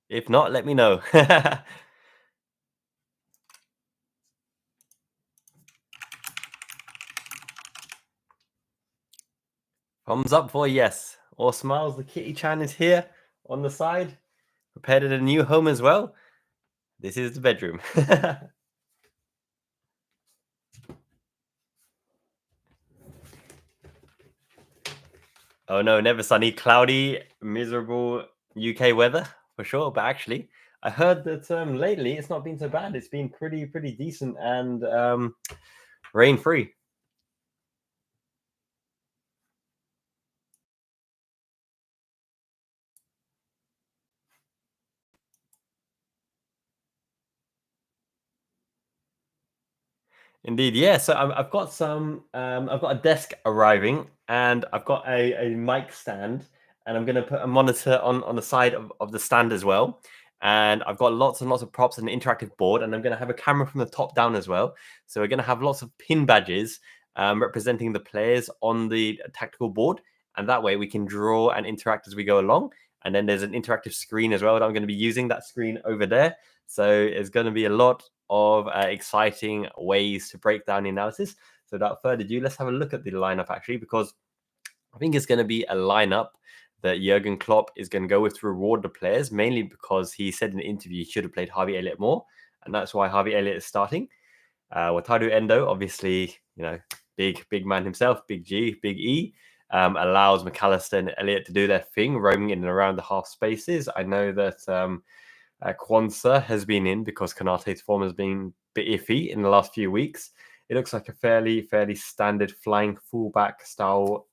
If not, let me know. Thumbs up for yes. Or smiles. The kitty chan is here on the side. Prepared in a new home as well. This is the bedroom. Oh no, never sunny, cloudy, miserable UK weather for sure. But actually, I heard that lately it's not been so bad. It's been pretty decent and rain free. Indeed, yeah. So I've got I've got a desk arriving, and I've got a mic stand, and I'm going to put a monitor on the side of the stand as well. And I've got lots and lots of props and an interactive board, and I'm going to have a camera from the top down as well. So we're going to have lots of pin badges representing the players on the tactical board, and that way we can draw and interact as we go along. And then there's an interactive screen as well that I'm going to be using. That screen over there. So it's going to be a lot of exciting ways to break down the analysis. So without further ado, let's have a look at the lineup actually, because I think it's going to be a lineup that Jurgen Klopp is going to go with to reward the players, mainly because he said in the interview he should have played Harvey Elliott more, and that's why Harvey Elliott is starting. Wataru Endo, obviously, big man himself, big G, big E, allows McAllister and Elliott to do their thing, roaming in and around the half spaces. I know that Kwanzaa has been in because Konate's form has been a bit iffy in the last few weeks. It looks like a fairly standard flying fullback style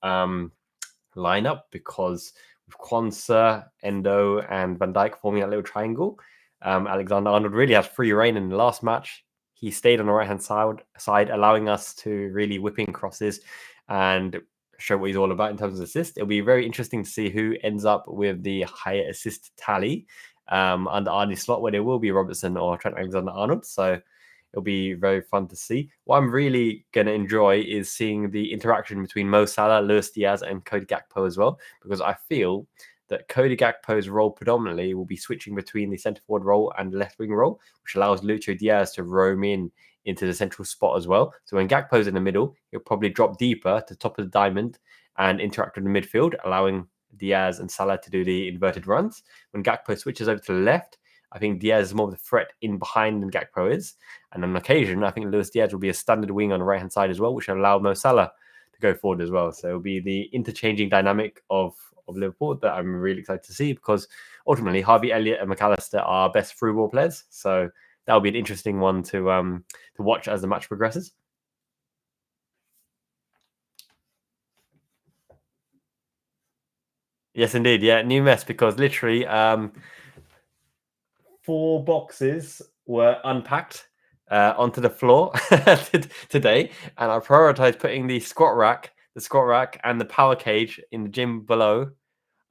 lineup, because with Kwanzaa, Endo, and Van Dijk forming that little triangle, Alexander-Arnold really has free reign in the last match. He stayed on the right-hand side, allowing us to really whip in crosses and show what he's all about in terms of assist. It'll be very interesting to see who ends up with the higher assist tally under Arnie's slot, where there will be Robertson or Trent Alexander-Arnold. So it'll be very fun to see. What I'm really going to enjoy is seeing the interaction between Mo Salah, Luis Diaz, and Cody Gakpo as well, because I feel that Cody Gakpo's role predominantly will be switching between the centre forward role and left wing role, which allows Lucho Diaz to roam into the central spot as well. So when Gakpo's in the middle, he'll probably drop deeper to top of the diamond and interact with the midfield, allowing Diaz and Salah to do the inverted runs. When Gakpo switches over to the left, I think Diaz is more of the threat in behind than Gakpo is. And on occasion, I think Luis Diaz will be a standard wing on the right-hand side as well, which will allow Mo Salah to go forward as well. So it'll be the interchanging dynamic of Liverpool that I'm really excited to see, because ultimately Harvey Elliott and McAllister are best through ball players. So that'll be an interesting one to watch as the match progresses. Yes, indeed. Yeah, new mess, because literally 4 boxes were unpacked onto the floor today, and I prioritized putting the squat rack, and the power cage in the gym below,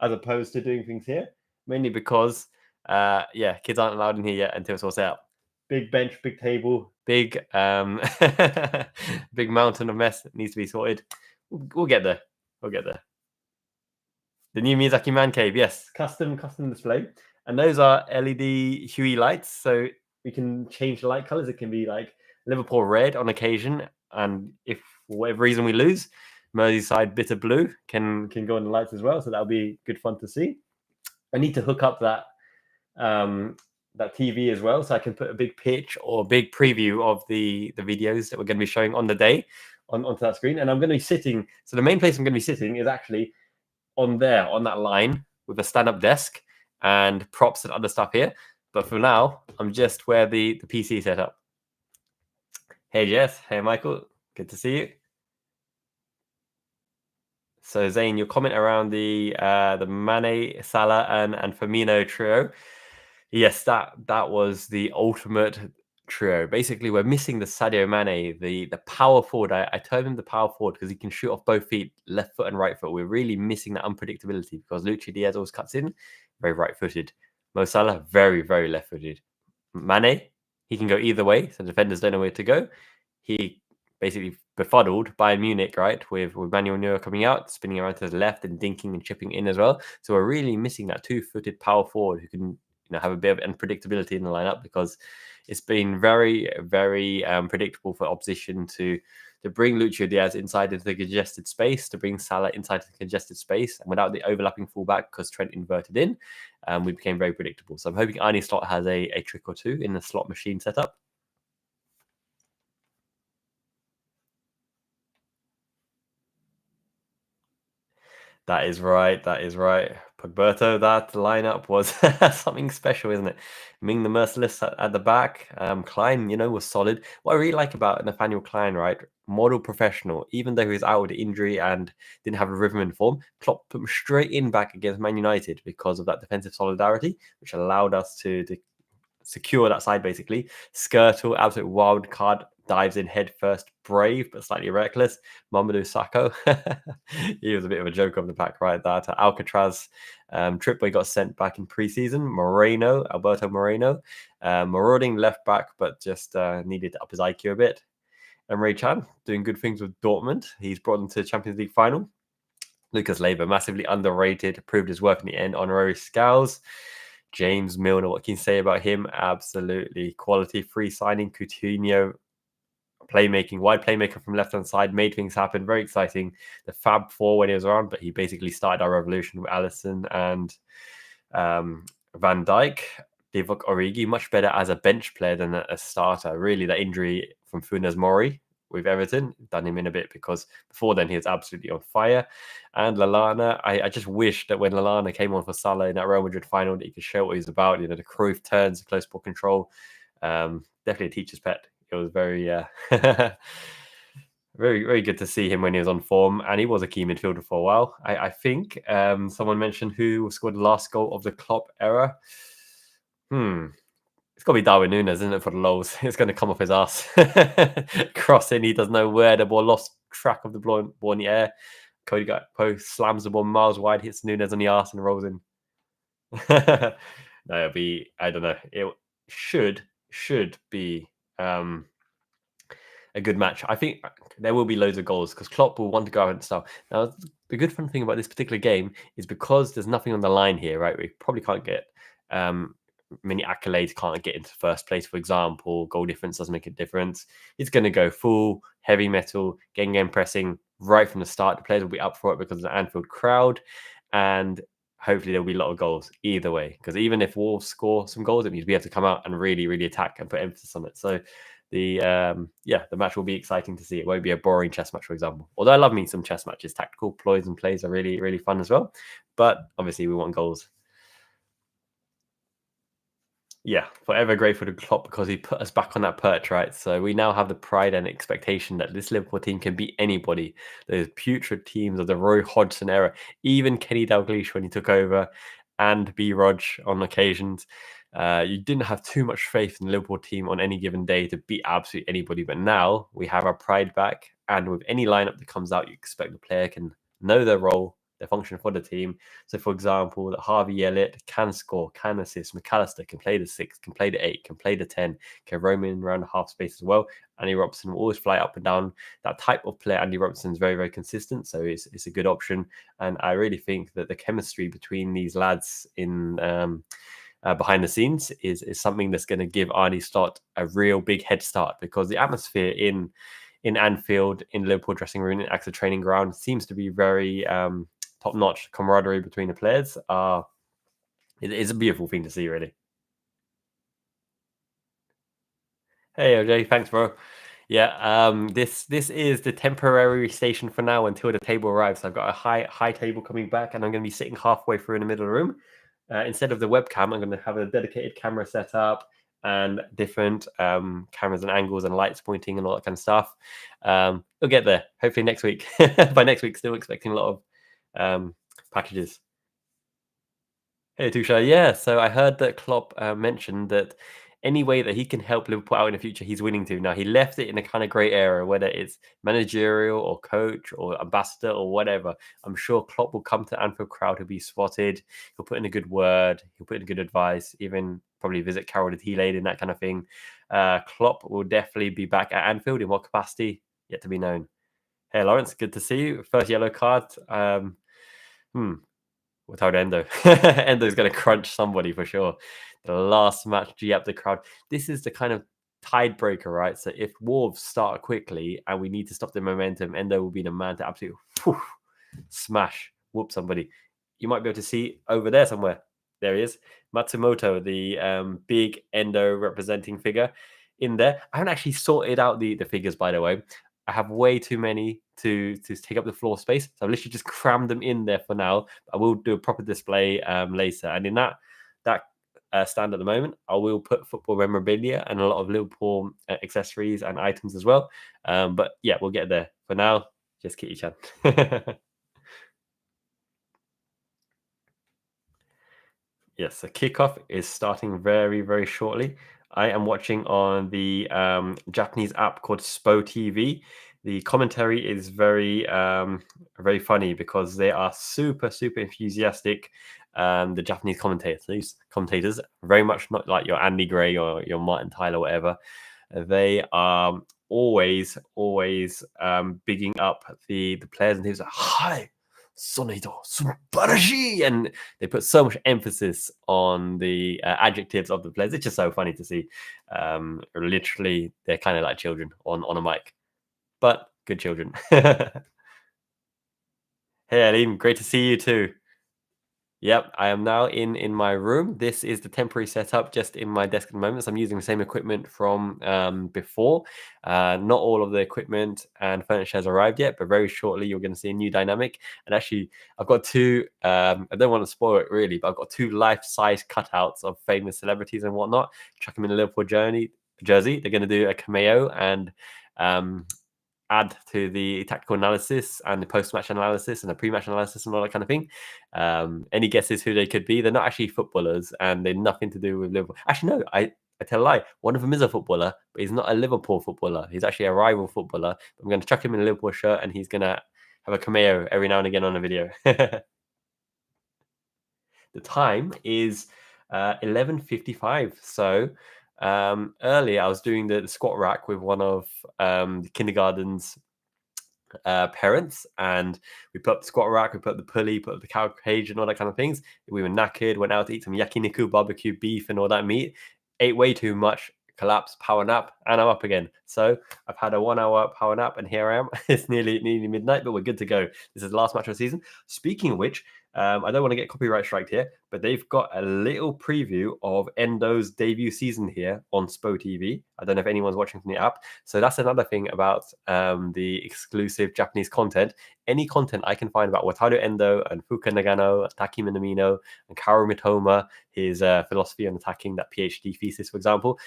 as opposed to doing things here, mainly because kids aren't allowed in here yet until it's all set up. Big bench, big table, big big mountain of mess that needs to be sorted. We'll get there. We'll get there. The new Miyazaki Man Cave, yes, custom display, and those are LED Huey lights, so we can change the light colors. It can be like Liverpool red on occasion, and if for whatever reason we lose, Merseyside bitter blue can go on the lights as well. So that'll be good fun to see. I need to hook up that that TV as well, so I can put a big pitch or a big preview of the videos that we're going to be showing on the day onto that screen. And I'm going to be sitting. So the main place I'm going to be sitting is actually on that line with a stand-up desk and props and other stuff here. But for now, I'm just where the PC set up. Hey Jess, hey Michael, good to see you. So Zane, your comment around the Mane, Salah, and Firmino trio. Yes, that was the ultimate trio. Basically, we're missing the Sadio Mane, the power forward. I term him the power forward because he can shoot off both feet, left foot and right foot. We're really missing that unpredictability, because Lucho Diaz always cuts in, very right-footed. Mo Salah, very left-footed. Mane, he can go either way, so defenders don't know where to go. He basically befuddled Bayern Munich, right, with Manuel Neuer coming out, spinning around to the left and dinking and chipping in as well. So we're really missing that two-footed power forward who can have a bit of unpredictability in the lineup, because it's been very, very predictable for opposition to bring Lucio Diaz inside into the congested space, to bring Salah inside the congested space, and without the overlapping fullback, because Trent inverted in, we became very predictable. So I'm hoping Arne Slot has a trick or two in the slot machine setup. That is right. That is right. Pogberto, that lineup was something special, isn't it? Ming the Merciless at the back. Klein, was solid. What I really like about Nathaniel Klein, right? Model professional. Even though he was out with injury and didn't have a rhythm in form, Klopp put him straight in back against Man United because of that defensive solidarity, which allowed us to secure that side, basically. Skirtle, absolute wild card, dives in head first, brave but slightly reckless. Mamadou Sakho, he was a bit of a joke of the pack, right? That Alcatraz, Trippier got sent back in pre-season. Alberto Moreno, marauding left back, but just needed to up his IQ a bit. And Ray Chan doing good things with Dortmund. He's brought them to the Champions League final. Lucas Leiva, massively underrated, proved his worth in the end. Honorary Scouse. James Milner, what can you say about him? Absolutely quality. Free signing. Coutinho, playmaking, wide playmaker from left-hand side, made things happen. Very exciting. The Fab Four when he was around, but he basically started our revolution with Alisson and Van Dijk. Divock Origi, much better as a bench player than a starter. Really, that injury from Funes Mori with Everton done him in a bit, because before then he was absolutely on fire. And Lallana, I just wish that when Lallana came on for Salah in that Real Madrid final, that he could show what he's about. The Cruyff turns, the close ball control. Definitely a teacher's pet. It was very, very, very good to see him when he was on form, and he was a key midfielder for a while. I think someone mentioned who scored the last goal of the Klopp era. It's got to be Darwin Núñez, isn't it, for the lows? It's going to come off his ass. Crossing, he doesn't know where the ball, lost track of the ball in the air. Cody Gakpo slams the ball miles wide, hits Núñez on the arse and rolls in. No, it'll be, I don't know. It should be a good match. I think there will be loads of goals because Klopp will want to go out and stuff. Now, the good fun thing about this particular game is because there's nothing on the line here, right? We probably can't get many accolades, can't get into first place, for example. Goal difference doesn't make a difference. It's going to go full heavy metal, game pressing right from the start. The players will be up for it because of the Anfield crowd, and hopefully there'll be a lot of goals either way. Because even if Wolves score some goals, it means we have to come out and really, really attack and put emphasis on it. So the match will be exciting to see. It won't be a boring chess match, for example. Although I love me some chess matches. Tactical ploys and plays are really, really fun as well. But obviously we want goals. Yeah, forever grateful to Klopp because he put us back on that perch, right? So we now have the pride and expectation that this Liverpool team can beat anybody. Those putrid teams of the Roy Hodgson era, even Kenny Dalglish when he took over, and B. Rog on occasions. You didn't have too much faith in the Liverpool team on any given day to beat absolutely anybody. But now we have our pride back, and with any lineup that comes out, you expect the player can know their role, their function for the team. So, for example, that Harvey Elliott can score, can assist. McAllister can play the 6, can play the 8, can play the 10, can roam in around the half space as well. Andy Robertson will always fly up and down. That type of player, Andy Robertson, is very, very consistent. So it's a good option. And I really think that the chemistry between these lads in behind the scenes is something that's going to give Arne Slot a real big head start, because the atmosphere in Anfield, in Liverpool dressing room, in AXA training ground seems to be very top-notch. Camaraderie between the players it's a beautiful thing to see, really. Hey, OJ, thanks, bro. Yeah, this is the temporary station for now until the table arrives. So I've got a high table coming back, and I'm going to be sitting halfway through in the middle of the room. Instead of the webcam, I'm going to have a dedicated camera set up and different cameras and angles and lights pointing and all that kind of stuff. We'll get there hopefully next week. By next week, still expecting a lot of packages. Hey, Tushar. Yeah, so I heard that Klopp mentioned that any way that he can help Liverpool out in the future, he's willing to. Now, he left it in a kind of grey area, whether it's managerial or coach or ambassador or whatever. I'm sure Klopp will come to Anfield crowd, he'll be spotted, he'll put in a good word, he'll put in good advice, even probably visit Carol the Tea Lady and that kind of thing. Klopp will definitely be back at Anfield. In what capacity? Yet to be known. Hey, Lawrence, good to see you. First yellow card. without Endo. Endo's going to crunch somebody for sure. The last match, G up the crowd. This is the kind of tide breaker, right? So if Wolves start quickly and we need to stop the momentum, Endo will be the man to absolutely smash, whoop somebody. You might be able to see over there somewhere. There he is. Matsumoto, the big Endo representing figure in there. I haven't actually sorted out the figures, by the way. I have way too many to take up the floor space. So I've literally just crammed them in there for now. I will do a proper display later. And in that stand at the moment, I will put football memorabilia and a lot of Liverpool accessories and items as well. But yeah, we'll get there. For now, just Kitty-chan. Yes, the kickoff is starting very, very shortly. I am watching on the Japanese app called Spo TV. The commentary is very, very funny because they are super, super enthusiastic. The Japanese commentators, very much not like your Andy Gray or your Martin Tyler, whatever. They are always bigging up the players, and he was like, "Hi, Sonedo, subarashi," and they put so much emphasis on the adjectives of the players. It's just so funny to see. Literally, they're kind of like children on a mic, but good children. Hey, Aline, great to see you too. Yep, I am now in my room. This is the temporary setup just in my desk at the moment. So I'm using the same equipment from before. Not all of the equipment and furniture has arrived yet, but very shortly you're going to see a new dynamic. And actually, I've got two, I don't want to spoil it really, but I've got two life-size cutouts of famous celebrities and whatnot. Chuck them in a Liverpool jersey. They're going to do a cameo and add to the tactical analysis and the post-match analysis and the pre-match analysis and all that kind of thing. Any guesses who they could be? They're not actually footballers and they're nothing to do with Liverpool. Actually, no, I tell a lie. One of them is a footballer, but he's not a Liverpool footballer. He's actually a rival footballer. I'm going to chuck him in a Liverpool shirt and he's going to have a cameo every now and again on a video. The time is 11:55. So earlier I was doing the squat rack with one of the kindergarten's parents, and we put up the squat rack, we put up the pulley, put up the cow cage and all that kind of things. We were knackered, went out to eat some yakiniku, barbecue beef and all that meat, ate way too much, collapsed, power nap, and I'm up again. So I've had a 1 hour power nap and here I am. It's nearly midnight, but we're good to go. This is the last match of the season. Speaking of which, I don't want to get copyright striked here, but they've got a little preview of Endo's debut season here on Spo TV. I don't know if anyone's watching from the app. So that's another thing about the exclusive Japanese content. Any content I can find about Wataru Endo and Fuka Nagano, Taki Minamino, and Kaoru Mitoma, his philosophy on attacking, that PhD thesis, for example.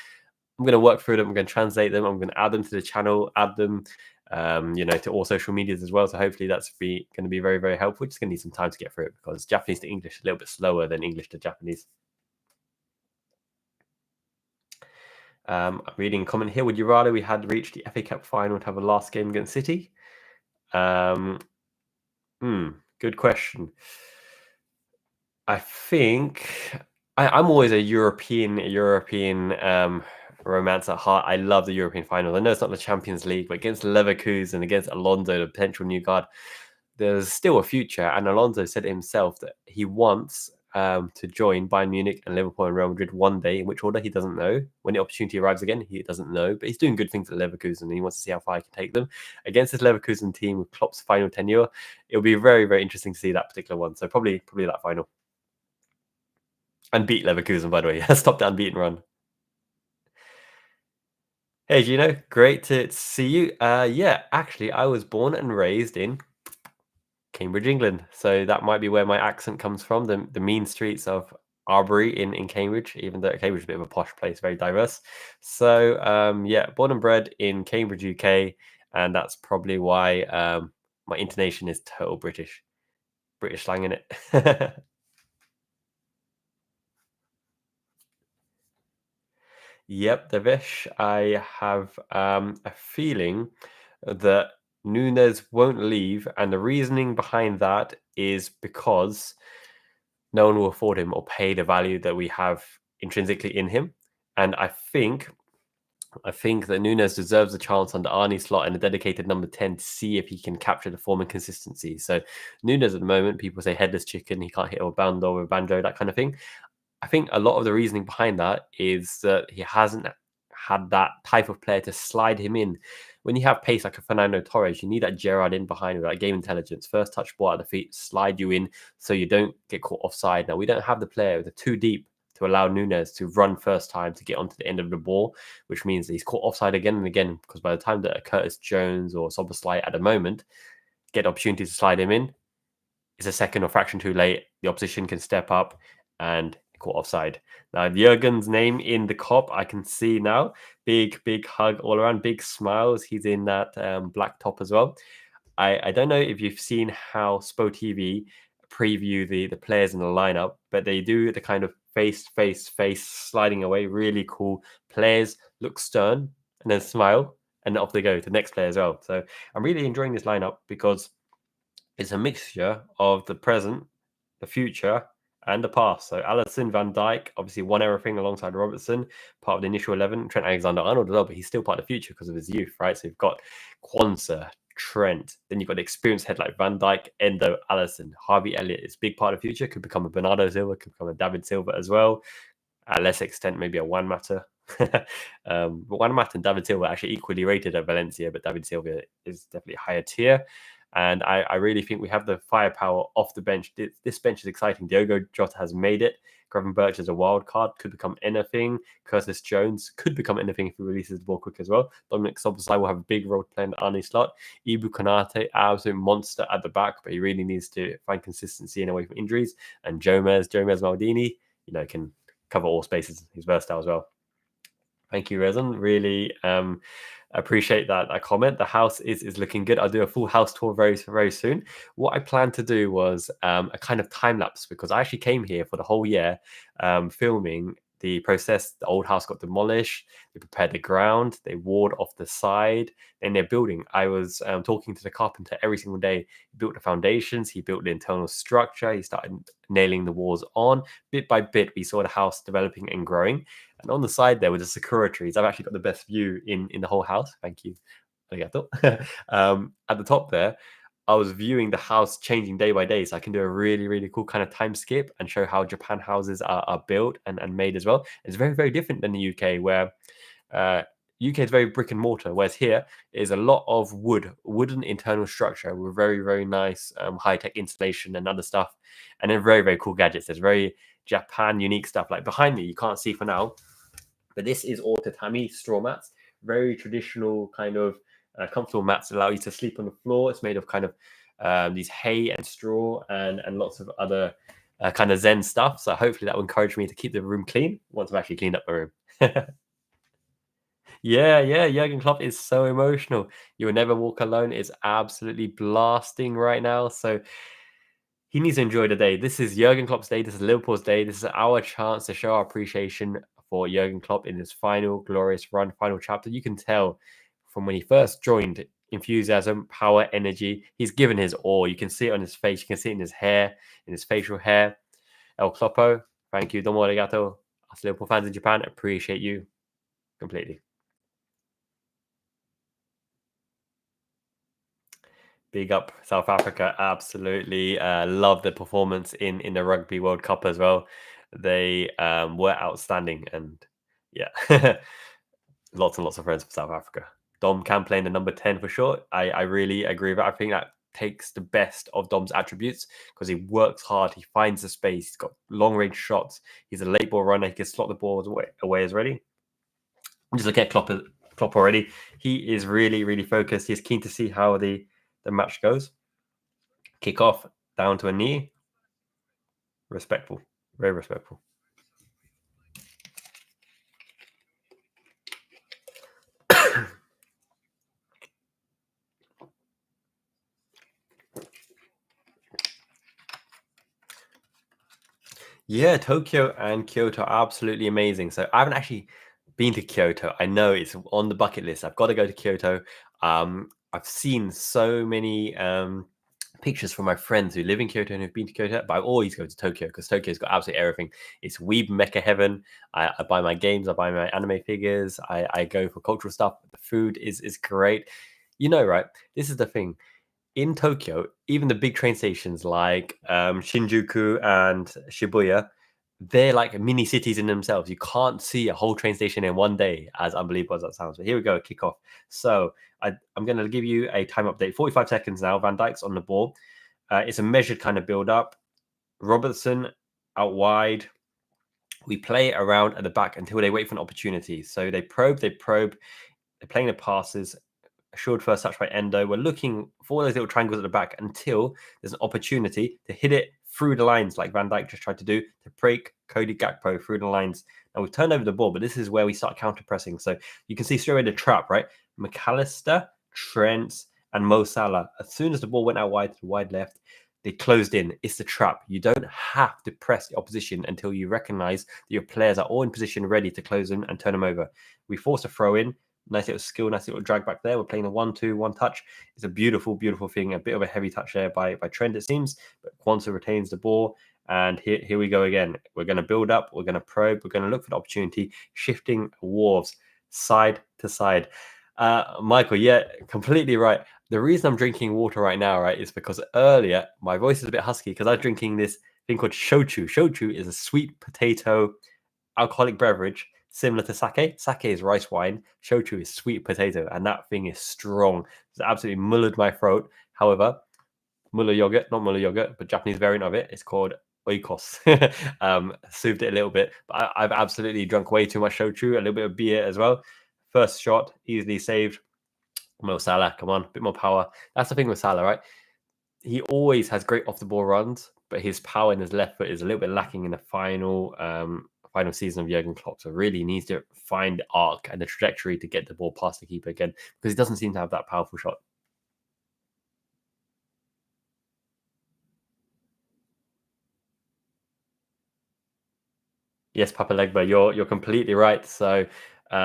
I'm going to work through them. I'm going to translate them. I'm going to add them to the channel, add them to all social medias as well. So hopefully that's going to be very, very helpful. Just going to need some time to get through it because Japanese to English is a little bit slower than English to Japanese. I'm reading a comment here. Would you rather we had reached the FA Cup final to have a last game against City? Good question. I think I'm always a European romance at heart. I love the European finals. I know it's not the Champions League, but against Leverkusen, against Alonso, the potential new guard, there's still a future. And Alonso said himself that he wants to join Bayern Munich and Liverpool and Real Madrid one day. In which order, he doesn't know. When the opportunity arrives again, he doesn't know. But he's doing good things at Leverkusen and he wants to see how far he can take them. Against this Leverkusen team with Klopp's final tenure, it'll be very, very interesting to see that particular one. So probably that final. And beat Leverkusen, by the way. Stop the unbeaten run. Hey, Gino, great to see you. Yeah, actually, I was born and raised in Cambridge, England. So that might be where my accent comes from, the mean streets of Arbury in Cambridge, even though Cambridge is a bit of a posh place, very diverse. So, yeah, born and bred in Cambridge, UK. And that's probably why my intonation is total British slang in it. Yep, Devesh, I have a feeling that Nunes won't leave, and the reasoning behind that is because no one will afford him or pay the value that we have intrinsically in him. And I think I think that Nunes deserves a chance under Arnie's slot and a dedicated number 10 to see if he can capture the form and consistency. So Nunes at the moment, people say headless chicken, he can't hit a bando or a banjo, that kind of thing. I think a lot of the reasoning behind that is that he hasn't had that type of player to slide him in. When you have pace like a Fernando Torres, you need that Gerrard in behind with that game intelligence, first touch ball at the feet, slide you in so you don't get caught offside. Now, we don't have the player, they're too deep to allow Nunes to run first time to get onto the end of the ball, which means that he's caught offside again and again, because by the time that a Curtis Jones or Soboslai at the moment get opportunities to slide him in, it's a second or fraction too late. The opposition can step up and caught offside. Now, Jurgen's name in the cop, I can see now. Big hug all around, big smiles. He's in that black top as well. I don't know if you've seen how Spo TV preview the players in the lineup, but they do the kind of face sliding away. Really cool. Players look stern and then smile, and off they go to the next player as well. So I'm really enjoying this lineup because it's a mixture of the present, the future, and the past. So Alisson, Van Dijk obviously won everything alongside Robertson, part of the initial 11. Trent Alexander-Arnold as well, but he's still part of the future because of his youth, right? So you've got Kwanzaa, Trent, then you've got the experienced head like Van Dijk, Endo, Alisson, Harvey Elliott is big part of the future, could become a Bernardo Silva, could become a David Silva as well. At less extent, maybe a Juan Mata. But Juan Mata and David Silva are actually equally rated at Valencia, but David Silva is definitely a higher tier. And I really think we have the firepower off the bench. This bench is exciting. Diogo Jota has made it. Graven Birch is a wild card, could become anything. Curtis Jones could become anything if he releases the ball quick as well. Dominic Szoboszlai will have a big role to play in the Arnie slot. Ibu Konate, absolute monster at the back, but he really needs to find consistency and away from injuries. And Jomez Maldini, can cover all spaces. He's versatile as well. Thank you, Rezan. Really appreciate that comment. The house is looking good. I'll do a full house tour very, very soon. What I planned to do was a kind of time lapse, because I actually came here for the whole year filming the process. The old house got demolished. They prepared the ground. They walled off the side. Then they're building. I was talking to the carpenter every single day. He built the foundations. He built the internal structure. He started nailing the walls on. Bit by bit, we saw the house developing and growing. And on the side there were the sakura trees. I've actually got the best view in the whole house. Thank you. Arigato. At the top there, I was viewing the house changing day by day. So I can do a really, really cool kind of time skip and show how Japan houses are built and made as well. It's very, very different than the UK, where UK is very brick and mortar, whereas here is a lot of wooden internal structure with very, very nice high-tech insulation and other stuff. And then very, very cool gadgets. There's very Japan unique stuff. Like behind me, you can't see for now, but this is all tatami straw mats. Very traditional kind of comfortable mats that allow you to sleep on the floor. It's made of kind of these hay and straw and lots of other kind of zen stuff. So hopefully that will encourage me to keep the room clean once I've actually cleaned up my room. Yeah, Jurgen Klopp is so emotional. You will never walk alone is absolutely blasting right now. So he needs to enjoy the day. This is Jurgen Klopp's day. This is Liverpool's day. This is our chance to show our appreciation for Jurgen Klopp in his final glorious run, final chapter. You can tell from when he first joined, enthusiasm, power, energy. He's given his all. You can see it on his face. You can see it in his hair, in his facial hair. El Kloppo, thank you. Domo arigato. Us Liverpool fans in Japan appreciate you completely. Big up South Africa. Absolutely love the performance in the Rugby World Cup as well. They were outstanding, and yeah, lots and lots of friends from South Africa. Dom can play in the number 10 for sure. I really agree with that. I think that takes the best of Dom's attributes because he works hard. He finds the space. He's got long range shots. He's a late ball runner. He can slot the balls away as ready. I'm just looking at Klopp already. He is really, really focused. He's keen to see how the match goes. Kick off down to a knee. Respectful. Very respectful. Yeah, Tokyo and Kyoto are absolutely amazing. So I haven't actually been to Kyoto. I know it's on the bucket list. I've got to go to Kyoto. I've seen so many pictures from my friends who live in Kyoto and have been to Kyoto, but I always go to Tokyo because Tokyo's got absolutely everything. It's weeb mecca heaven. I buy my games, I buy my anime figures, I go for cultural stuff. The food is great. You know, right? This is the thing. In Tokyo, even the big train stations like Shinjuku and Shibuya, they're like mini cities in themselves. You can't see a whole train station in one day, as unbelievable as that sounds. But here we go, kickoff. So I'm going to give you a time update. 45 seconds now. Van Dijk's on the ball. It's a measured kind of build up. Robertson out wide. We play around at the back until they wait for an opportunity. So they probe. They're playing the passes. Assured first touch by Endo. We're looking for those little triangles at the back until there's an opportunity to hit it through the lines, like Van Dijk just tried to do, to break Cody Gakpo through the lines. Now we've turned over the ball, but this is where we start counter pressing. So you can see straight away the trap, right? McAllister, Trent, and Mo Salah. As soon as the ball went out wide to the wide left, they closed in. It's the trap. You don't have to press the opposition until you recognize that your players are all in position ready to close in and turn them over. We force a throw in. Nice little skill, nice little drag back there. We're playing a 1-2, one touch. It's a beautiful, beautiful thing. A bit of a heavy touch there by Trent, it seems, but Quansah retains the ball. And here we go again. We're going to build up. We're going to probe. We're going to look for the opportunity, shifting wharves side to side. Michael, yeah, completely right. The reason I'm drinking water right now, right, is because earlier my voice is a bit husky because I was drinking this thing called shochu. Shochu is a sweet potato alcoholic beverage similar to sake. Sake is rice wine. Shochu is sweet potato, and that thing is strong. It's absolutely mullered my throat. However, muller yogurt, not muller yogurt, but Japanese variant of it, it's called oikos. Soothed it a little bit, but I've absolutely drunk way too much shochu, a little bit of beer as well. First shot, easily saved. Mo Salah, come on, a bit more power. That's the thing with Salah, right? He always has great off the ball runs, but his power in his left foot is a little bit lacking in the final season of Jurgen Klopp. So really needs to find the arc and the trajectory to get the ball past the keeper again, because he doesn't seem to have that powerful shot. Yes, Papa Legba, you're completely right. So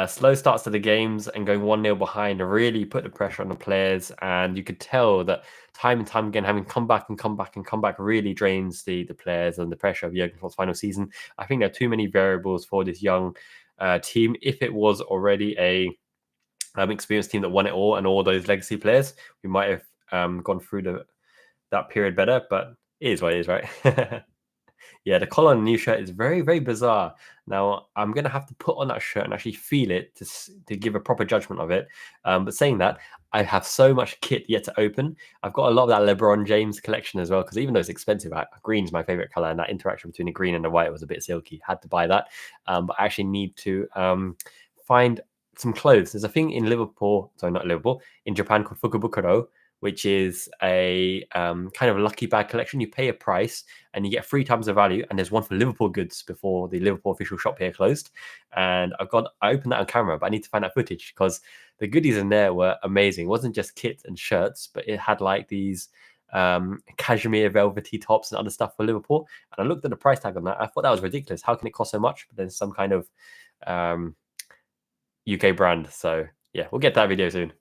slow starts to the games and going 1-0 behind really put the pressure on the players. And you could tell that time and time again, having come back and come back and come back really drains the players and the pressure of Jurgen Klopp's final season. I think there are too many variables for this young team. If it was already a experienced team that won it all and all those legacy players, we might have gone through that period better. But it is what it is, right? Yeah, the collar on the new shirt is very, very bizarre. Now, I'm going to have to put on that shirt and actually feel it to give a proper judgment of it. But saying that, I have so much kit yet to open. I've got a lot of that LeBron James collection as well, because even though it's expensive, green's my favorite color, and that interaction between the green and the white was a bit silky. Had to buy that. But I actually need to find some clothes. There's a thing in Liverpool, sorry, not Liverpool, in Japan called Fukubukuro, which is a kind of a lucky bag collection. You pay a price and you get 3 times the value. And there's one for Liverpool goods before the Liverpool official shop here closed. And I opened that on camera, but I need to find that footage because the goodies in there were amazing. It wasn't just kit and shirts, but it had like these cashmere velvety tops and other stuff for Liverpool. And I looked at the price tag on that. I thought that was ridiculous. How can it cost so much? But there's some kind of UK brand. So yeah, we'll get that video soon.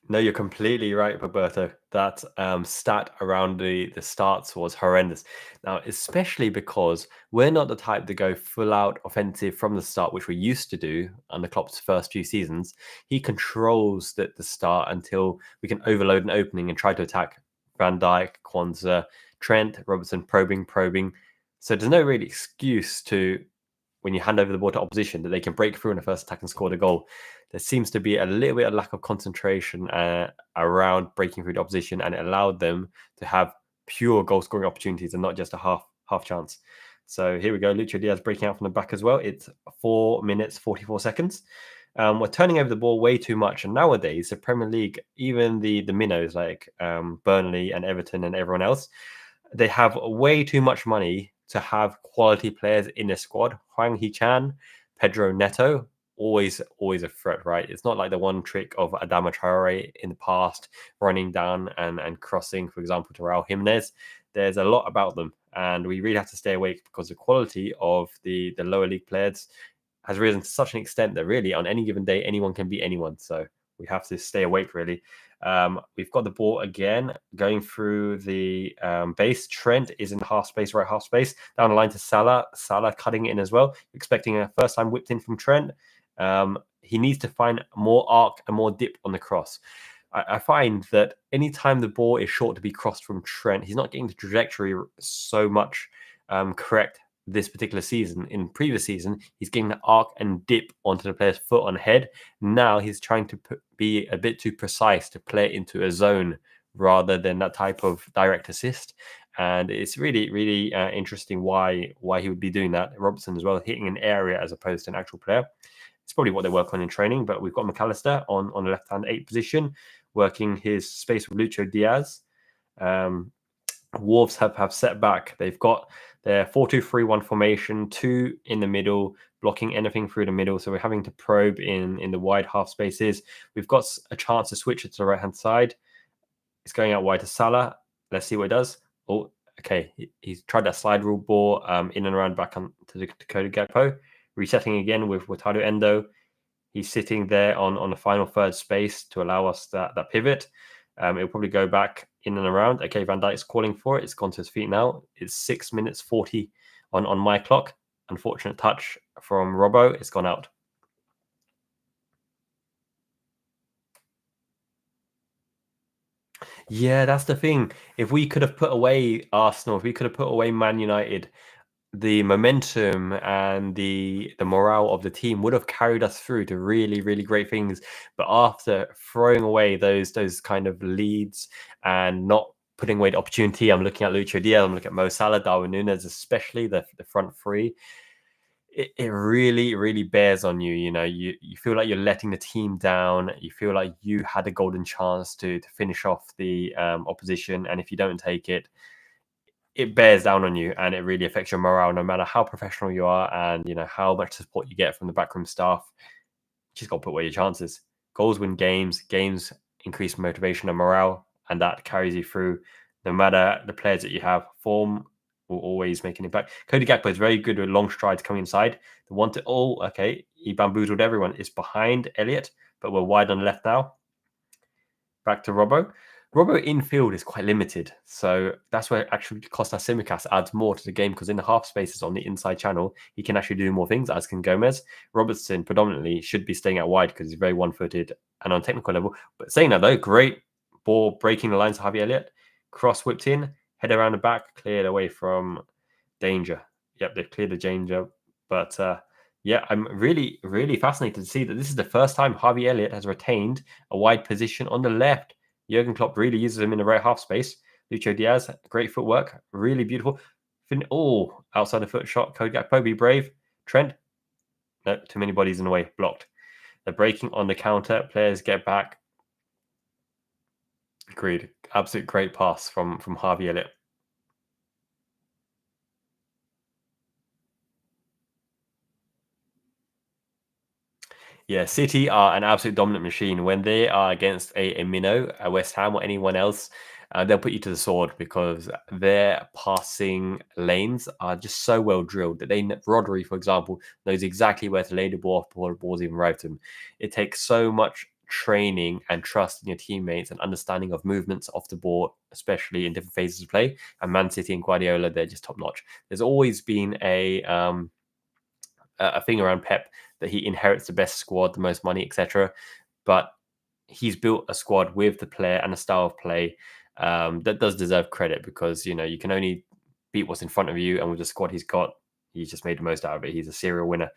No, you're completely right, Roberto. That stat around the starts was horrendous. Now, especially because we're not the type to go full out offensive from the start, which we used to do under Klopp's first few seasons. He controls the start until we can overload an opening and try to attack Van Dijk, Quansah, Trent, Robertson, probing. So there's no really excuse to, when you hand over the ball to opposition, that they can break through in the first attack and score the goal. There seems to be a little bit of lack of concentration around breaking through the opposition, and it allowed them to have pure goal scoring opportunities and not just a half chance. So here we go, Lucho Diaz breaking out from the back as well. It's 4 minutes 44 seconds. We're turning over the ball way too much, and nowadays the Premier League, even the minnows like Burnley and Everton and everyone else, they have way too much money to have quality players in their squad. Hwang Hee-chan, Pedro Neto, always a threat, right? It's not like the one trick of Adama Traore in the past, running down and crossing, for example, to Raul Jimenez. There's a lot about them, and we really have to stay awake because the quality of the lower league players has risen to such an extent that really on any given day, anyone can beat anyone. So we have to stay awake, really. We've got the ball again going through the base. Trent is in half space, right half space. Down the line to Salah. Salah cutting it in as well. Expecting a first time whipped in from Trent. He needs to find more arc and more dip on the cross. I find that anytime the ball is short to be crossed from Trent, he's not getting the trajectory so much correct this particular season. In previous season, he's getting the arc and dip onto the player's foot on head. Now he's trying to be a bit too precise to play into a zone rather than that type of direct assist. And it's really, really interesting why he would be doing that. Robertson as well, hitting an area as opposed to an actual player. It's probably what they work on in training, but we've got McAllister on the left-hand 8 position, working his space with Lucho Diaz. Wolves have set back. They've got their 4-2-3-1 formation, 2 in the middle, blocking anything through the middle. So we're having to probe in the wide half spaces. We've got a chance to switch it to the right-hand side. It's going out wide to Salah. Let's see what it does. Oh, okay. He's tried that slide rule ball in and around back on to the Cody Gakpo. Resetting again with Wataru Endo. He's sitting there on the final third space to allow us that pivot. It'll probably go back in and around. Okay, Van Dijk's calling for it. It's gone to his feet now. It's 6 minutes 40 on my clock. Unfortunate touch from Robbo. It's gone out. Yeah, that's the thing. If we could have put away Arsenal, if we could have put away Man United, the momentum and the morale of the team would have carried us through to really, really great things. But after throwing away those kind of leads and not putting away the opportunity, I'm looking at Lucho Diaz, I'm looking at Mo Salah, Darwin Núñez, especially the front three. It really, really bears on you. You know, you feel like you're letting the team down. You feel like you had a golden chance to finish off the opposition, and if you don't take it, it bears down on you, and it really affects your morale, no matter how professional you are and you know how much support you get from the backroom staff. You just got to put away your chances. Goals win games. Games increase motivation and morale, and that carries you through. No matter the players that you have, form will always make an impact. Cody Gakpo is very good with long strides coming inside. The one to okay, he bamboozled everyone. It's behind Elliott, but we're wide on the left now. Back to Robbo. Robbo infield is quite limited, so that's where actually Costas Tsimikas adds more to the game, because in the half spaces on the inside channel, he can actually do more things, as can Gomez. Robertson predominantly should be staying out wide because he's very one-footed and on technical level. But saying that though, great ball breaking the lines to Javi Elliott. Cross whipped in, head around the back, cleared away from danger. Yep, they've cleared the danger. But yeah, I'm really, really fascinated to see that this is the first time Javi Elliott has retained a wide position on the left. Jurgen Klopp really uses him in the right half space. Lucho Diaz, great footwork, really beautiful. Outside the foot shot. Cody Gakpo, be brave. Trent, no, too many bodies in the way, blocked. They're breaking on the counter. Players get back. Agreed. Absolute great pass from Javi Elliott. Yeah, City are an absolute dominant machine. When they are against a minnow, a West Ham, or anyone else, they'll put you to the sword, because their passing lanes are just so well drilled that Rodri, for example, knows exactly where to lay the ball off before the ball's even arrived to him. It takes so much training and trust in your teammates and understanding of movements off the ball, especially in different phases of play. And Man City and Guardiola, they're just top notch. There's always been a thing around Pep that he inherits the best squad, the most money, etc. But he's built a squad with the player and a style of play that does deserve credit, because you know you can only beat what's in front of you, and with the squad he's got, he's just made the most out of it. He's a serial winner.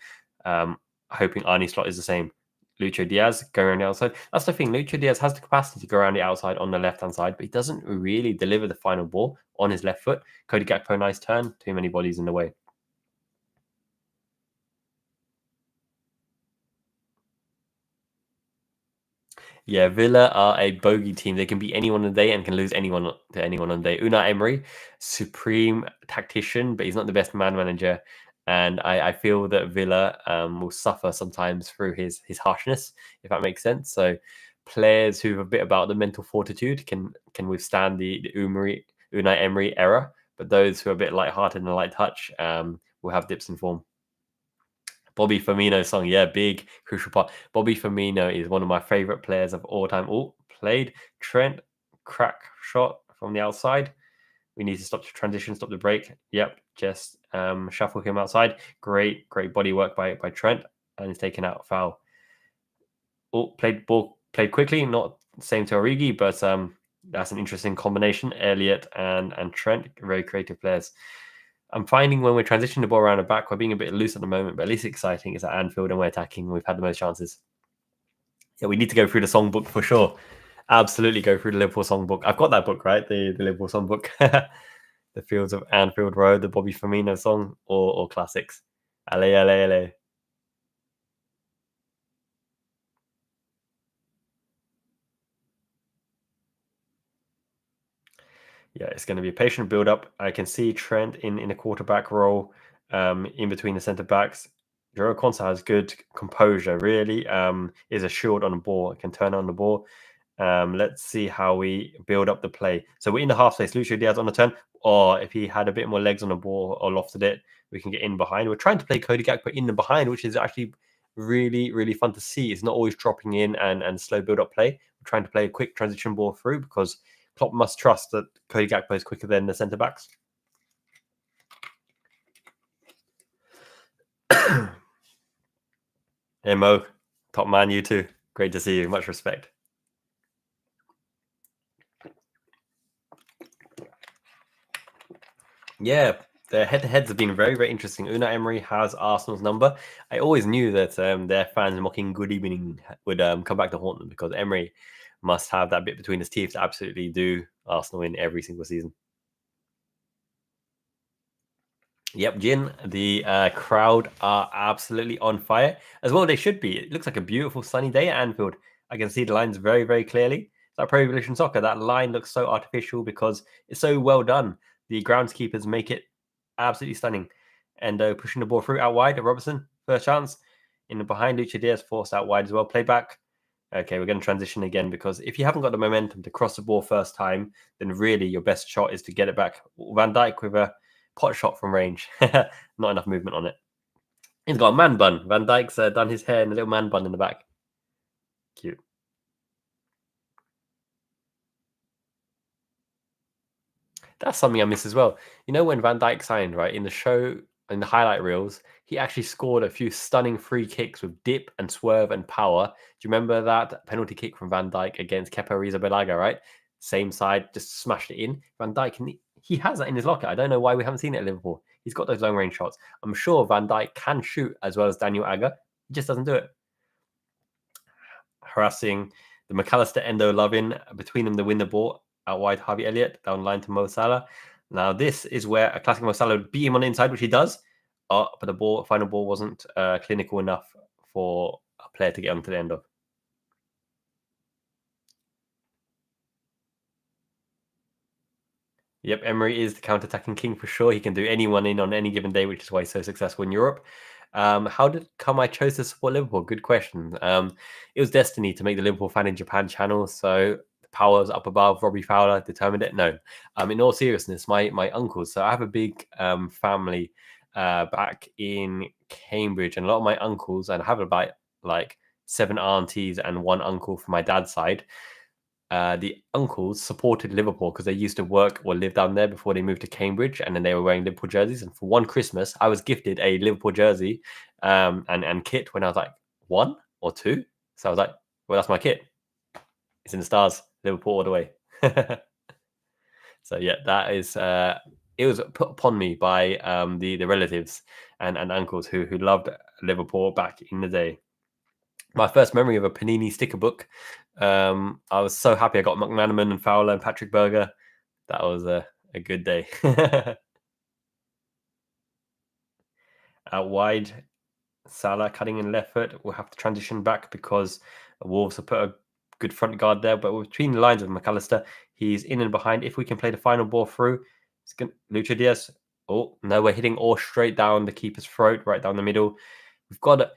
Hoping Arnie Slot is the same. Lucho Diaz going around the outside. That's the thing. Lucho Diaz has the capacity to go around the outside on the left-hand side, but he doesn't really deliver the final ball on his left foot. Cody Gakpo, nice turn. Too many bodies in the way. Yeah, Villa are a bogey team. They can beat anyone on the day and can lose anyone to anyone on the day. Unai Emery, supreme tactician, but he's not the best man manager. And I feel that Villa will suffer sometimes through his harshness, if that makes sense. So players who have a bit about the mental fortitude can withstand the Unai Emery era, but those who are a bit light-hearted and light touch will have dips in form. Bobby Firmino song, yeah, big crucial part. Bobby Firmino is one of my favorite players of all time. Oh, played Trent, crack shot from the outside. We need to stop the transition, stop the break. Yep, just shuffle him outside. Great body work by Trent, and he's taken out a foul. Oh, played quickly, not same to Origi, but that's an interesting combination. Elliot and Trent, very creative players. I'm finding when we're transitioning the ball around the back, we're being a bit loose at the moment, but at least exciting is at Anfield and we're attacking. We've had the most chances. Yeah, we need to go through the songbook for sure. Absolutely go through the Liverpool songbook. I've got that book, right? The Liverpool songbook. The Fields of Anfield Road, the Bobby Firmino song, or classics. Ale, ale, ale. Yeah, it's going to be a patient build up. I can see Trent in a quarterback role, in between the centre backs. Jurgen Klopp has good composure. Really, is a shield on the ball. Can turn on the ball. Let's see how we build up the play. So we're in the half space. Lucio Diaz on the turn. Or if he had a bit more legs on the ball or lofted it, we can get in behind. We're trying to play Cody Gakpo in the behind, which is actually really fun to see. It's not always dropping in and slow build up play. We're trying to play a quick transition ball through because Klopp must trust that Cody Gakpo is quicker than the centre backs. Hey Mo, top man, you too. Great to see you. Much respect. Yeah, the head-to-heads have been very interesting. Una Emery has Arsenal's number. I always knew that their fans mocking "Good Evening" would come back to haunt them because Emery must have that bit between his teeth to absolutely do Arsenal in every single season. Yep, Jin, the crowd are absolutely on fire, as well they should be. It looks like a beautiful sunny day at Anfield. I can see the lines very clearly. It's like Pro Evolution Soccer. That line looks so artificial because it's so well done. The groundskeepers make it absolutely stunning. Endo pushing the ball through out wide. Robertson, first chance. In the behind, Lucha Diaz forced out wide as well. Play back. Okay, we're going to transition again because if you haven't got the momentum to cross the ball first time, then really your best shot is to get it back. Van Dijk with a pot shot from range. Not enough movement on it. He's got a man bun. Van Dijk's done his hair in a little man bun in the back. Cute. That's something I miss as well. You know when Van Dijk signed, right? In the show, in the highlight reels, he actually scored a few stunning free kicks with dip and swerve and power. Do you remember that penalty kick from Van Dijk against Kepa Arrizabalaga, right? Same side, just smashed it in. Van Dijk, he has that in his locker. I don't know why we haven't seen it at Liverpool. He's got those long range shots. I'm sure Van Dijk can shoot as well as Daniel Agger. He just doesn't do it. Harassing the McAllister Endo Lovin between them to win the ball out wide. Harvey Elliott down line to Mo Salah. Now this is where a classic Mo Salah would beat him on the inside, which he does. But the final ball wasn't clinical enough for a player to get onto the end of. Yep, Emery is the counter-attacking king for sure. He can do anyone in on any given day, which is why he's so successful in Europe. How did come I chose to support Liverpool? Good question. It was destiny to make the Liverpool Fan in Japan channel. So the powers up above, Robbie Fowler determined it. No, in all seriousness, my uncles. So I have a big family back in Cambridge, and a lot of my uncles, and I have about like 7 aunties and 1 uncle from my dad's side. The uncles supported Liverpool because they used to work or live down there before they moved to Cambridge, and then they were wearing Liverpool jerseys. And for one Christmas, I was gifted a Liverpool jersey and kit when I was like 1 or 2. So I was like, well, that's my kit. It's in the stars, Liverpool all the way. So yeah, that is. It was put upon me by the relatives and uncles who loved Liverpool back in the day. My first memory of a Panini sticker book. I was so happy I got McManaman and Fowler and Patrick Berger. That was a good day. Out wide, Salah cutting in left foot. We'll have to transition back because Wolves have put a good front guard there. But between the lines of McAllister, he's in and behind. If we can play the final ball through, it's going Lucha Diaz. Oh, no, we're hitting all straight down the keeper's throat, right down the middle. We've got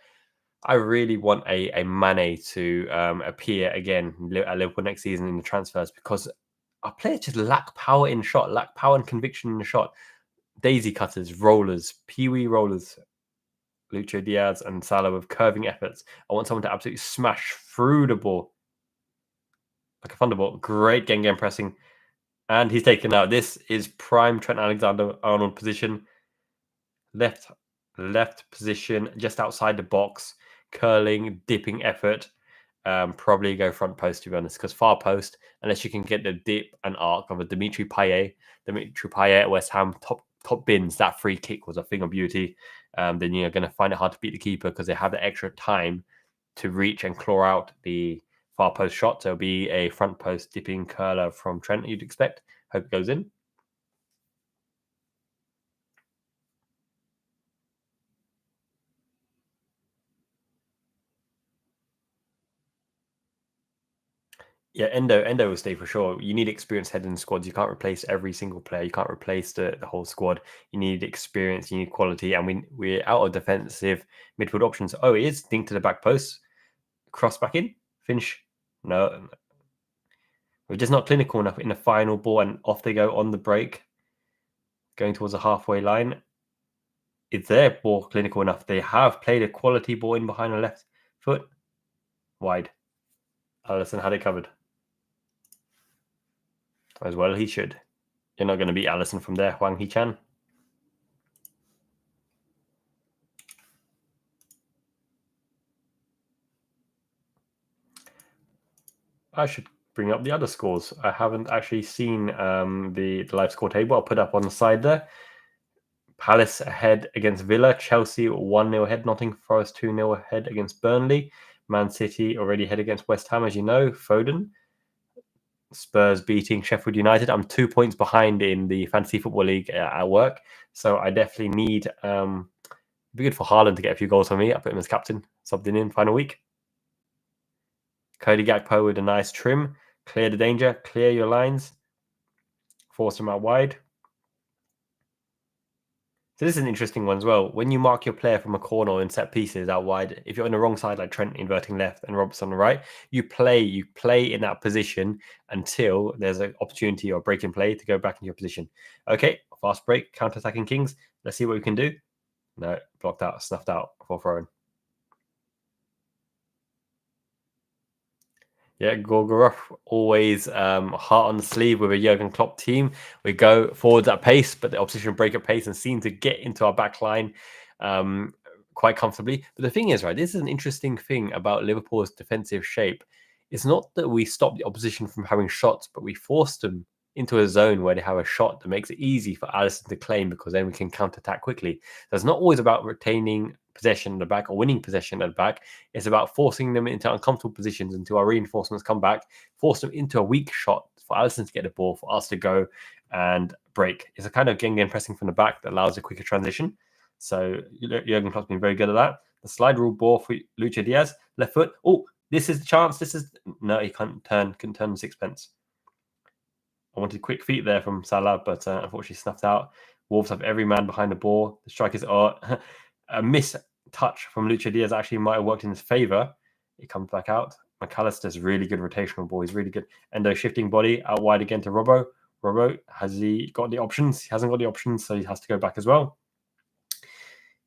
I really want a Mane to appear again at Liverpool next season in the transfers because our players just lack power in shot, lack power and conviction in the shot. Daisy cutters, rollers, pee-wee rollers. Lucho Diaz and Salah with curving efforts. I want someone to absolutely smash through the ball like a thunderbolt. Great game pressing. And he's taken out. This is prime Trent Alexander-Arnold position. Left position, just outside the box. Curling, dipping effort. Probably go front post, to be honest, because far post, unless you can get the dip and arc of a Dimitri Payet at West Ham, top bins, that free kick was a thing of beauty. Then you're going to find it hard to beat the keeper because they have the extra time to reach and claw out the far post shot. So it'll be a front post dipping curler from Trent, you'd expect. Hope it goes in. Yeah, Endo will stay for sure. You need experience heading squads. You can't replace every single player. You can't replace the whole squad. You need experience. You need quality. And we're out of defensive midfield options. Oh, it is linked to the back post. Cross back in. Finish. No. We're just not clinical enough in the final ball, and off they go on the break. Going towards the halfway line. Is their ball clinical enough? They have played a quality ball in behind the left foot. Wide. Alisson had it covered. As well, he should. You're not going to beat Alisson from there, Hwang Hee-chan. I should bring up the other scores. I haven't actually seen the live score table. I'll put up on the side there. Palace ahead against Villa. Chelsea 1-0 ahead. Nottingham Forest 2-0 ahead against Burnley. Man City already ahead against West Ham, as you know. Foden. Spurs beating Sheffield United. I'm 2 points behind in the Fantasy Football League at work. So I definitely need... it'd be good for Haaland to get a few goals for me. I put him as captain. Subbed in final week. Cody Gakpo with a nice trim. Clear the danger. Clear your lines. Force them out wide. So this is an interesting one as well. When you mark your player from a corner or in set pieces out wide, if you're on the wrong side, like Trent inverting left and Robertson on the right, you play in that position until there's an opportunity or break in play to go back into your position. Okay, fast break, counter-attacking Kings. Let's see what we can do. No, blocked out, snuffed out for throwing. Yeah, Gorgorov always heart on the sleeve with a Jurgen Klopp team. We go forwards at pace, but the opposition break at pace and seem to get into our back line quite comfortably. But the thing is, right, this is an interesting thing about Liverpool's defensive shape. It's not that we stop the opposition from having shots, but we force them into a zone where they have a shot that makes it easy for Alisson to claim, because then we can counter-attack quickly. So it's not always about retaining possession at the back or winning possession at the back. It's about forcing them into uncomfortable positions until our reinforcements come back, force them into a weak shot for Alisson to get the ball, for us to go and break. It's a kind of game pressing from the back that allows a quicker transition. So Jurgen Klopp's been very good at that. The slide rule ball for Lucho Diaz, left foot. Oh, this is the chance. No, he couldn't turn sixpence. I wanted quick feet there from Salah, but unfortunately snuffed out. Wolves have every man behind the ball. The strikers are a miss touch from Lucho Diaz actually might have worked in his favour. It comes back out. McAllister's really good rotational ball. He's really good. Endo shifting body out wide again to Robbo. Robbo, has he got the options? He hasn't got the options, so he has to go back as well.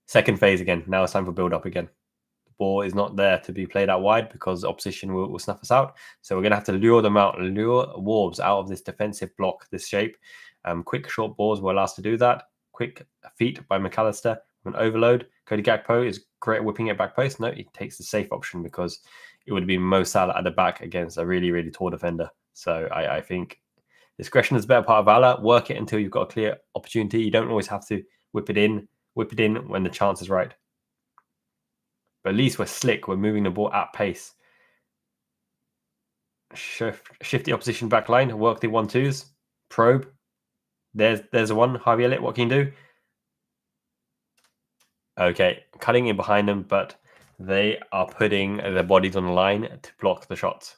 Second phase again. Now it's time for build up again. The ball is not there to be played out wide because the opposition will snuff us out. So we're going to have to lure them out, lure Wolves out of this defensive block, this shape. Quick short balls will allow us to do that. Quick feet by McAllister. An overload. Cody Gakpo is great at whipping it back post. No, he takes the safe option because it would have been Mo Salah at the back against a really, really tall defender. So I think discretion is the better part of valor. Work it until you've got a clear opportunity. You don't always have to whip it in when the chance is right. But at least we're slick. We're moving the ball at pace. Shift the opposition back line. Work the 1-2s. Probe. There's a one. Harvey Elliott, what can you do? Okay, cutting in behind them, but they are putting their bodies on the line to block the shots.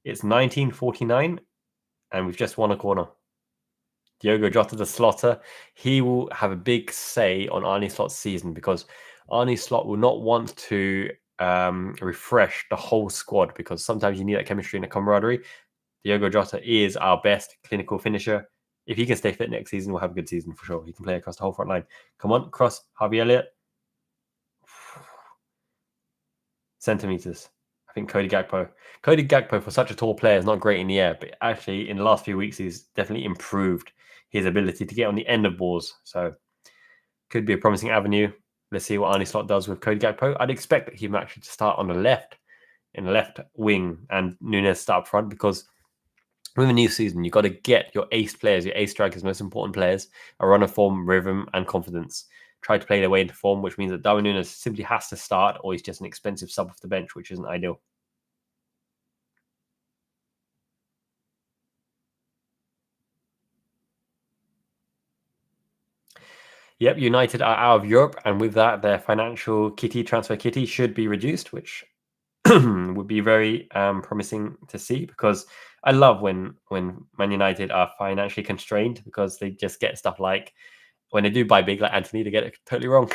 It's 1949, and we've just won a corner. Diogo Jota, the Slotter, he will have a big say on Arne Slot's season because Arne Slot will not want to refresh the whole squad because sometimes you need that chemistry and a camaraderie. Diogo Jota is our best clinical finisher. If he can stay fit next season, we'll have a good season for sure. He can play across the whole front line. Come on, cross, Harvey Elliott. centimeters. I think Cody Gakpo. Cody Gakpo, for such a tall player, is not great in the air, but actually in the last few weeks, he's definitely improved his ability to get on the end of balls. So could be a promising avenue. Let's see what Arne Slot does with Cody Gakpo. I'd expect him actually to start on the left, in the left wing, and Nunes start up front, because with a new season, you've got to get your ace players, your ace strikers, most important players, a run of form, rhythm, and confidence. Try to play their way into form, which means that Darwin Nunes simply has to start, or he's just an expensive sub off the bench, which isn't ideal. Yep, United are out of Europe, and with that, their financial transfer kitty should be reduced, which would be very promising to see, because I love when Man United are financially constrained, because they just get stuff like when they do buy big like Anthony, they get it totally wrong.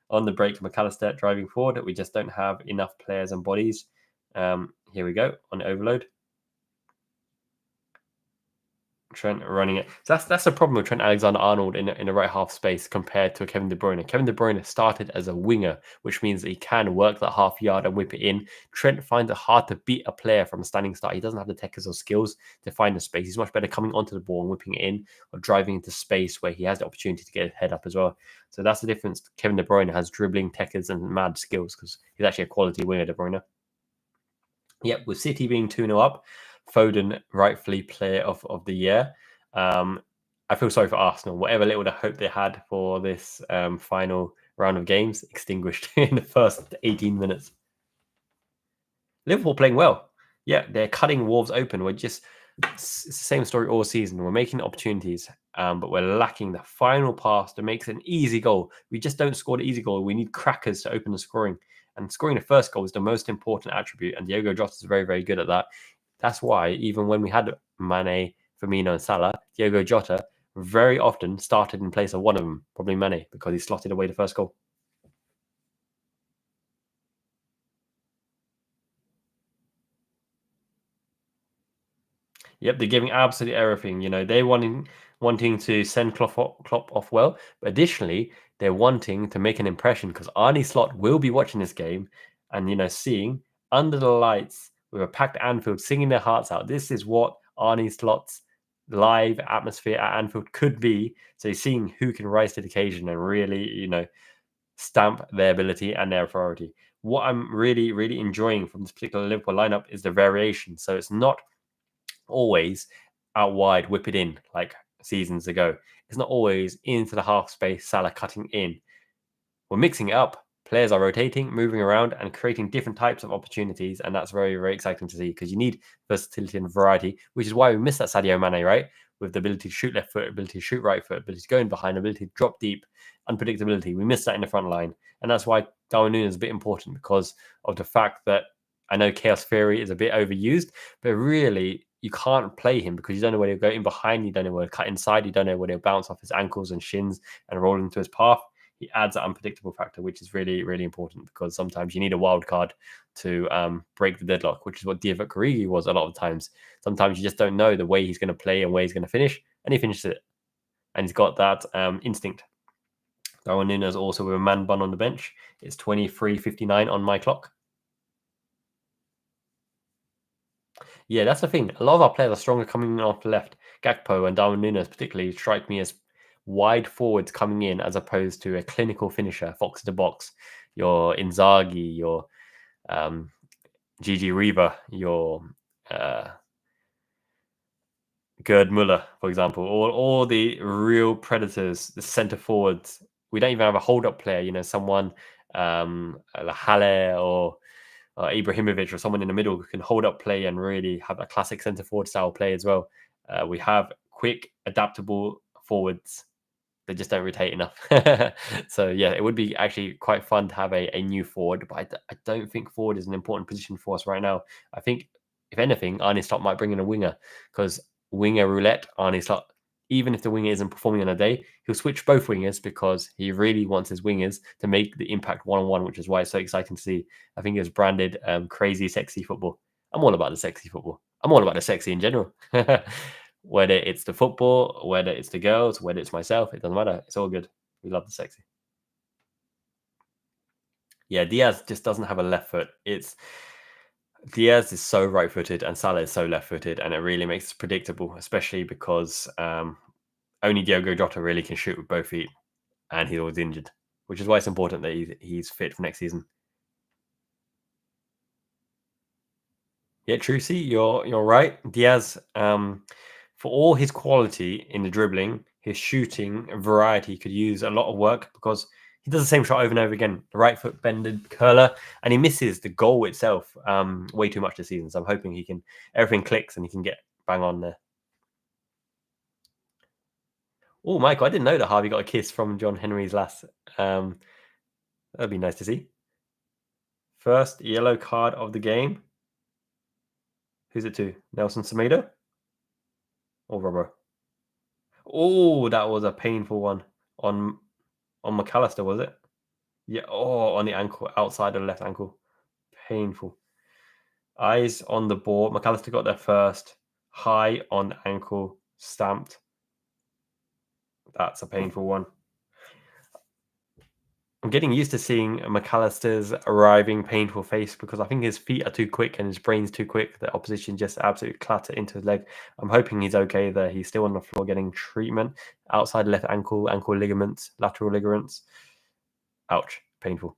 On the break, McAllister driving forward. We just don't have enough players and bodies. Here we go on overload. Trent running it. So that's the problem with Trent Alexander-Arnold in the right half space compared to Kevin De Bruyne. Kevin De Bruyne started as a winger, which means that he can work that half yard and whip it in. Trent finds it hard to beat a player from a standing start. He doesn't have the techniques or skills to find the space. He's much better coming onto the ball and whipping it in, or driving into space where he has the opportunity to get his head up as well. So that's the difference. Kevin De Bruyne has dribbling, techniques, and mad skills, because he's actually a quality winger, De Bruyne. Yep, with City being 2-0 up, Foden rightfully player of the year. I feel sorry for Arsenal. Whatever little hope they had for this final round of games extinguished in the first 18 minutes. Liverpool playing well. Yeah, they're cutting Wolves open. It's the same story all season. We're making opportunities, but we're lacking the final pass that makes an easy goal. We just don't score the easy goal. We need crackers to open the scoring. And scoring the first goal is the most important attribute. And Diogo Jota is very, very good at that. That's why even when we had Mane, Firmino, and Salah, Diogo Jota very often started in place of one of them, probably Mane, because he slotted away the first goal. Yep, they're giving absolutely everything. They're wanting to send Klopp off well, but additionally, they're wanting to make an impression, because Arne Slot will be watching this game and seeing under the lights with a packed Anfield, singing their hearts out. This is what Arne Slot's live atmosphere at Anfield could be. So he's seeing who can rise to the occasion and really, stamp their ability and their authority. What I'm really, really enjoying from this particular Liverpool lineup is the variation. So it's not always out wide, whip it in like seasons ago. It's not always into the half space, Salah cutting in. We're mixing it up. Players are rotating, moving around, and creating different types of opportunities. And that's very, very exciting to see, because you need versatility and variety, which is why we miss that Sadio Mane, right? With the ability to shoot left foot, ability to shoot right foot, ability to go in behind, ability to drop deep, unpredictability. We miss that in the front line. And that's why Darwin Núñez is a bit important, because of the fact that I know Chaos Theory is a bit overused, but really you can't play him because you don't know where he'll go in behind, you don't know where he'll cut inside, you don't know where he'll bounce off his ankles and shins and roll into his path. He adds that unpredictable factor, which is really, really important, because sometimes you need a wild card to break the deadlock, which is what Divock Origi was a lot of times. Sometimes you just don't know the way he's going to play and where he's going to finish, and he finishes it. And he's got that instinct. Darwin Núñez also with a man bun on the bench. It's 23:59 on my clock. Yeah, that's the thing. A lot of our players are stronger coming in off the left. Gakpo and Darwin Núñez particularly strike me as wide forwards coming in, as opposed to a clinical finisher, fox in the box. Your Inzaghi, your Gigi Riva, your Gerd Muller, for example, all the real predators, the centre forwards. We don't even have a hold-up player, someone like Halle or Ibrahimovic or someone in the middle who can hold up play and really have a classic centre forward style play as well. We have quick, adaptable forwards. They just don't rotate enough. So yeah, it would be actually quite fun to have a new forward, but I don't think forward is an important position for us right now. I think, if anything, Arne Slot might bring in a winger, because winger roulette, Arne Slot, even if the winger isn't performing on a day, he'll switch both wingers, because he really wants his wingers to make the impact one-on-one, which is why it's so exciting to see. I think it's branded crazy, sexy football. I'm all about the sexy football. I'm all about the sexy in general. Whether it's the football, whether it's the girls, whether it's myself, it doesn't matter. It's all good. We love the sexy. Yeah, Diaz just doesn't have a left foot. It's Diaz is so right-footed and Salah is so left-footed, and it really makes it predictable, especially because only Diogo Jota really can shoot with both feet, and he's always injured, which is why it's important that he's fit for next season. Yeah, Trucy, you're right. Diaz, for all his quality in the dribbling, his shooting variety could use a lot of work because he does the same shot over and over again. The right foot bended curler, and he misses the goal itself way too much this season. So I'm hoping everything clicks and he can get bang on there. Oh, Michael, I didn't know that Harvey got a kiss from John Henry's last. That'd be nice to see. First yellow card of the game. Who's it to? Nelson Semedo or Robbo? Oh, that was a painful one on McAllister, was it? Yeah. Oh, on the ankle, outside of the left ankle. Painful. Eyes on the ball. McAllister got there first. High on ankle, stamped. That's a painful one. I'm getting used to seeing McAllister's arriving painful face because I think his feet are too quick and his brain's too quick. The opposition just absolutely clatter into his leg. I'm hoping he's okay there. He's still on the floor getting treatment. Outside left ankle, ankle ligaments, lateral ligaments. Ouch, painful.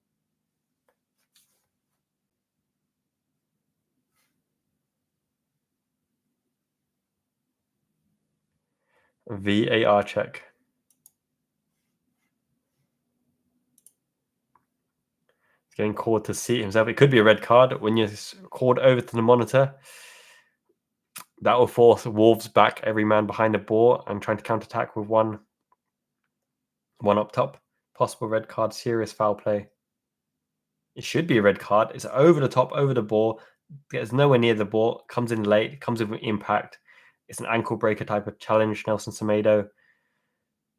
VAR check. He's getting called to seat himself. It could be a red card when you're called over to the monitor. That will force Wolves back, every man behind the ball, and trying to counter-attack with one up top. Possible red card, serious foul play. It should be a red card. It's over the top, over the ball. Gets nowhere near the ball. Comes in late. Comes with impact. It's an ankle breaker type of challenge. Nelson Semedo,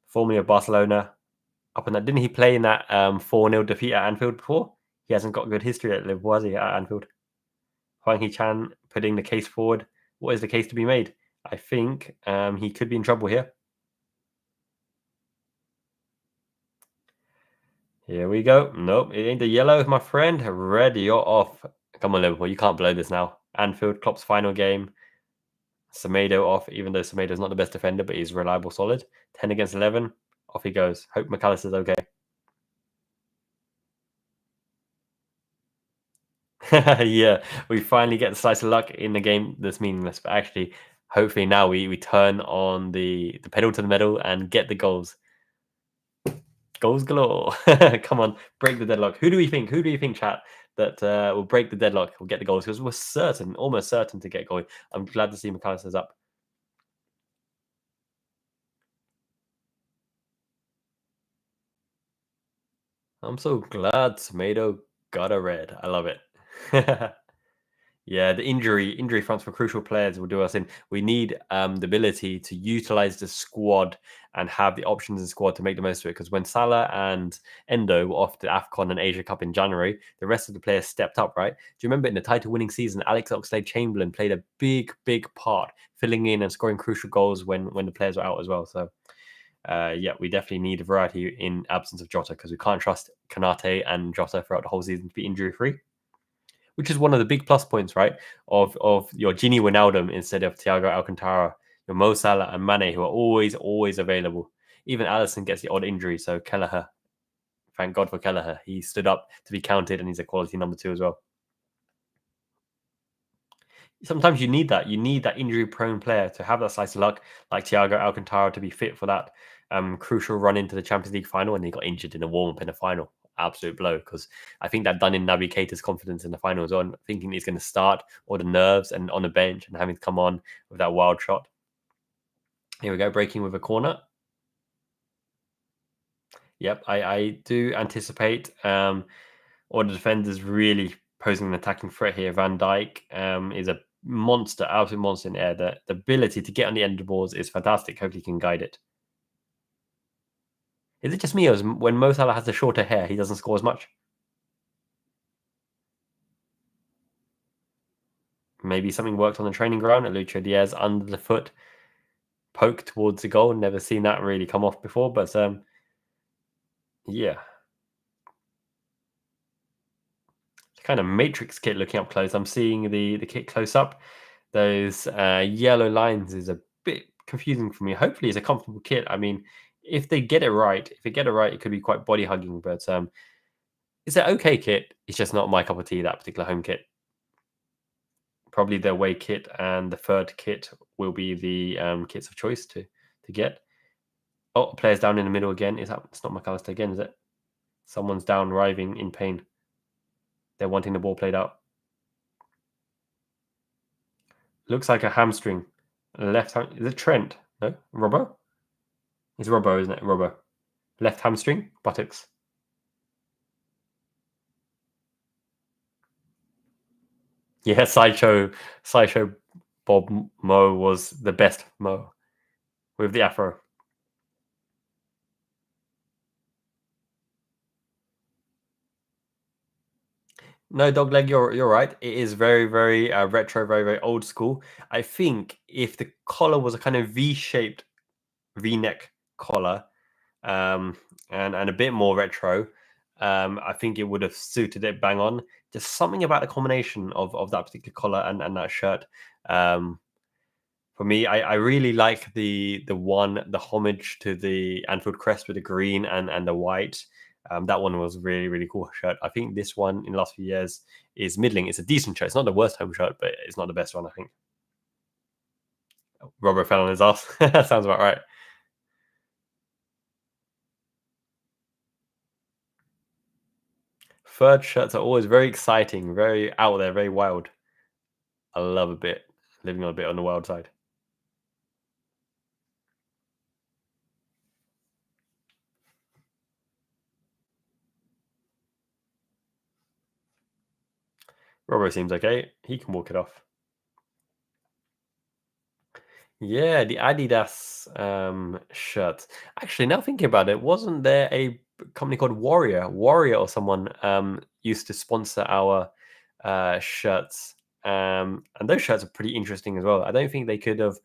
formerly of Barcelona. Up in that, didn't he play in that 4-0 defeat at Anfield before? He hasn't got good history at Liverpool, has he, at Anfield? Huang Hee-chan putting the case forward. What is the case to be made? I think he could be in trouble here. Here we go. Nope, it ain't the yellow, my friend. Red, you're off. Come on, Liverpool. You can't blow this now. Anfield, Klopp's final game. Semedo off, even though Semedo's not the best defender, but he's reliable, solid. 10 against 11. Off he goes. Hope McAllister's okay. Yeah, we finally get the slice of luck in the game that's meaningless. But actually, hopefully now we turn on the pedal to the metal and get the goals. Goals galore. Come on, break the deadlock. Who do we think? Who do you think, chat, that will break the deadlock, will get the goals? Because we're certain, almost certain to get going. I'm glad to see McAllister's up. I'm so glad Tomato got a red. I love it. Yeah, the injury fronts for crucial players will do us in. We need the ability to utilize the squad and have the options in squad to make the most of it. Because when Salah and Endo were off to AFCON and Asia Cup in January, the rest of the players stepped up, right? Do you remember in the title-winning season, Alex Oxlade-Chamberlain played a big part, filling in and scoring crucial goals when the players were out as well. So, yeah, we definitely need a variety in absence of Jota because we can't trust Kanate and Jota throughout the whole season to be injury-free, which is one of the big plus points, right? Of your Gini Wijnaldum instead of Thiago Alcantara, your Mo Salah and Mane, who are always available. Even Allison gets the odd injury, so Kelleher, thank God for Kelleher. He stood up to be counted, and he's a quality number 2 as well. Sometimes you need that. You need that injury-prone player to have that slice of luck, like Thiago Alcantara, to be fit for that crucial run into the Champions League final, and he got injured in a warm-up in the final. Absolute blow, because I think that done in Naby Keita's confidence in the final as well, thinking he's going to start, or the nerves and on the bench and having to come on with that wild shot. Here we go, breaking with a corner. Yep, I do anticipate all the defenders really posing an attacking threat here. Van Dijk is a monster, absolute monster in the air. The ability to get on the end of the balls is fantastic. Hopefully he can guide it. Is it just me, or when Mo Salah has the shorter hair, he doesn't score as much? Maybe something worked on the training ground. Lucho Diaz under the foot, poke towards the goal. Never seen that really come off before, but yeah. kind of Matrix kit looking up close. I'm seeing the kit close up. Those yellow lines is a bit confusing for me. Hopefully, it's a comfortable kit. I mean, if they get it right, it could be quite body hugging. But it's an okay kit. It's just not my cup of tea. That particular home kit. Probably the away kit and the third kit will be the kits of choice to get. Oh, player's down in the middle again. It's not McAllister again, is it? Someone's down, writhing in pain. They're wanting the ball played out. Looks like a hamstring. Left hand. Is it Trent? No? Robbo? It's Robbo, isn't it? Robbo. Left hamstring? Buttocks. Yeah, Sideshow Bob Mo was the best Mo with the afro. No, Dogleg, you're right. It is very, very retro, very, very old school. I think if the collar was a kind of V-shaped V-neck collar, and a bit more retro, I think it would have suited it bang on. Just something about the combination of that particular collar and that shirt. For me, I really like the homage to the Anfield crest with the green and the white. That one was really, really cool shirt. I think this one in the last few years is middling. It's a decent shirt. It's not the worst home shirt, but it's not the best one, I think. Robert fell on his ass. That sounds about right. Third shirts are always very exciting, very out there, very wild. I love a bit living on a bit on the wild side. Robbo seems okay. He can walk it off. Yeah, the Adidas shirt. Actually, now thinking about it, wasn't there a company called Warrior? Warrior or someone used to sponsor our shirts. And those shirts are pretty interesting as well. I don't think they could have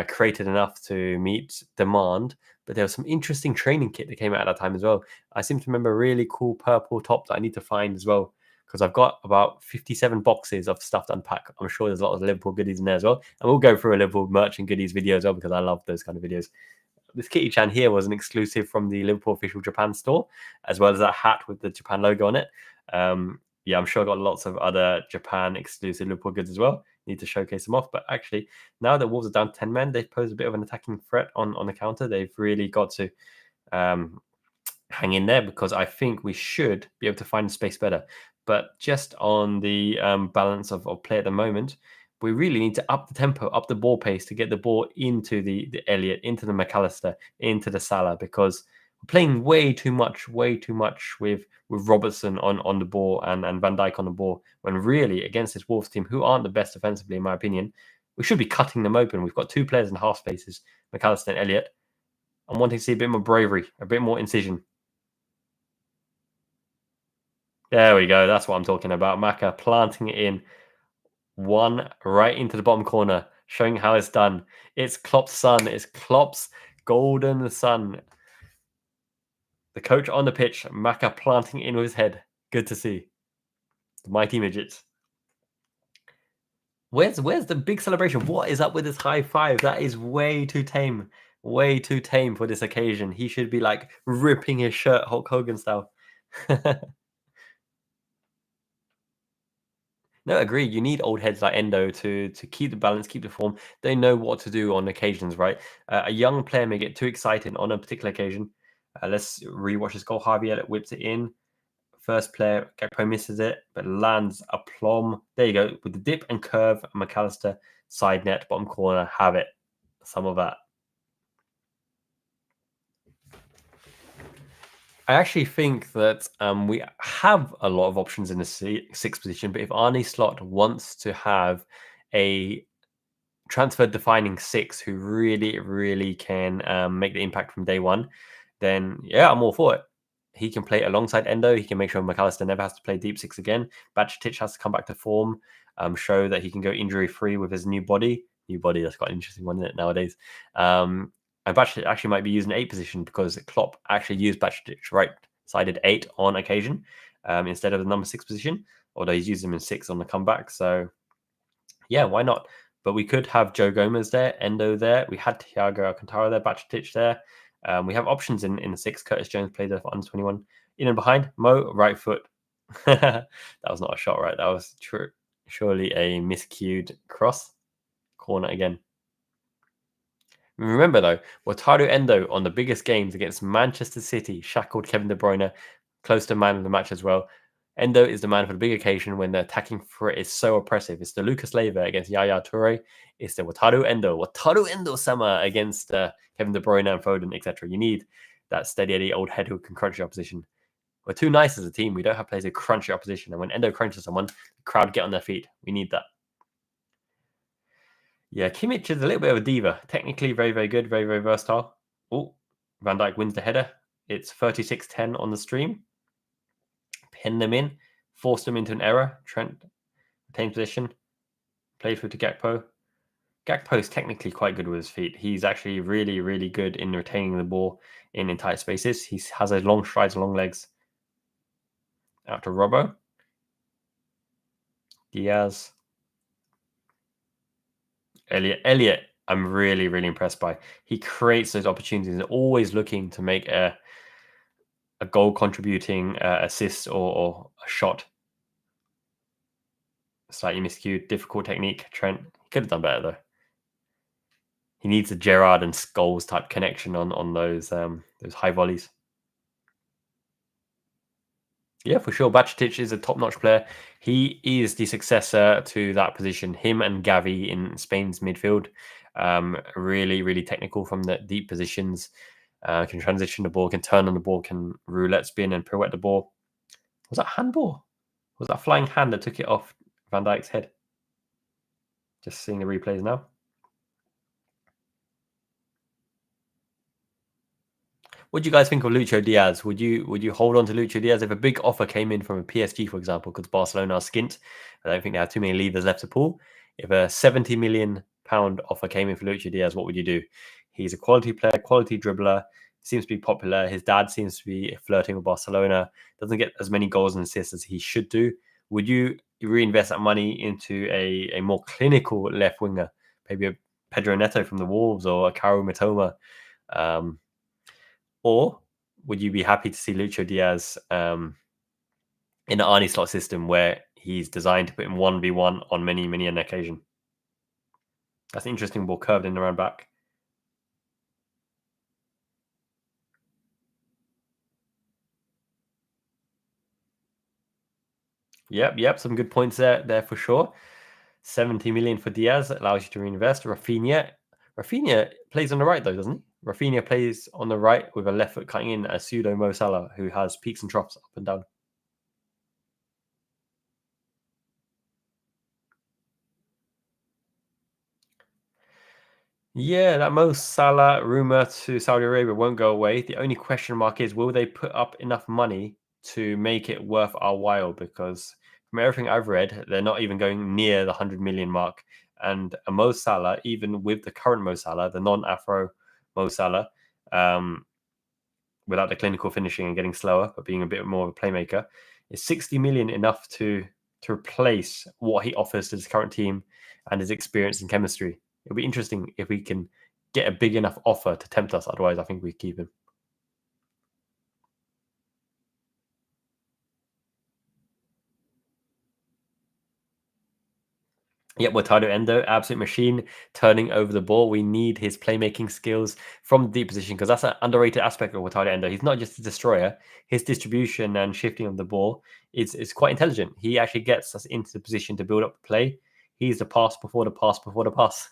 created enough to meet demand, but there was some interesting training kit that came out at that time as well. I seem to remember a really cool purple top that I need to find as well, because I've got about 57 boxes of stuff to unpack. I'm sure there's a lot of Liverpool goodies in there as well. And we'll go through a Liverpool merch and goodies video as well, because I love those kind of videos. This Kitty Chan here was an exclusive from the Liverpool official Japan store, as well as that hat with the Japan logo on it. Yeah, I'm sure I got lots of other Japan exclusive Liverpool goods as well. Need to showcase them off. But actually, now that Wolves are down 10 men, they've posed a bit of an attacking threat on the counter. They've really got to hang in there, because I think we should be able to find space better. But just on the balance of play at the moment, we really need to up the tempo, up the ball pace to get the ball into the Elliott, into the McAllister, into the Salah, because we're playing way too much with Robertson on the ball and Van Dijk on the ball, when really against this Wolves team, who aren't the best defensively, in my opinion, we should be cutting them open. We've got two players in half spaces, McAllister and Elliott. I'm wanting to see a bit more bravery, a bit more incision. There we go. That's what I'm talking about. Maka planting it in. One right into the bottom corner, showing how it's done. It's Klopp's son. It's Klopp's golden son. The coach on the pitch, Maka planting it in with his head. Good to see. The mighty midgets. Where's the big celebration? What is up with this high five? That is way too tame. Way too tame for this occasion. He should be like ripping his shirt Hulk Hogan style. No, agree. You need old heads like Endo to keep the balance, keep the form. They know what to do on occasions, right? A young player may get too excited on a particular occasion. Let's rewatch this goal. Harvey Elliott whips it in. First player, Gakpo misses it, but lands a plum. There you go. With the dip and curve, McAllister, side net, bottom corner, have it. Some of that. I actually think that we have a lot of options in the sixth position, but if Arne Slot wants to have a transfer defining six who really, really can make the impact from day one, then yeah, I'm all for it. He can play alongside Endo. He can make sure McAllister never has to play deep six again. Bajcetic has to come back to form, show that he can go injury free with his new body. New body, that's quite an interesting one, isn't it, nowadays? And Bajcetic actually might be using 8 position, because Klopp actually used Bajcetic right-sided 8 on occasion instead of the number 6 position. although he's used him in 6 on the comeback. So yeah, why not? But we could have Joe Gomez there, Endo there. We had Thiago Alcantara there, Bajcetic there. We have options in the 6. Curtis Jones played there for under 21. In and behind, Mo, right foot. That was not a shot, right? That was surely a miscued cross. Corner again. Remember though, Wataru Endo on the biggest games against Manchester City shackled Kevin De Bruyne, close to man of the match as well. Endo is the man for the big occasion when the attacking threat is so oppressive. It's the Lucas Leiva against Yaya Toure. It's the Wataru Endo Sama against Kevin De Bruyne and Foden, etc. You need that steady Eddie old head who can crunch your opposition. We're too nice as a team. We don't have players who crunch your opposition. And when Endo crunches someone, the crowd get on their feet. We need that. Yeah, Kimmich is a little bit of a diva. Technically very, very good, very, very versatile. Oh, Van Dijk wins the header. It's 36-10 on the stream. Pin them in, forced them into an error. Trent retains position, played through to Gakpo. Gakpo is technically quite good with his feet. He's actually really, really good in retaining the ball in tight spaces. He has those long strides, long legs. Out to Robbo. Diaz. Elliot, I'm really, really impressed by. He creates those opportunities and always looking to make a goal contributing assist or a shot. Slightly miscued, difficult technique. Trent, he could have done better though. He needs a Gerrard and Scholes type connection on those high volleys. Yeah, for sure. Bajcetic is a top-notch player. He is the successor to that position. Him and Gavi in Spain's midfield. Really, really technical from the deep positions. Can transition the ball, can turn on the ball, can roulette spin and pirouette the ball. Was that handball? Was that flying hand that took it off Van Dijk's head? Just seeing the replays now. What do you guys think of Lucho Diaz? Would you hold on to Lucho Diaz if a big offer came in from a PSG, for example, because Barcelona are skint? I don't think they have too many levers left to pull. If a £70 million offer came in for Lucho Diaz, what would you do? He's a quality player, quality dribbler, seems to be popular. His dad seems to be flirting with Barcelona, doesn't get as many goals and assists as he should do. Would you reinvest that money into a more clinical left winger, maybe a Pedro Neto from the Wolves or a Karu Mitoma? Or would you be happy to see Lucho Diaz in an Arnie slot system where he's designed to put him 1v1 on many an occasion? That's an interesting ball curved in around back. Yep. Some good points there for sure. 70 million for Diaz allows you to reinvest. Rafinha plays on the right though, doesn't he? Rafinha plays on the right with a left foot cutting in a pseudo Mo Salah who has peaks and troughs up and down. Yeah, that Mo Salah rumor to Saudi Arabia won't go away. The only question mark is, will they put up enough money to make it worth our while? Because from everything I've read, they're not even going near the 100 million mark. And a Mo Salah, even with the current Mo Salah, the non-Afro Mo Salah, without the clinical finishing and getting slower, but being a bit more of a playmaker, is 60 million enough to replace what he offers to his current team and his experience and chemistry? It'll be interesting if we can get a big enough offer to tempt us. Otherwise, I think we keep him. Yep, Wataru Endo, absolute machine, turning over the ball. We need his playmaking skills from the deep position because that's an underrated aspect of Wataru Endo. He's not just a destroyer. His distribution and shifting of the ball is quite intelligent. He actually gets us into the position to build up the play. He's the pass before the pass before the pass.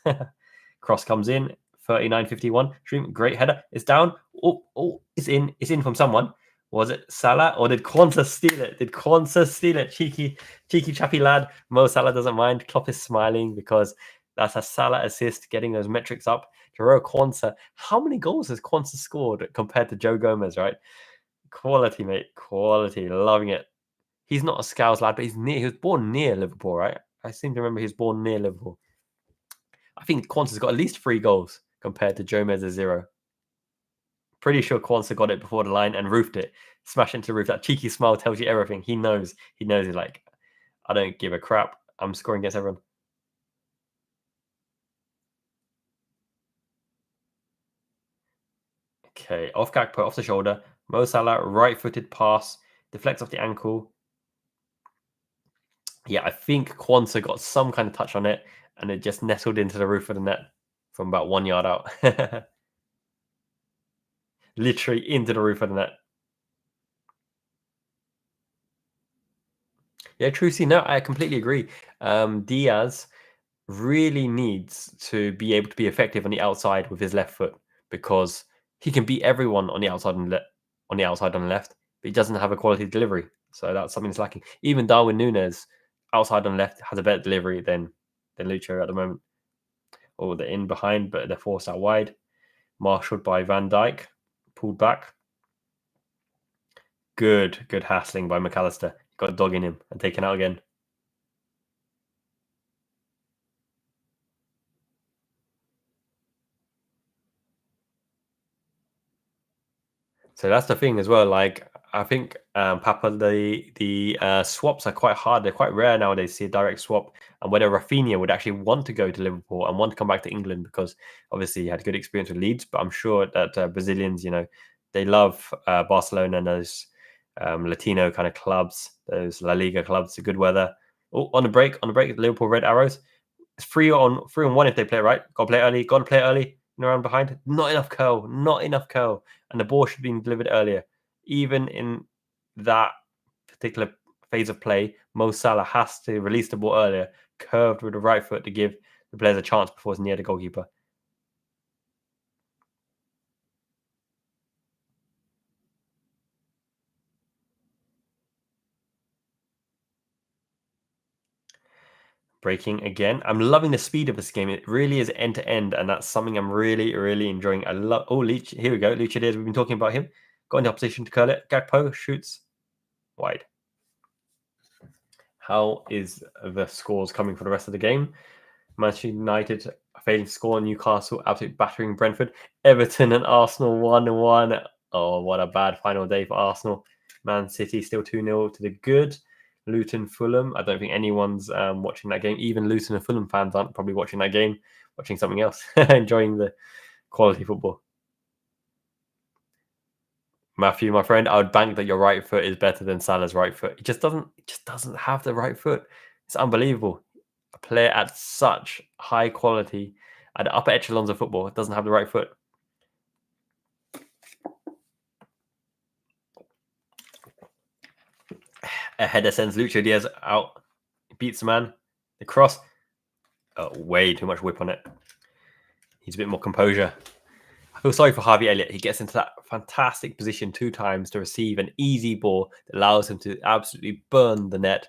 Cross comes in, 39-51. Stream, great header. It's down. Oh, it's in. It's in from someone. Was it Salah or did Kwanzaa steal it? Did Kwanzaa steal it? Cheeky chappy lad. Mo Salah doesn't mind. Klopp is smiling because that's a Salah assist, getting those metrics up. Jarrell Kwanzaa. How many goals has Kwanzaa scored compared to Joe Gomez, right? Quality, mate. Quality. Loving it. He's not a Scouse lad, but he was born near Liverpool, right? I seem to remember he was born near Liverpool. I think Kwanzaa's got at least 3 goals compared to Joe Gomez's 0. Pretty sure Kwanzaa got it before the line and roofed it. Smash into the roof. That cheeky smile tells you everything. He knows. He's like, I don't give a crap. I'm scoring against everyone. Okay, off Gakpo, off the shoulder. Mo Salah, right-footed pass, deflects off the ankle. Yeah, I think Quanta got some kind of touch on it, and it just nestled into the roof of the net from about 1 yard out. Literally into the roof of the net. Yeah, Trucy, no, I completely agree. Diaz really needs to be able to be effective on the outside with his left foot because he can beat everyone on the outside on the outside on the left, but he doesn't have a quality delivery. So that's something that's lacking. Even Darwin Nunes, outside on the left, has a better delivery than Lucho at the moment. Or they're in behind, but they're forced out wide. Marshaled by Van Dijk, pulled back. Good hassling by McAllister. Got a dog in him and taken out again. So that's the thing as well. Like I think Papa, the swaps are quite hard. They're quite rare nowadays to see a direct swap. And whether Rafinha would actually want to go to Liverpool and want to come back to England because obviously he had a good experience with Leeds. But I'm sure that Brazilians, they love Barcelona and those Latino kind of clubs, those La Liga clubs. The good weather. Oh, on the break, Liverpool red arrows. It's 3-on 1 if they play right. Got to play early. Got to play early. Around behind. Not enough curl. Not enough curl. And the ball should have been delivered earlier. Even in that particular phase of play, Mo Salah has to release the ball earlier, curved with the right foot to give the players a chance before it's near the goalkeeper. Breaking again. I'm loving the speed of this game. It really is end to end, and that's something I'm really, really enjoying. I love. Oh, Leach. Here we go. Lucha Diaz. We've been talking about him. Got into opposition to curl it. Gakpo shoots wide. How is the scores coming for the rest of the game? Manchester United failing to score. Newcastle absolutely battering Brentford. Everton and Arsenal 1-1. Oh, what a bad final day for Arsenal. Man City still 2-0 to the good. Luton, Fulham. I don't think anyone's watching that game. Even Luton and Fulham fans aren't probably watching that game, watching something else, enjoying the quality football. Matthew, my friend, I would bank that your right foot is better than Salah's right foot. It just doesn't have the right foot. It's unbelievable. A player at such high quality at the upper echelons of football doesn't have the right foot. A header sends Lucho Diaz out, beats the man. The cross, way too much whip on it. Needs a bit more composure. I feel sorry for Harvey Elliott. He gets into that fantastic position 2 times to receive an easy ball that allows him to absolutely burn the net.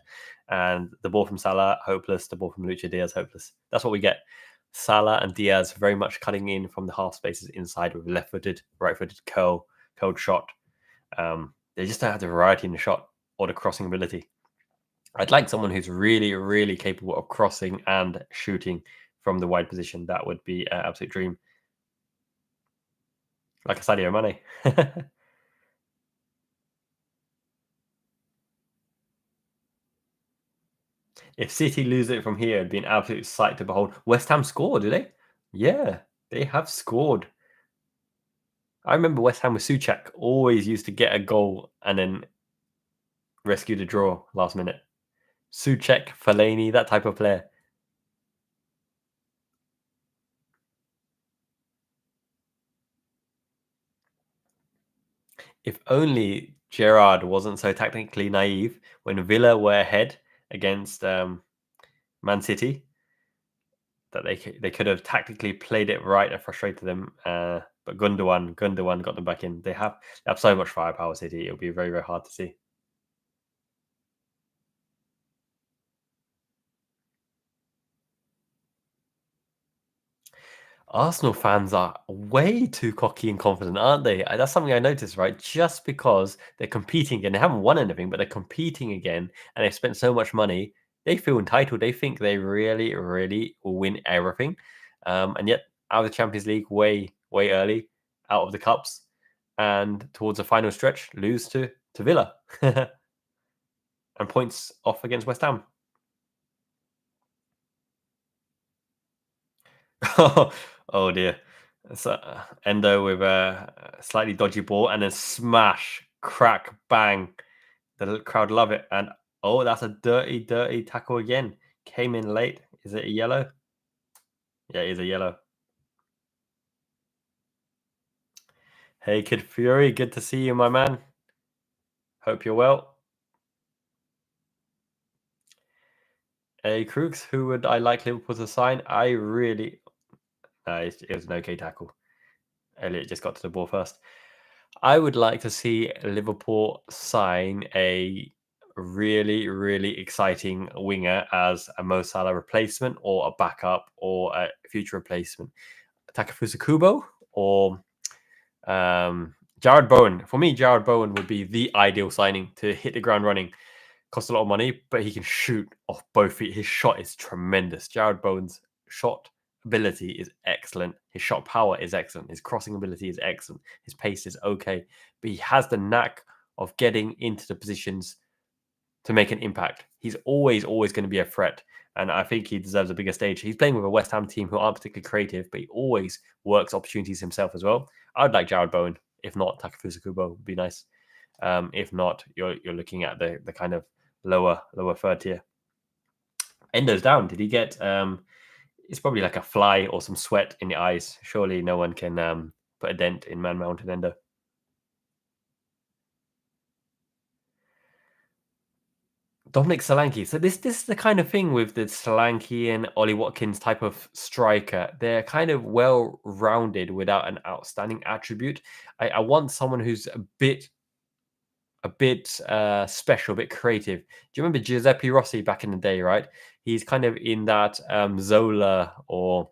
And the ball from Salah, hopeless. The ball from Lucha Diaz, hopeless. That's what we get. Salah and Diaz very much cutting in from the half spaces inside with left-footed, right-footed curled shot. They just don't have the variety in the shot or the crossing ability. I'd like someone who's really, really capable of crossing and shooting from the wide position. That would be an absolute dream. Like a Sadio Mane. If City lose it from here, it'd be an absolute sight to behold. West Ham scored, do they? Yeah, they have scored. I remember West Ham with Souček always used to get a goal and then rescue the draw last minute. Souček, Fellaini, that type of player. If only Gerrard wasn't so tactically naive when Villa were ahead against Man City, that they could have tactically played it right and frustrated them. But Gundogan got them back in. They have so much firepower, City. It'll be very, very hard to see. Arsenal fans are way too cocky and confident, aren't they? That's something I noticed, right? Just because they're competing again, they haven't won anything, but they're competing again, and they've spent so much money, they feel entitled. They think they really, really will win everything, and yet out of the Champions League way, way early, out of the cups, and towards the final stretch, lose to Villa, and points off against West Ham. Oh dear. So Endo with a slightly dodgy ball and then smash, crack, bang. The crowd love it. And oh, that's a dirty, dirty tackle again. Came in late. Is it a yellow? Yeah, it is a yellow. Hey, Kid Fury, good to see you, my man. Hope you're well. Hey, Crooks, who would I like Liverpool to sign? I really. It was an okay tackle. Elliot just got to the ball first. I would like to see Liverpool sign a really, really exciting winger as a Mo Salah replacement or a backup or a future replacement. Takafusa Kubo or Jared Bowen. For me, Jared Bowen would be the ideal signing to hit the ground running. Costs a lot of money, but he can shoot off both feet. His shot is tremendous. Jared Bowen's shot ability is excellent. His shot power is excellent. His crossing ability is excellent. His pace is okay, but he has the knack of getting into the positions to make an impact. He's always going to be a threat. And I think he deserves a bigger stage. He's playing with a West Ham team who aren't particularly creative, but he always works opportunities himself as well. I'd like Jared Bowen. If not, Takafusa Kubo would be nice. If not, you're looking at the kind of lower third tier. Endo's down. Did he get? It's probably like a fly or some sweat in the eyes. Surely no one can put a dent in Man Mountain Endo. Dominic Solanke. So this is the kind of thing with the Solanke and Ollie Watkins type of striker. They're kind of well rounded without an outstanding attribute. I want someone who's a bit special, a bit creative. Do you remember Giuseppe Rossi back in the day? Right, he's kind of in that Zola or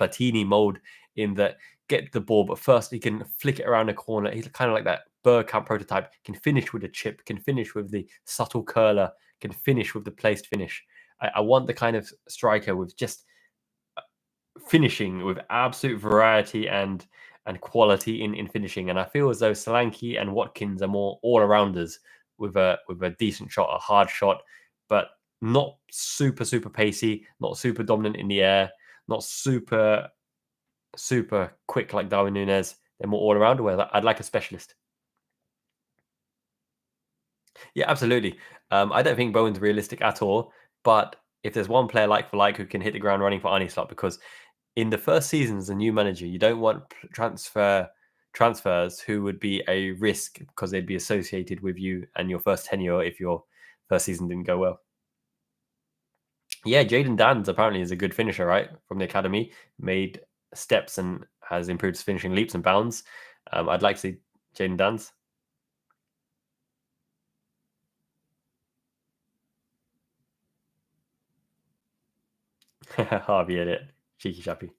Platini mode in that get the ball, but first he can flick it around the corner. He's kind of like that Bergkamp prototype. Can finish with a chip. Can finish with the subtle curler. Can finish with the placed finish. I want the kind of striker with just finishing with absolute variety and quality in finishing. And I feel as though Solanke and Watkins are more all arounders with a decent shot, a hard shot, but not super pacey, not super dominant in the air, not super quick like Darwin Nunez. They're more all around. Where I'd like a specialist. Yeah, absolutely. I don't think Bowen's realistic at all. But if there's one player like for like who can hit the ground running for Arnie Slot, because in the first season as a new manager, you don't want transfers who would be a risk because they'd be associated with you and your first tenure if your first season didn't go well. Yeah, Jaden Dans apparently is a good finisher, right? From the academy, made steps and has improved his finishing leaps and bounds. I'd like to see Jaden Dans. Harvey Elliott, cheeky chappy.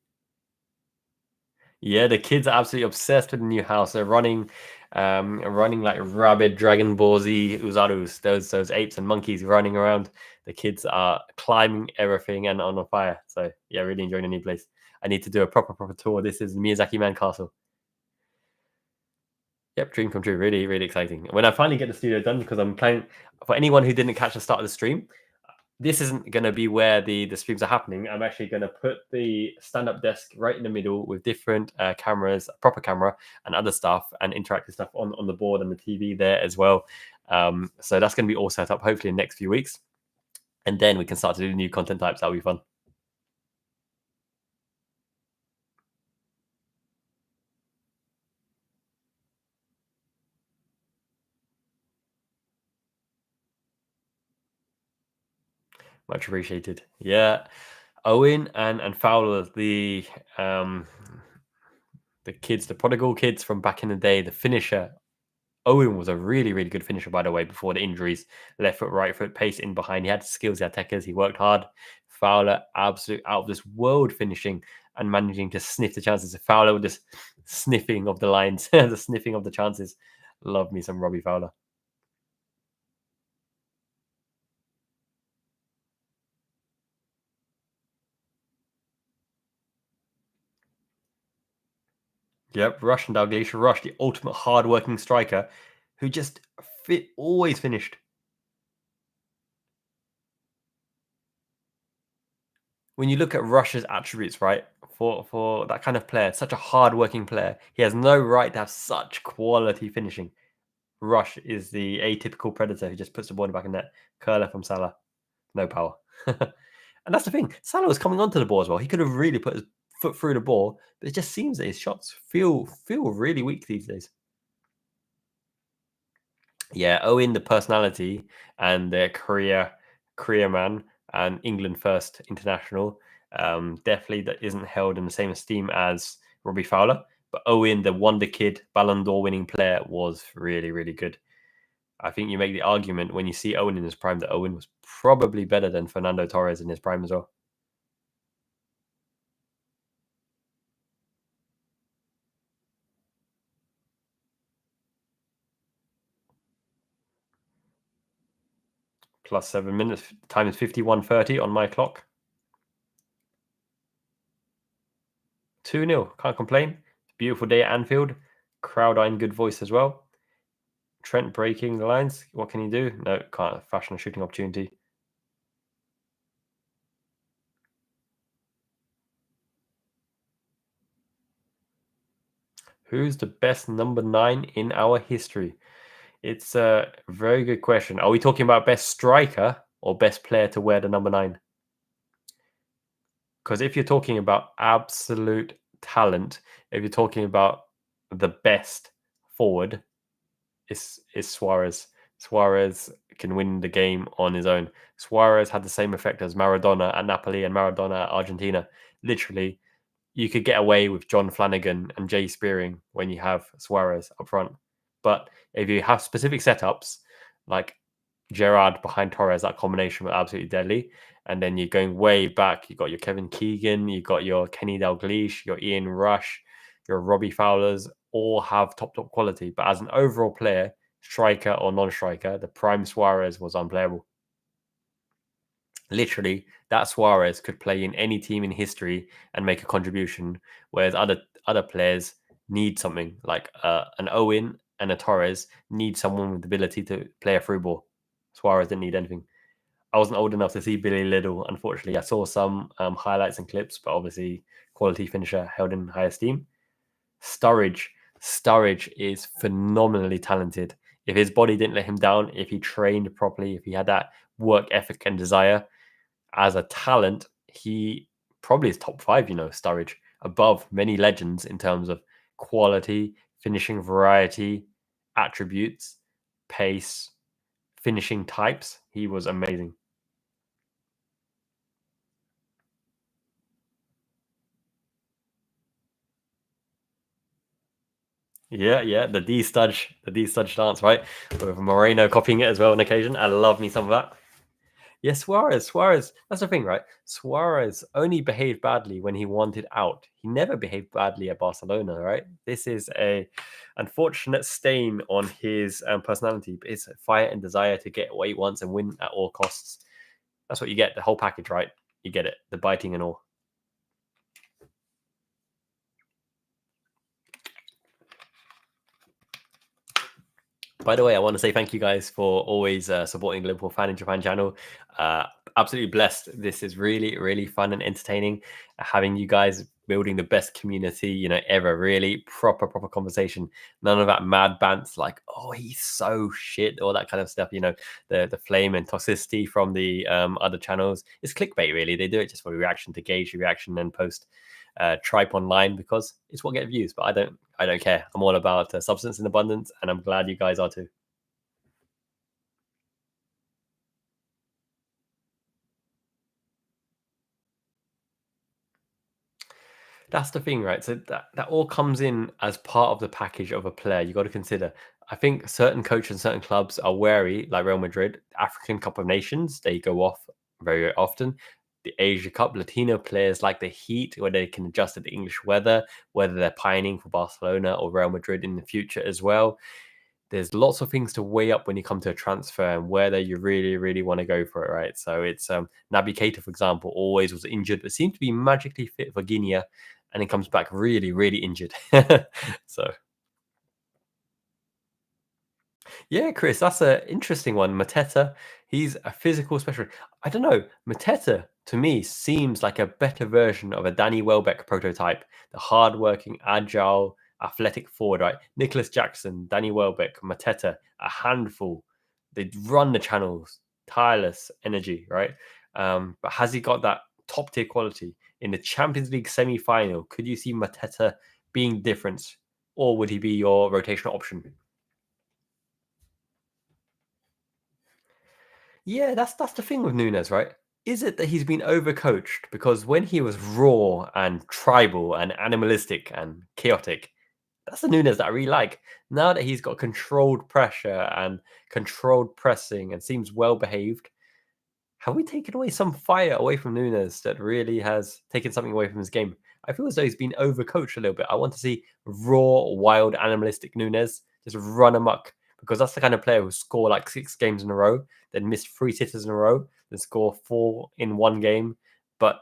Yeah, the kids are absolutely obsessed with the new house. They're running like rabid Dragon Ball Z Uzarus, those apes and monkeys running around. The kids are climbing everything and on fire. So yeah, really enjoying the new place. I need to do a proper tour. This is Miyazaki Man Castle. Yep, dream come true. Really, really exciting. When I finally get the studio done, because I'm planning for anyone who didn't catch the start of the stream, this isn't going to be where the streams are happening. I'm actually going to put the stand-up desk right in the middle with different cameras, a proper camera, and other stuff, and interactive stuff on the board and the TV there as well. So that's going to be all set up hopefully in the next few weeks, and then we can start to do new content types. That'll be fun. Much appreciated. Yeah, Owen and Fowler, the kids, the prodigal kids from back in the day, the finisher. Owen was a really, really good finisher, by the way, before the injuries. Left foot, right foot, pace in behind. He had skills, he had techers, he worked hard. Fowler, absolute out of this world finishing and managing to sniff the chances. Fowler was just sniffing of the lines, the sniffing of the chances. Love me some Robbie Fowler. Yep, Rush and Dalglish. Rush, the ultimate hard-working striker who just always finished. when you look at Rush's attributes, right, for that kind of player, such a hard-working player, he has no right to have such quality finishing. Rush is the atypical predator who just puts the ball in the back of net. Curler from Salah, no power. And that's the thing. Salah was coming onto the ball as well. He could have really put his foot through the ball, but it just seems that his shots feel really weak these days. Yeah, Owen, the personality and the career man and England first international, definitely that isn't held in the same esteem as Robbie Fowler. But Owen, the wonder kid, Ballon d'Or winning player, was really, really good. I think you make the argument when you see Owen in his prime that Owen was probably better than Fernando Torres in his prime as well. Plus 7 minutes, time is 51:30 on my clock. 2-0, can't complain. Beautiful day at Anfield. Crowd are in good voice as well. Trent breaking the lines. What can he do? No, can't fashion a shooting opportunity. Who's the best number 9 in our history? It's a very good question. Are we talking about best striker or best player to wear the number 9? Because if you're talking about absolute talent, if you're talking about the best forward, is Suarez. Suarez can win the game on his own. Suarez had the same effect as Maradona at Napoli and Maradona at Argentina. Literally, you could get away with John Flanagan and Jay Spearing when you have Suarez up front. But if you have specific setups like Gerard behind Torres, that combination was absolutely deadly. And then you're going way back. You got your Kevin Keegan, you got your Kenny Dalglish, your Ian Rush, your Robbie Fowlers, all have top quality. But as an overall player, striker or non-striker, the prime Suarez was unplayable. Literally, that Suarez could play in any team in history and make a contribution, whereas other players need something like an Owen and a Torres need someone with the ability to play a through ball. Suarez didn't need anything. I wasn't old enough to see Billy Liddell, unfortunately. I saw some highlights and clips, but obviously quality finisher held in high esteem. Sturridge is phenomenally talented. If his body didn't let him down, if he trained properly, if he had that work ethic and desire, as a talent, he probably is top 5, Sturridge, above many legends in terms of quality, finishing variety, attributes, pace, finishing types. He was amazing. Yeah, the D Studge dance, right? With Moreno copying it as well on occasion. I love me some of that. Yeah, Suarez. That's the thing, right? Suarez only behaved badly when he wanted out. He never behaved badly at Barcelona, right? This is a unfortunate stain on his personality, but his fire and desire to get what he wants and win at all costs. That's what you get, the whole package, right? You get it, the biting and all. By the way, I want to say thank you guys for always supporting Liverpool Fan in Japan channel. Uh, Absolutely blessed. This is really, really fun and entertaining. Having you guys building the best community, ever. Really proper conversation. None of that mad bants like, oh, he's so shit, all that kind of stuff. The flame and toxicity from the other channels. It's clickbait, really. They do it just for reaction, to gauge your reaction and post tripe online because it's what gets views. But I don't care. I'm all about substance in abundance, and I'm glad you guys are too. That's the thing, right? So that all comes in as part of the package of a player. You got to consider. I think certain coaches and certain clubs are wary, like Real Madrid, African Cup of Nations. They go off very often. The Asia Cup, Latino players like the Heat, where they can adjust to the English weather, whether they're pining for Barcelona or Real Madrid in the future as well. There's lots of things to weigh up when you come to a transfer and whether you really want to go for it, right? So it's Naby Keita, for example, always was injured, but seemed to be magically fit for Guinea, and then comes back really injured. So Yeah, Chris, that's an interesting one. Mateta, he's a physical specialist. I don't know. Mateta, to me, seems like a better version of a Danny Welbeck prototype, the hardworking, agile, athletic forward, right? Nicholas Jackson, Danny Welbeck, Mateta, a handful. They run the channels, tireless energy, right? But has he got that top tier quality in the Champions League semi final? Could you see Mateta being different, or would he be your rotational option? Yeah, that's the thing with Nunes, right? Is it that he's been overcoached? Because when he was raw and tribal and animalistic and chaotic, that's the Nunes that I really like. Now that he's got controlled pressure and controlled pressing and seems well behaved, have we taken away some fire away from Nunes that really has taken something away from his game? I feel as though he's been overcoached a little bit. I want to see raw, wild, animalistic Nunes just run amok because that's the kind of player who score like 6 games in a row, then miss 3 sitters in a row, then score 4 in 1 game. But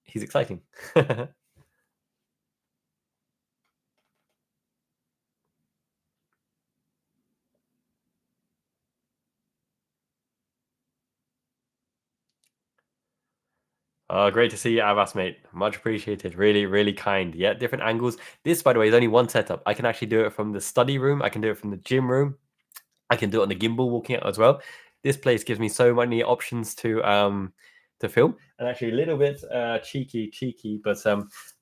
he's exciting. Great to see you, Avas, mate. Much appreciated. Really, really kind. Yeah, different angles. This, by the way, is only one setup. I can actually do it from the study room. I can do it from the gym room. I can do it on the gimbal walking out as well. This place gives me so many options to film. And actually a little bit cheeky, but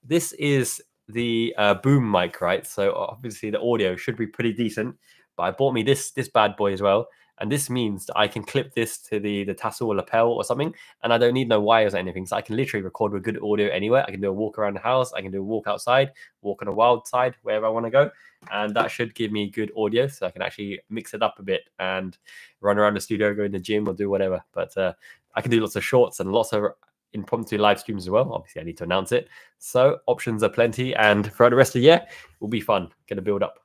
this is the boom mic, right? So obviously the audio should be pretty decent. But I bought me this bad boy as well. And this means that I can clip this to the tassel or lapel or something, and I don't need no wires or anything. So I can literally record with good audio anywhere. I can do a walk around the house. I can do a walk outside, walk on a wild side, wherever I want to go, and that should give me good audio, so I can actually mix it up a bit and run around the studio, go in the gym, or do whatever. But I can do lots of shorts and lots of impromptu live streams as well. Obviously, I need to announce it, so options are plenty. And throughout the rest of the year, it will be fun. Going to build up.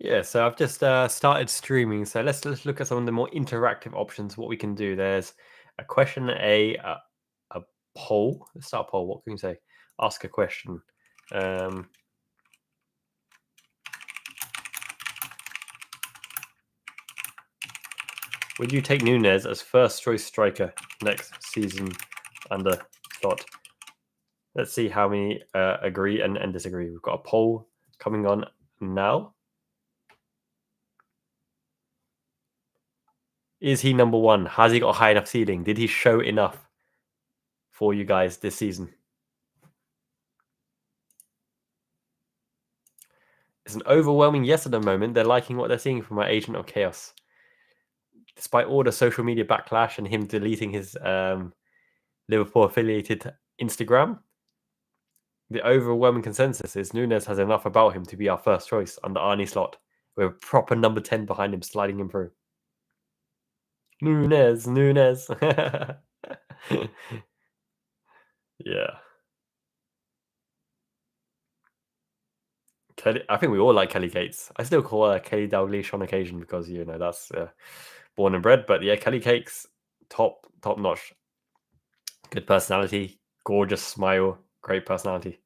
Yeah, so I've just started streaming. So let's look at some of the more interactive options. What we can do. There's a question, a poll. Let's start a poll. What can you say? Ask a question. Um, would you take Nunez as first choice striker next season under Slot? Let's see how many agree and disagree. We've got a poll coming on now. Is he number one? Has he got a high enough ceiling? Did he show enough for you guys this season? It's an overwhelming yes at the moment. They're liking what they're seeing from our agent of chaos. Despite all the social media backlash and him deleting his Liverpool affiliated Instagram, the overwhelming consensus is Nunes has enough about him to be our first choice under Arnie Slot, with a proper number 10 behind him, sliding him through. Nunes. Yeah. Kelly, I think we all like Kelly Cates. I still call her Kelly Dalglish on occasion because that's born and bred. But yeah, Kelly Cakes, top notch. Good personality, gorgeous smile, great personality.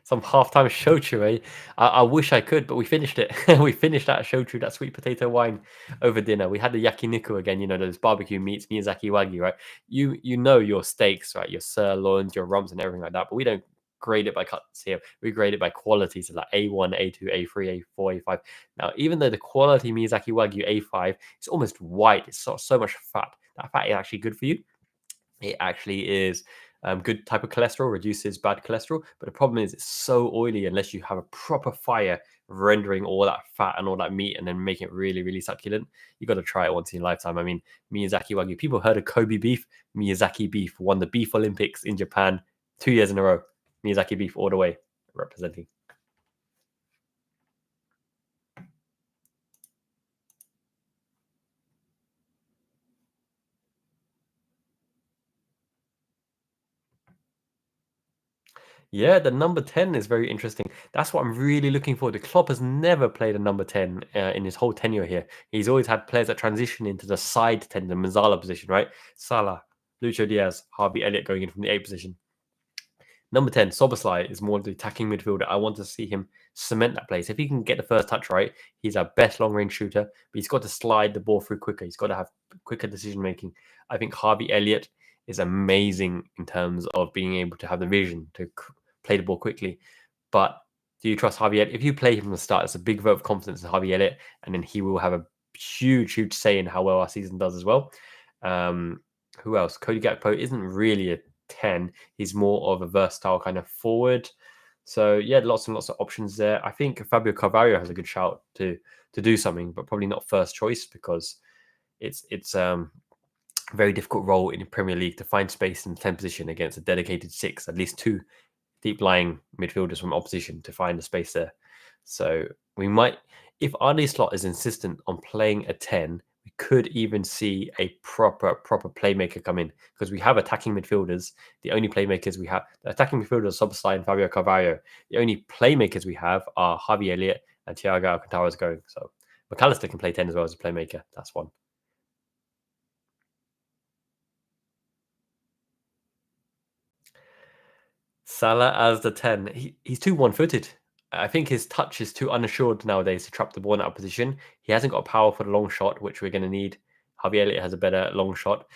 Some halftime shochu, eh? I wish I could, but we finished it. We finished that shochu, that sweet potato wine over dinner. We had the yakiniku again, those barbecue meats, Miyazaki Wagyu, right? You know your steaks, right? Your sirloins, your rumps, and everything like that. But we don't grade it by cuts here. We grade it by quality. So like A1, A2, A3, A4, A5. Now, even though the quality Miyazaki Wagyu A5 is almost white, it's so much fat. That fat is actually good for you. It actually is good type of cholesterol, reduces bad cholesterol. But the problem is it's so oily unless you have a proper fire rendering all that fat and all that meat and then make it really, really succulent. You got to try it once in your lifetime. I mean, Miyazaki Wagyu. People heard of Kobe beef. Miyazaki beef won the Beef Olympics in Japan 2 years in a row. Miyazaki beef all the way representing. Yeah, the number 10 is very interesting. That's what I'm really looking forward to. Klopp has never played a number 10 in his whole tenure here. He's always had players that transition into the side 10, the Manzala position, right? Salah, Lucho Diaz, Harvey Elliott going in from the 8 position. Number 10, Soboslai is more the attacking midfielder. I want to see him cement that place. If he can get the first touch right, he's our best long range shooter, but he's got to slide the ball through quicker. He's got to have quicker decision making. I think Harvey Elliott is amazing in terms of being able to have the vision to play the ball quickly. But do you trust Harvey Elliott? If you play him from the start, it's a big vote of confidence in Harvey Elliott, and then he will have a huge, huge say in how well our season does as well. Who else? Cody Gakpo isn't really a 10. He's more of a versatile kind of forward. So yeah, lots and lots of options there. I think Fabio Carvalho has a good shout to do something, but probably not first choice because it's a very difficult role in the Premier League to find space in the 10 position against a dedicated 6, at least 2 deep lying midfielders from opposition to find the space there. So we might, if Arne Slot is insistent on playing a 10, we could even see a proper playmaker come in because we have attacking midfielders. The only playmakers we have, the attacking midfielders, Soboslai and Fabio Carvalho. The only playmakers we have are Harvey Elliott and Thiago Alcantara is going. So McAllister can play 10 as well as a playmaker. That's one. Salah as the 10. He's too one-footed. I think his touch is too unassured nowadays to trap the ball in that position. He hasn't got power for the long shot, which we're going to need. Harvey Elliott has a better long shot.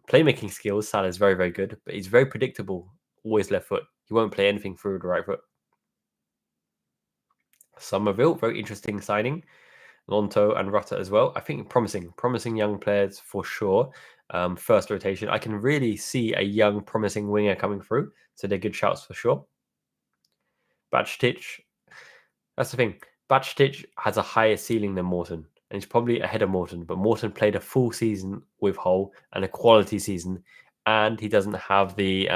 Playmaking skills, Salah is very, very good, but he's very predictable. Always left foot. He won't play anything through the right foot. Somerville, very interesting signing. Lonto and Rutter as well. I think promising young players for sure. First rotation. I can really see a young, promising winger coming through. So they're good shouts for sure. Bajtic, that's the thing. Bajtic has a higher ceiling than Morton, and he's probably ahead of Morton. But Morton played a full season with Hull and a quality season, and he doesn't have the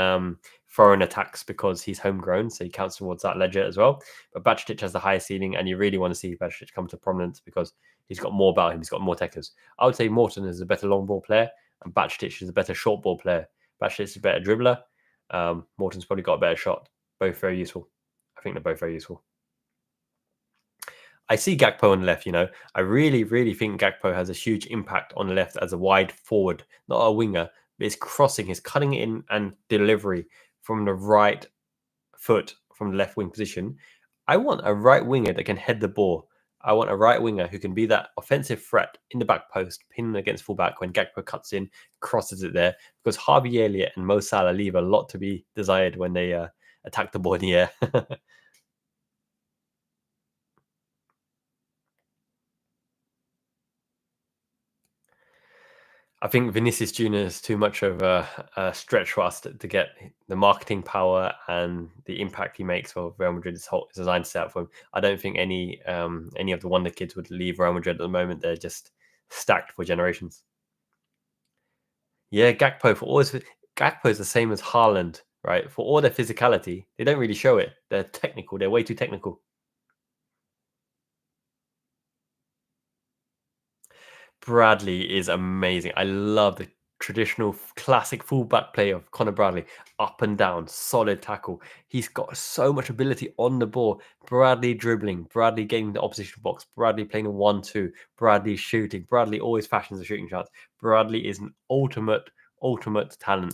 foreign attacks because he's homegrown, so he counts towards that ledger as well. But Bajtic has the higher ceiling, and you really want to see Bajtic come to prominence because he's got more about him. He's got more techers. I would say Morton is a better long ball player, and Bajtic is a better short ball player. Bajtic is a better dribbler. Morton's probably got a better shot. Both very useful. I think they're both very useful. I see Gakpo on the left, I really, really think Gakpo has a huge impact on the left as a wide forward, not a winger, but his crossing, his cutting in and delivery from the right foot from the left wing position. I want a right winger that can head the ball. I want a right winger who can be that offensive threat in the back post, pinning against fullback when Gakpo cuts in, crosses it there, because Harvey Elliott and Mo Salah leave a lot to be desired when they attack the ball in the air. I think Vinicius Junior is too much of a stretch for us to get the marketing power and the impact he makes for Real Madrid. It's designed to set up for him. I don't think any of the wonder kids would leave Real Madrid at the moment. They're just stacked for generations. Yeah, Gakpo is the same as Haaland, right? For all their physicality, they don't really show it. They're technical. They're way too technical. Bradley is amazing. I love the traditional classic fullback play of Conor Bradley. Up and down, solid tackle. He's got so much ability on the ball. Bradley dribbling, Bradley getting the opposition box, Bradley playing a 1-2, Bradley shooting. Bradley always fashions a shooting chance. Bradley is an ultimate talent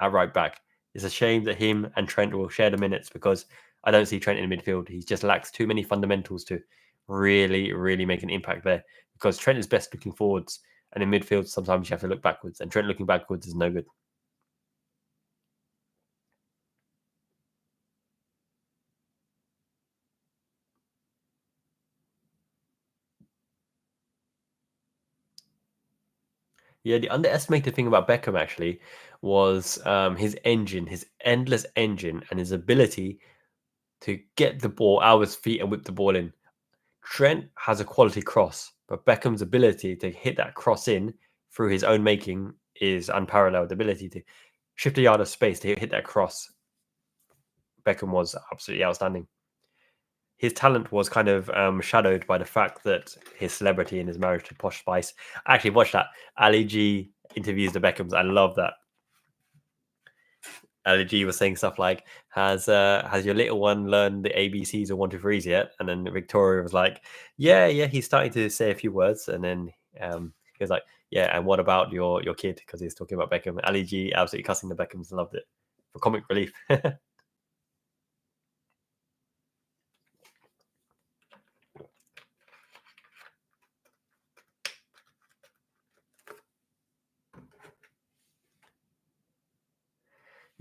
at right back. It's a shame that him and Trent will share the minutes because I don't see Trent in the midfield. He just lacks too many fundamentals to really, really make an impact there because Trent is best looking forwards, and in midfield sometimes you have to look backwards, and Trent looking backwards is no good. Yeah, the underestimated thing about Beckham actually was his engine, his endless engine, and his ability to get the ball out of his feet and whip the ball in. Trent has a quality cross, but Beckham's ability to hit that cross in through his own making is unparalleled. The ability to shift a yard of space to hit that cross Beckham was absolutely outstanding. His talent was kind of shadowed by the fact that his celebrity and his marriage to Posh Spice. I actually watched that. Ali G interviews the Beckhams. I love that. Ali G was saying stuff like, "Has your little one learned the ABCs or 1, 2, 3s yet?" And then Victoria was like, "Yeah, he's starting to say a few words." And then he was like, "Yeah, and what about your kid?" Because he's talking about Beckham. Ali G absolutely cussing the Beckhams, loved it for comic relief.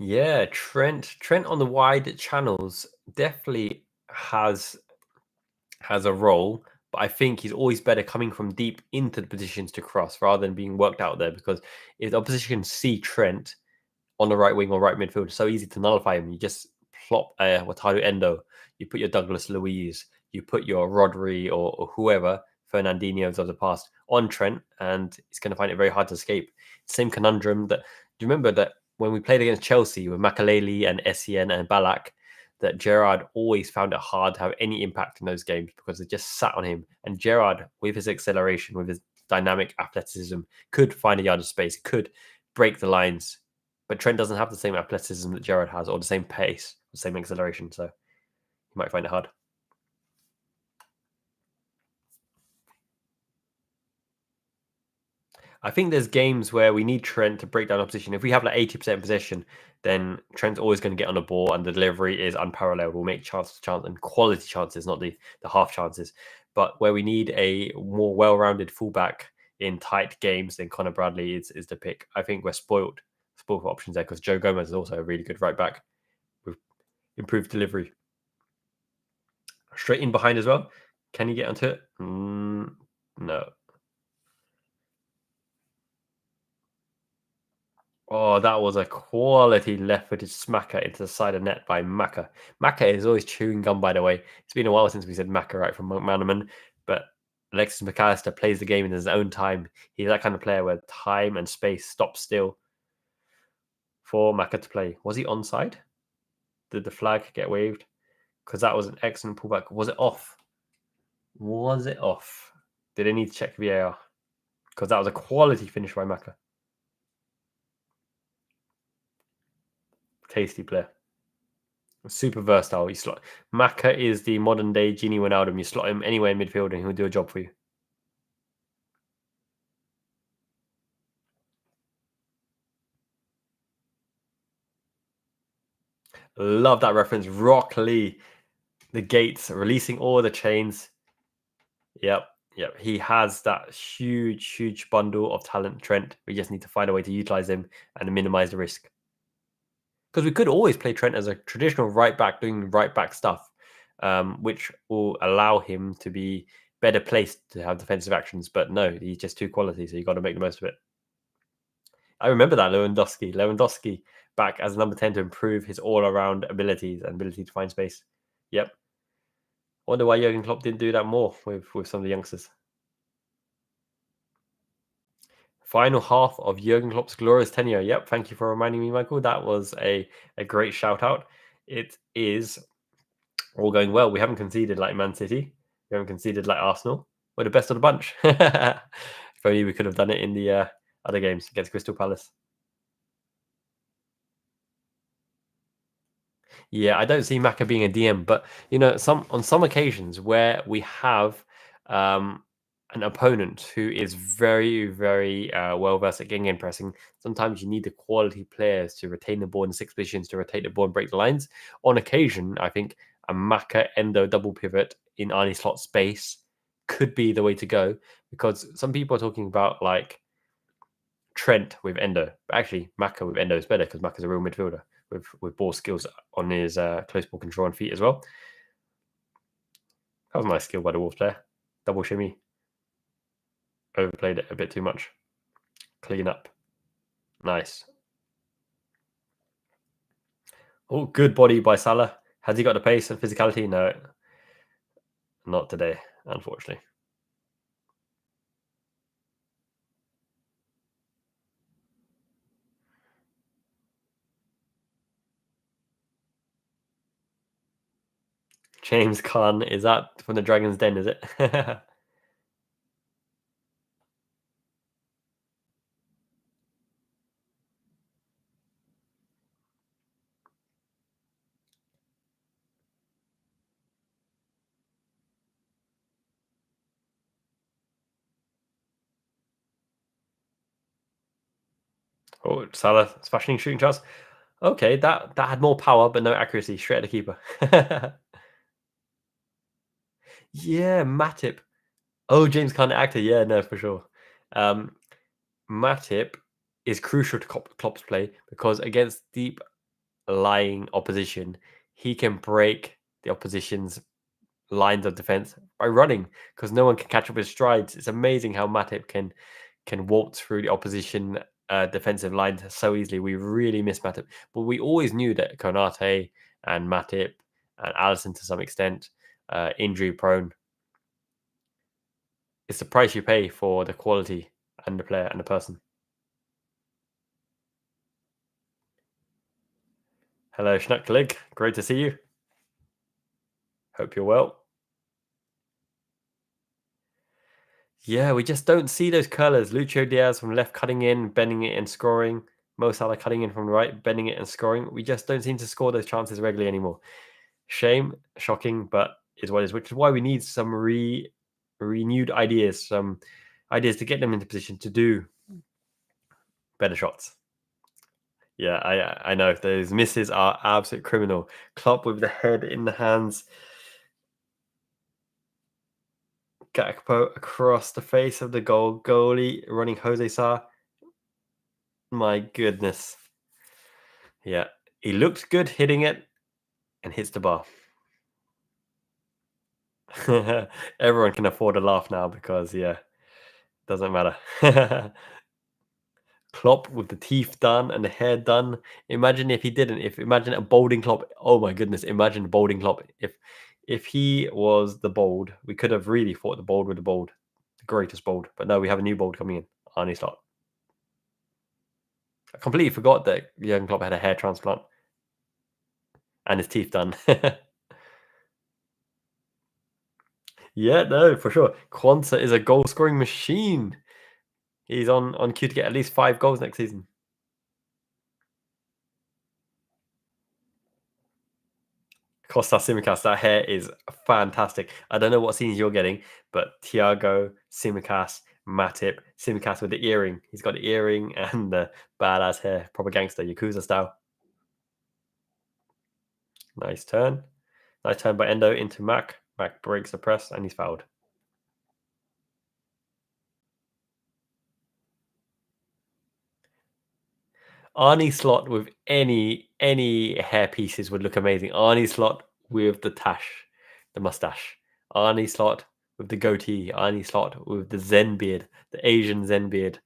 Yeah, Trent on the wide channels definitely has a role, but I think he's always better coming from deep into the positions to cross rather than being worked out there. Because if the opposition can see Trent on the right wing or right midfield, it's so easy to nullify him. You just plop Wataru Endo, you put your Douglas Luiz, you put your Rodri or whoever, Fernandinho's of the past, on Trent, and he's going to find it very hard to escape. Same conundrum that, do you remember that when we played against Chelsea with Makaleli and Essien and Balak, that Gerrard always found it hard to have any impact in those games because they just sat on him. And Gerrard, with his acceleration, with his dynamic athleticism, could find a yard of space, could break the lines. But Trent doesn't have the same athleticism that Gerrard has, or the same pace, the same acceleration. So you might find it hard. I think there's games where we need Trent to break down opposition. If we have like 80% possession, then Trent's always going to get on the ball and the delivery is unparalleled. We'll make chance to chance and quality chances, not the half chances. But where we need a more well-rounded fullback in tight games, then Connor Bradley is the pick. I think we're spoiled for options there because Joe Gomez is also a really good right back with improved delivery. Straight in behind as well. Can you get onto it? No. Oh, that was a quality left-footed smacker into the side of net by Maka. Maka is always chewing gum, by the way. It's been a while since we said Maka right from McManaman, but Alexis McAllister plays the game in his own time. He's that kind of player where time and space stop still for Maka to play. Was he onside? Did the flag get waved? Because that was an excellent pullback. Was it off? Was it off? Did they need to check VAR? Because that was a quality finish by Maka. Tasty player. Super versatile. You slot Maka is the modern day Genie Wijnaldum. You slot him anywhere in midfield and he'll do a job for you. Love that reference. Rock Lee, the gates, releasing all the chains. Yep. He has that huge bundle of talent, Trent. We just need to find a way to utilize him and minimize the risk. Because we could always play Trent as a traditional right back doing right back stuff, which will allow him to be better placed to have defensive actions. But no, he's just too quality, so you got to make the most of it. I remember that Lewandowski back as number 10 to improve his all-around abilities and ability to find space. Yep. I wonder why Jurgen Klopp didn't do that more with some of the youngsters. Final half of Jurgen Klopp's glorious tenure. Yep. Thank you for reminding me, Michael. That was a great shout out. It is all going well. We haven't conceded like Man City. We haven't conceded like Arsenal. We're the best of the bunch. If only we could have done it in the other games against Crystal Palace. Yeah, I don't see Maka being a DM, but on some occasions where we have an opponent who is very well versed at getting in pressing, sometimes you need the quality players to retain the ball in 6 positions to rotate the ball and break the lines. On occasion, I think a Maka Endo double pivot in Arnie slot space could be the way to go because some people are talking about like Trent with Endo, but actually Maka with Endo is better because Maka's a real midfielder with ball skills on his close ball control and feet as well. That was a nice skill by the Wolves player. Double shimmy. Overplayed it a bit too much. Clean up. Nice. Oh, good body by Salah. Has he got the pace and physicality? No, not today, unfortunately. James Khan, is that from the Dragon's Den, is it? Oh, Salah smashing shooting chance. Okay, that had more power, but no accuracy. Straight at the keeper. Yeah, Matip. Oh, James Conn actor. Yeah, no, for sure. Um, Matip is crucial to Klopp's play because against deep lying opposition, he can break the opposition's lines of defense by running because no one can catch up his strides. It's amazing how Matip can waltz through the opposition defensive lines so easily. We really miss Matip, but we always knew that Konate and Matip and Allison to some extent injury prone. It's the price you pay for the quality and the player and the person. Hello, Schnucklig. Great to see you. Hope you're well. Yeah, we just don't see those curlers. Lucho Diaz from left cutting in, bending it and scoring. Mo Salah cutting in from the right, bending it and scoring. We just don't seem to score those chances regularly anymore. Shame, shocking, but is what it is, which is why we need some renewed ideas, some ideas to get them into position to do better shots. Yeah, I know those misses are absolute criminal. Klopp with the head in the hands. Gakpo across the face of the goalie, running Jose Sa. My goodness. Yeah, he looked good hitting it and hits the bar. Everyone can afford a laugh now because, yeah, doesn't matter. Klopp with the teeth done and the hair done. Imagine if he didn't. If imagine a balding Klopp. Oh my goodness! Imagine balding Klopp. If he was the bald, we could have really fought the bald with the bald, the greatest bald. But no, we have a new bald coming in, Arnie Slot. I completely forgot that Jurgen Klopp had a hair transplant and his teeth done. Yeah, no, for sure. Quanta is a goal scoring machine. He's on cue to get at least 5 goals next season. Costa Simicast, that hair is fantastic. I don't know what scenes you're getting, but Thiago, Simicast, Matip, Simicast with the earring. He's got the earring and the badass hair, proper gangster, Yakuza style. Nice turn. Nice turn by Endo into Mac. Mac breaks the press and he's fouled. Arnie Slot with any hair pieces would look amazing. Arnie Slot with the tash, the mustache. Arnie Slot with the goatee. Arnie Slot with the Zen beard, the Asian Zen beard.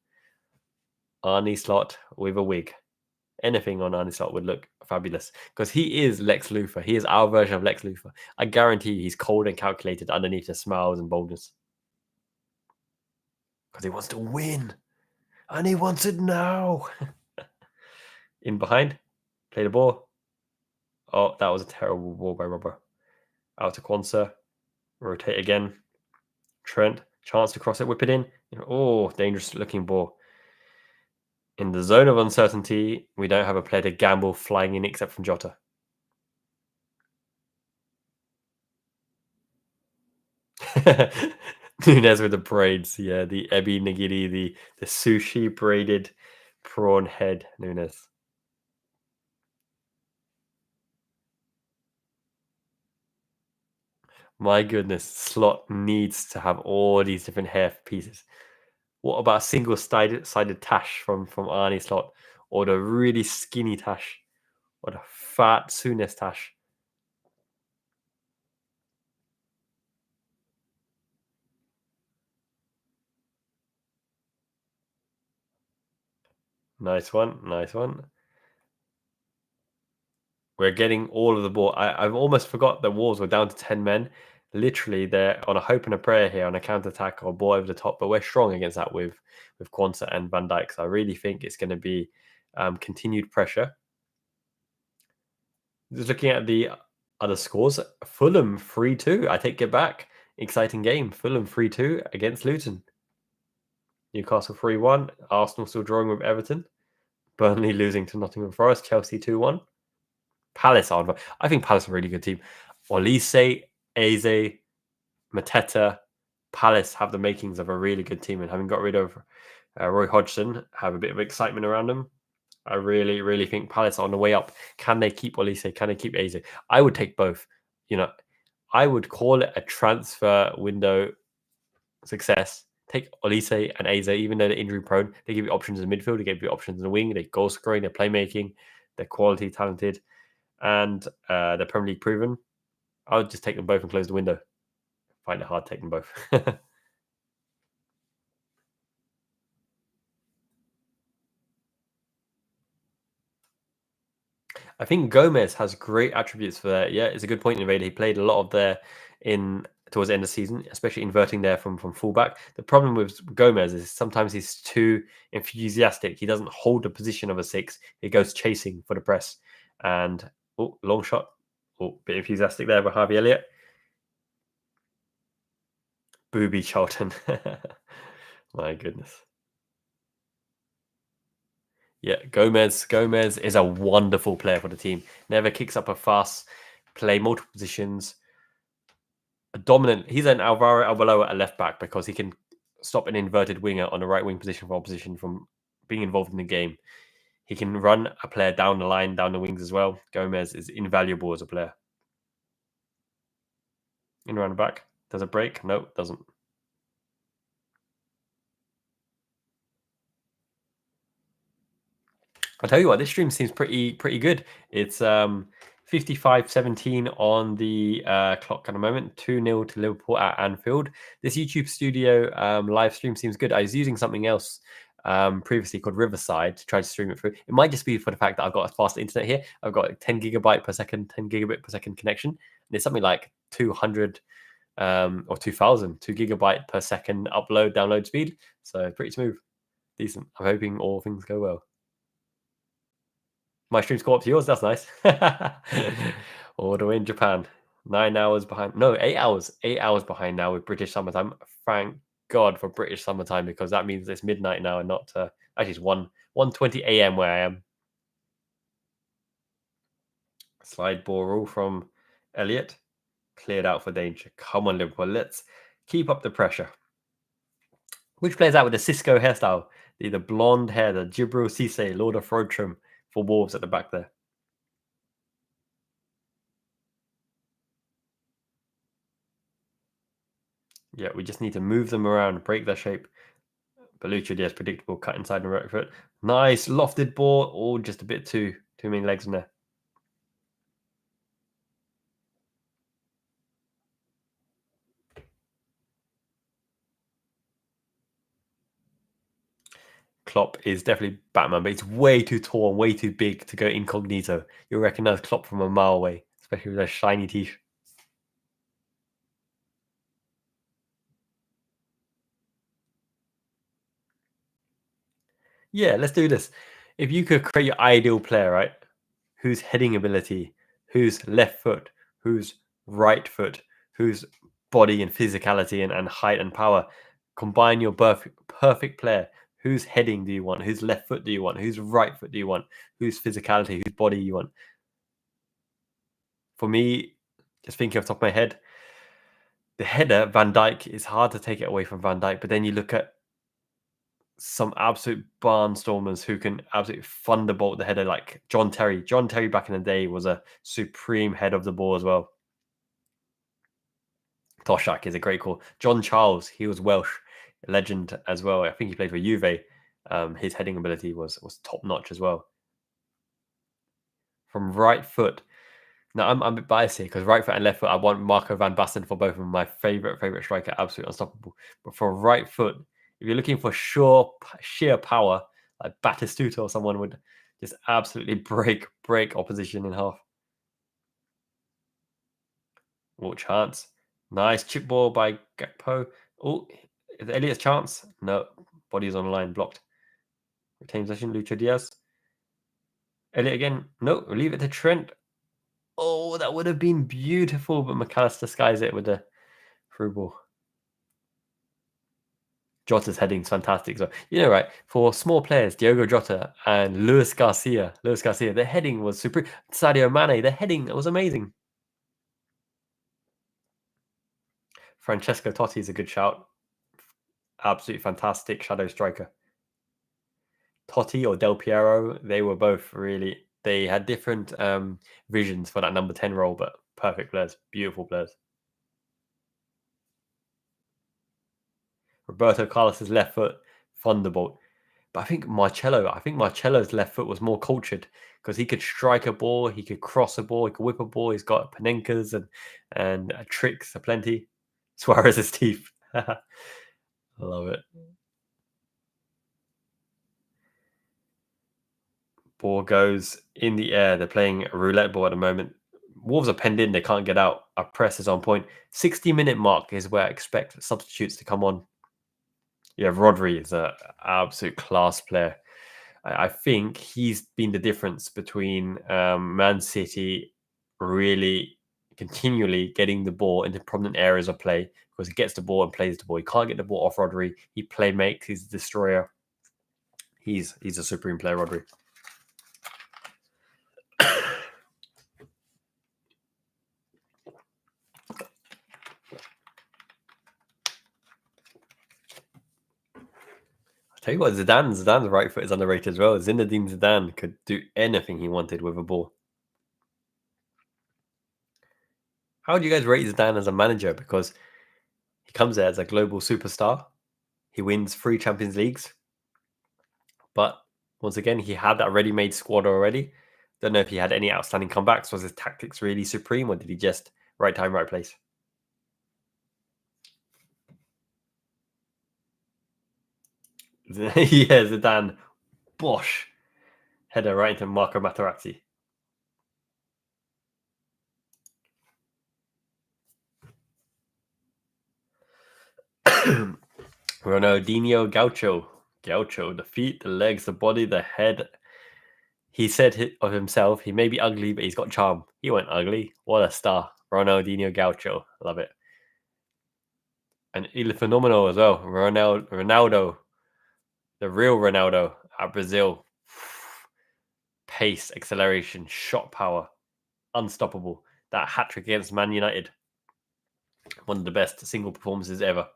Arnie Slot with a wig. Anything on Arnie Slot would look fabulous because he is Lex Luthor. He is our version of Lex Luthor. I guarantee you he's cold and calculated underneath his smiles and boldness because he wants to win and he wants it now. In behind, play the ball. Oh, that was a terrible ball by Robber. Out to Kwanzaa. Rotate again. Trent. Chance to cross it, whip it in. Oh, dangerous looking ball. In the zone of uncertainty, we don't have a player to gamble flying in except from Jota. Nunez with the braids. Yeah, the Ebi Nigiri, the sushi braided prawn head Nunez. My goodness, Slot needs to have all these different hair pieces. What about a single-sided tash from Arnie Slot, or the really skinny tash, or the fat Souness tash? Nice one, nice one. We're getting all of the ball. I've almost forgot the Wolves were down to 10 men. Literally, they're on a hope and a prayer here on a counter attack or ball over the top. But we're strong against that with Quansah and Van Dijk. So I really think it's going to be continued pressure. Just looking at the Other scores: Fulham 3-2. I take it back. Exciting game. Fulham 3-2 against Luton. Newcastle 3-1. Arsenal still drawing with Everton. Burnley losing to Nottingham Forest. Chelsea 2-1. Palace are. I think Palace are a really good team. Olise, Eze, Mateta, Palace have the makings of a really good team, and having got rid of Roy Hodgson, have a bit of excitement around them. I really, really think Palace are on the way up. Can they keep Olise? Can they keep Eze? I would take both. You know, I would call it a transfer window success. Take Olise and Eze, even though they're injury prone. They give you options in midfield. They give you options in the wing. They're goal scoring. They're playmaking. They're quality, talented, and they're Premier League proven. I would just take them both and close the window. Find it hard to take them both. I think Gomez has great attributes for that. Yeah, it's a good point innovator. He played a lot of there in towards the end of the season, especially inverting there from fullback. The problem with Gomez is sometimes he's too enthusiastic. He doesn't hold the position of a six. He goes chasing for the press. And long shot. Bit enthusiastic there by Harvey Elliott. Booby Charlton. My goodness. Yeah, Gomez is a wonderful player for the team. Never kicks up a fuss, play multiple positions. A dominant. He's an Alvaro Arbeloa at left back because he can stop an inverted winger on the right wing position for opposition from being involved in the game. He can run a player down the line, down the wings as well. Gomez is invaluable as a player. In around the back. Does it break? No, doesn't. I'll tell you what, this stream seems pretty good. It's 55:17 on the clock at the moment. 2-0 to Liverpool at Anfield. This YouTube studio live stream seems good. I was using something else previously called Riverside to try to stream it through. It might just be for the fact that I've got a fast internet here. I've got 10 gigabyte per second, 10 gigabit per second connection. And it's something like 200 or 2000, 2 gigabyte per second upload, download speed. So pretty smooth. Decent. I'm hoping all things go well. My streams go up to yours. That's nice. All the way in Japan. 9 hours behind. No, 8 hours. 8 hours behind now with British summertime. Thank God for British summertime because that means it's midnight now and not actually it's 1:20 a.m. where I am. Slide ball rule from Elliot. Cleared out for danger. Come on, Liverpool. Let's keep up the pressure. Which plays out with the Cisco hairstyle? The blonde hair, the Jibril Cisse, Lord of Road trim for Wolves at the back there. Yeah, we just need to move them around, break their shape. Belucci, yes, predictable cut inside the right foot. Nice lofted ball, or just a bit too many legs in there. Klopp is definitely Batman, but he's way too tall and way too big to go incognito. You'll recognize Klopp from a mile away, especially with those shiny teeth. Yeah, let's do this. If you could create your ideal player, right? Whose heading ability, whose left foot, whose right foot, whose body and physicality and height and power, combine your perfect player. Whose heading do you want? Whose left foot do you want? Whose right foot do you want? Whose physicality, whose body you want? For me, just thinking off the top of my head, the header, Van Dijk, is hard to take it away from Van Dijk. But then you look at some absolute barnstormers who can absolutely thunderbolt the header, like John Terry. John Terry back in the day was a supreme head of the ball as well. Toshak is a great call. John Charles, he was Welsh, legend as well. I think he played for Juve. His heading ability was top notch as well. From right foot. Now I'm a bit biased here because right foot and left foot, I want Marco van Basten for both of them. My favorite striker, absolutely unstoppable. But for right foot, if you're looking for sheer power, like Batistuta or someone would just absolutely break opposition in half. Oh, chance. Nice chip ball by Gakpo. Oh, is Elliot's chance? No. Body's on the line, blocked. Retain possession, Lucho Diaz. Elliot again. No, leave it to Trent. Oh, that would have been beautiful, but McAllister skies it with the through ball. Jota's heading's fantastic. So right, for small players, Diogo Jota and Luis Garcia, their heading was super. Sadio Mane, their heading was amazing. Francesco Totti is a good shout. Absolutely fantastic shadow striker. Totti or Del Piero, they were both really. They had different visions for that number 10 role, but perfect players, beautiful players. Roberto Carlos's left foot, thunderbolt. But I think Marcello's left foot was more cultured because he could strike a ball, he could cross a ball, he could whip a ball. He's got Panenkas and tricks aplenty. Suarez's teeth. I love it. Ball goes in the air. They're playing a roulette ball at the moment. Wolves are penned in. They can't get out. Our press is on point. 60-minute mark is where I expect substitutes to come on. Yeah, Rodri is an absolute class player. I think he's been the difference between Man City really continually getting the ball into prominent areas of play because he gets the ball and plays the ball. He can't get the ball off Rodri. He play makes. He's a destroyer. He's a supreme player, Rodri. Tell you what, Zidane's right foot is underrated as well. Zinedine Zidane could do anything he wanted with a ball. How do you guys rate Zidane as a manager? Because he comes there as a global superstar. He wins 3 Champions Leagues. But once again, he had that ready-made squad already. Don't know if he had any outstanding comebacks. Was his tactics really supreme, or did he just right time, right place? Yeah, Zidane, Bosch, header right into Marco Materazzi. Ronaldinho Gaucho, the feet, the legs, the body, the head. He said of himself, he may be ugly, but he's got charm. He went ugly. What a star. Ronaldinho Gaucho. Love it. And Il Fenomeno as well. Ronaldo. The real Ronaldo at Brazil. Pace, acceleration, shot power. Unstoppable. That hat-trick against Man United. One of the best single performances ever.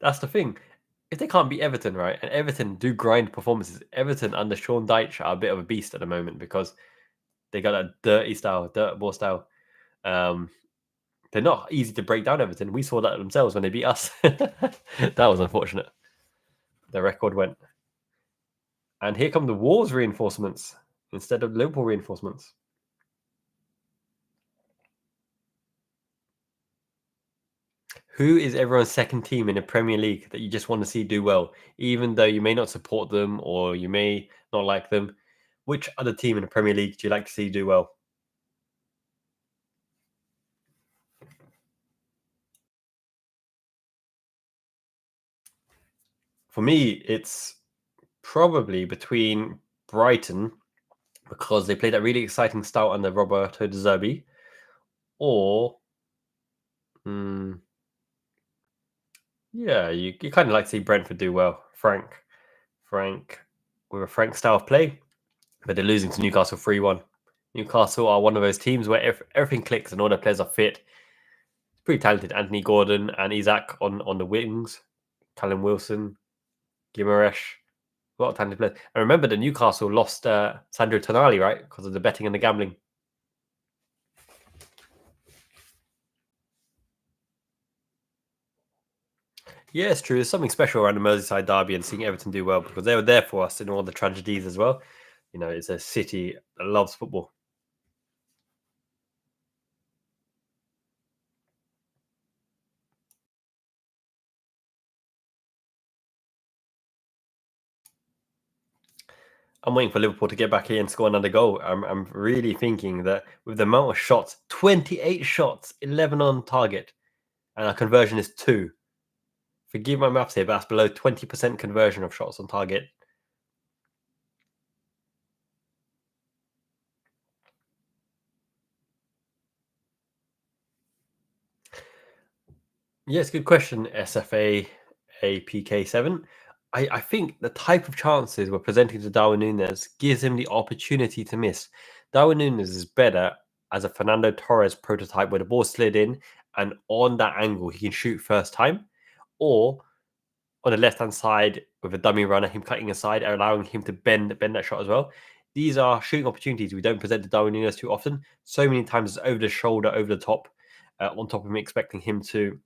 That's the thing. If they can't beat Everton, right, and Everton do grind performances, Everton under Sean Dyche are a bit of a beast at the moment because they got a dirty style, dirt ball style. They're not easy to break down, Everton. We saw that themselves when they beat us. That was unfortunate. The record went. And here come the Wolves reinforcements instead of Liverpool reinforcements. Who is everyone's second team in the Premier League that you just want to see do well, even though you may not support them or you may not like them? Which other team in the Premier League do you like to see do well? For me, it's probably between Brighton because they played that really exciting start under Roberto De Zerbi, or yeah, you kind of like to see Brentford do well. Frank, with a Frank style of play, but they're losing to Newcastle 3-1. Newcastle are one of those teams where everything clicks and all their players are fit. It's pretty talented. Anthony Gordon and Isaac on the wings. Callum Wilson, Guimaraes. A lot of talented players. And remember that Newcastle lost Sandro Tonali, right? Because of the betting and the gambling. Yeah, it's true. There's something special around the Merseyside derby and seeing Everton do well because they were there for us in all the tragedies as well. It's a city that loves football. I'm waiting for Liverpool to get back here and score another goal. I'm really thinking that with the amount of shots, 28 shots, 11 on target, and our conversion is 2. Forgive my maths here, but that's below 20% conversion of shots on target. Yes, good question, SFA APK7. I think the type of chances we're presenting to Darwin Nunes gives him the opportunity to miss. Darwin Nunes is better as a Fernando Torres prototype where the ball slid in and on that angle he can shoot first time, or on the left hand side with a dummy runner, him cutting aside, allowing him to bend that shot as well. These are shooting opportunities we don't present to Darwin Nunes too often. So many times it's over the shoulder, over the top, on top of me expecting him to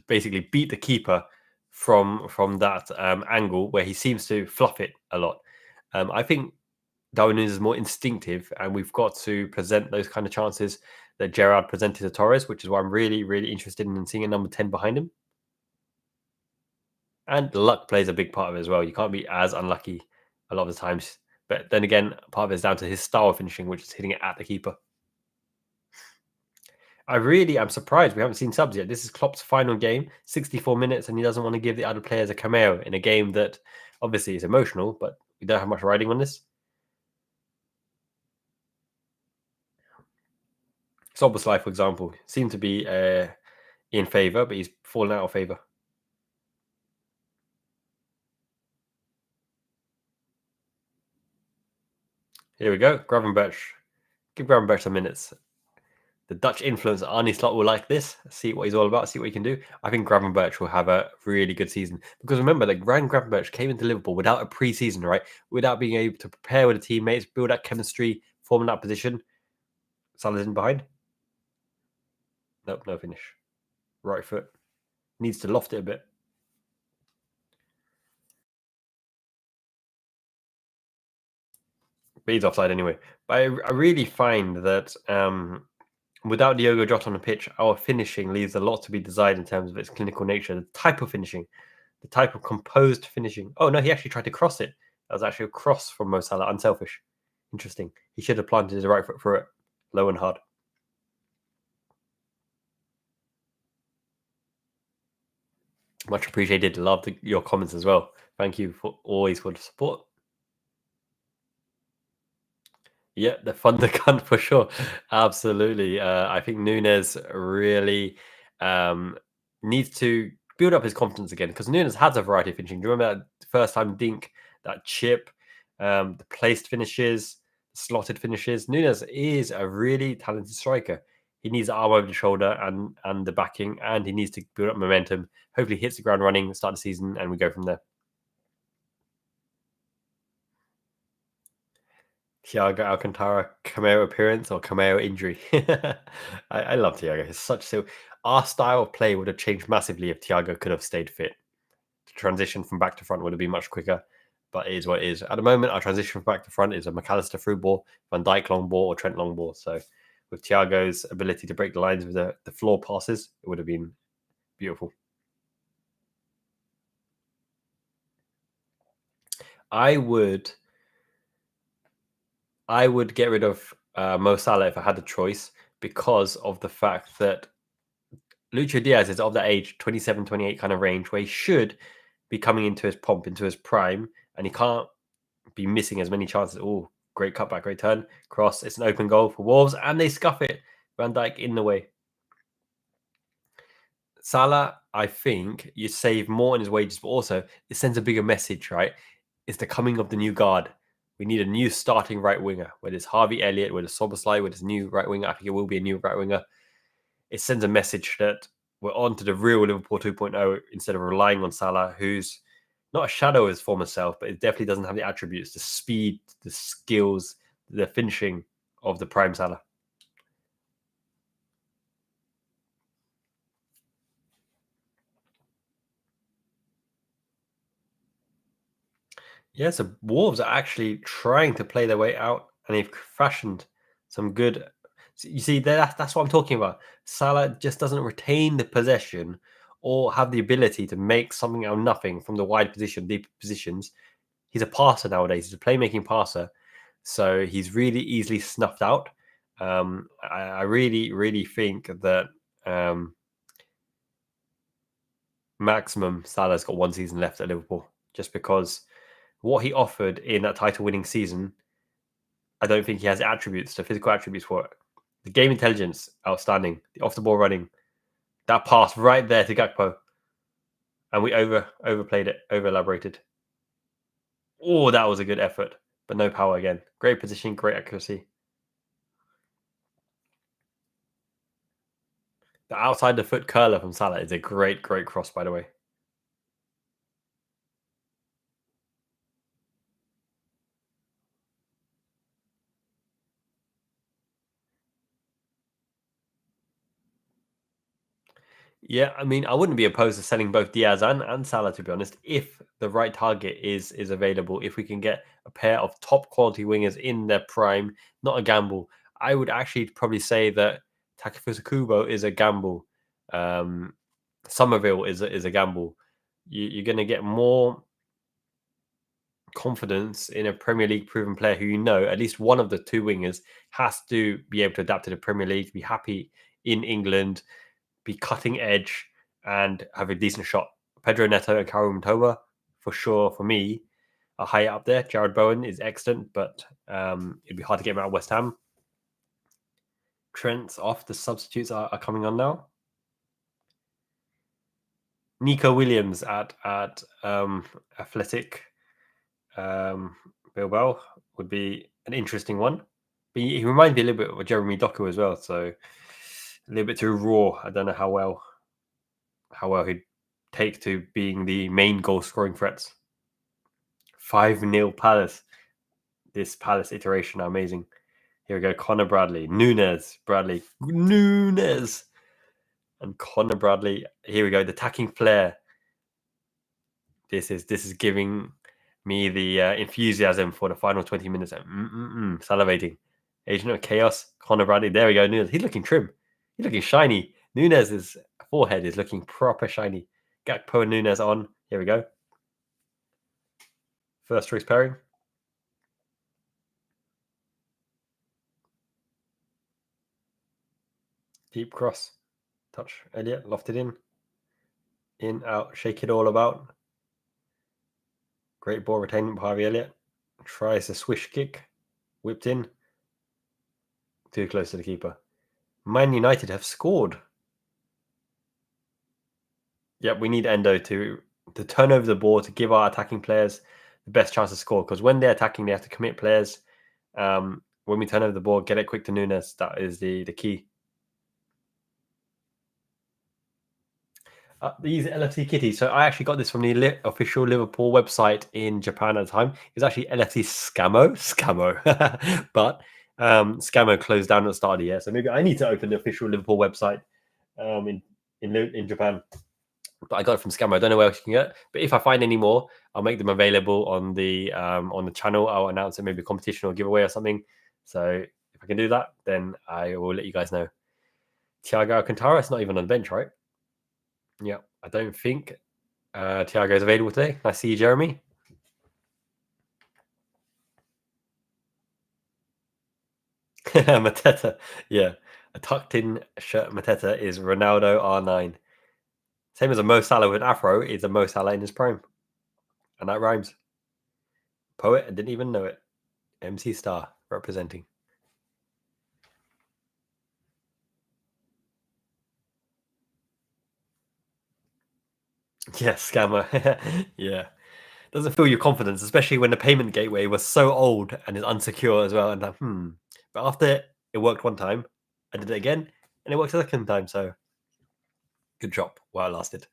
basically beat the keeper from that angle where he seems to fluff it a lot. I think Darwin Nunes is more instinctive, and we've got to present those kind of chances that Gerard presented to Torres, which is why I'm really, really interested in seeing a number 10 behind him. And luck plays a big part of it as well. You can't be as unlucky a lot of the times. But then again, part of it is down to his style of finishing, which is hitting it at the keeper. I really am surprised we haven't seen subs yet. This is Klopp's final game, 64 minutes, and he doesn't want to give the other players a cameo in a game that obviously is emotional, but we don't have much riding on this. Soboslai, for example, seemed to be in favour, but he's fallen out of favour. Here we go, Gravenberch. Give Gravenberch some minutes. The Dutch influencer Arnie Slot will like this, see what he's all about, see what he can do. I think Gravenberch will have a really good season. Because remember, like Ryan Gravenberch came into Liverpool without a pre-season, right? Without being able to prepare with the teammates, build that chemistry, form that position. Salah's in behind. Nope, no finish. Right foot. Needs to loft it a bit. But he's offside anyway. But I really find that without Diogo Jota on the pitch, our finishing leaves a lot to be desired in terms of its clinical nature, the type of finishing, the type of composed finishing. Oh no, he actually tried to cross it. That was actually a cross from Mo Salah. Unselfish. Interesting. He should have planted his right foot through it, low and hard. Much appreciated. Love your comments as well. Thank you for always for the support. Yeah, the Thunder Gun for sure. Absolutely. I think Nunes really needs to build up his confidence again because Nunes has a variety of finishing. Do you remember that first time dink, that chip, the placed finishes, slotted finishes? Nunes is a really talented striker. He needs the arm over the shoulder and the backing, and he needs to build up momentum. Hopefully, hits the ground running, start the season, and we go from there. Thiago Alcantara cameo appearance or cameo injury. I love Thiago. He's such so. Our style of play would have changed massively if Thiago could have stayed fit. The transition from back to front would have been much quicker, but it is what it is. At the moment, our transition from back to front is a McAllister through ball, Van Dijk long ball, or Trent long ball. So, with Thiago's ability to break the lines with the floor passes, it would have been beautiful. I would get rid of Mo Salah if I had the choice because of the fact that Lucho Diaz is of that age, 27, 28 kind of range, where he should be coming into his pomp, into his prime, and he can't be missing as many chances. Oh, great cutback, great turn, cross. It's an open goal for Wolves, and they scuff it. Van Dijk in the way. Salah, I think you save more on his wages, but also it sends a bigger message, right? It's the coming of the new guard. We need a new starting right winger, whether it's Harvey Elliott, whether it's Soboslai, whether it's new right winger. I think it will be a new right winger. It sends a message that we're on to the real Liverpool 2.0 instead of relying on Salah, who's not a shadow of his former self, but it definitely doesn't have the attributes, the speed, the skills, the finishing of the prime Salah. Yeah, so Wolves are actually trying to play their way out, and they've fashioned some good. You see, that's what I'm talking about. Salah just doesn't retain the possession or have the ability to make something out of nothing from the wide position, deep positions. He's a passer nowadays. He's a playmaking passer, so he's really easily snuffed out. I really, really think that maximum Salah's got one season left at Liverpool, just because what he offered in that title-winning season, I don't think he has attributes, the physical attributes for it. The game intelligence, outstanding. The off-the-ball running, That pass right there to Gakpo. And we overplayed it, over elaborated. Oh, that was a good effort, but no power again. Great position, great accuracy. The outside the foot curler from Salah is a great cross, by the way. Yeah, I mean, I wouldn't be opposed to selling both Diaz and Salah, to be honest, if the right target is available. If we can get a pair of top quality wingers in their prime, not a gamble. I would actually probably say that Takefusa Kubo is a gamble. Um, Somerville is a gamble. You're going to get more confidence in a Premier League proven player who at least one of the two wingers has to be able to adapt to the Premier League, be happy in England, be cutting edge, and have a decent shot. Pedro Neto and Karim Toba, for sure, for me, are high up there. Jared Bowen is excellent, but it'd be hard to get him out of West Ham. Trent's off. The substitutes are coming on now. Nico Williams at Athletic Bilbao would be an interesting one. But he reminds me a little bit of Jeremy Doku as well, so a little bit too raw. I don't know how well he'd take to being the main goal scoring threats. 5-0 Palace. This Palace iteration are amazing. Here we go. Connor Bradley. Nunes. And Connor Bradley. Here we go. The attacking flair. This is giving me the enthusiasm for the final 20 minutes. Salivating. Agent of Chaos. Connor Bradley. There we go. Nunes. He's looking trim. He's looking shiny. Nunes' forehead is looking proper shiny. Gakpo and Nunes on. Here we go. First choice pairing. Deep cross. Touch Elliott. Lofted in. In, out. Shake it all about. Great ball retainment by Harvey Elliott. Tries a swish kick. Whipped in. Too close to the keeper. Man United have scored. Yep, we need Endo to turn over the ball, to give our attacking players the best chance to score. Because when they're attacking, they have to commit players. When we turn over the ball, get it quick to Nunes. That is the key. These LFC kitties. So I actually got this from the official Liverpool website in Japan at the time. It's actually LFC Scamo, but Scamo closed down at the start of the year. So maybe I need to open the official Liverpool website in Japan. But I got it from Scamo. I don't know where else you can get. But if I find any more, I'll make them available on the channel. I'll announce it, maybe a competition or giveaway or something. So if I can do that, then I will let you guys know. Thiago Alcantara, it's not even on the bench, right? Yeah, I don't think Thiago is available today. I see you, Jeremy. Mateta, yeah. A tucked-in shirt Mateta is Ronaldo R9. Same as a Mo Salah with afro is a Mo Salah in his prime. And that rhymes. Poet, I didn't even know it. MC Star representing. Yeah, scammer. Yeah. Doesn't fill your confidence, especially when the payment gateway was so old and is unsecure as well. And But after it worked one time, I did it again, and it worked a second time. So good job while it lasted.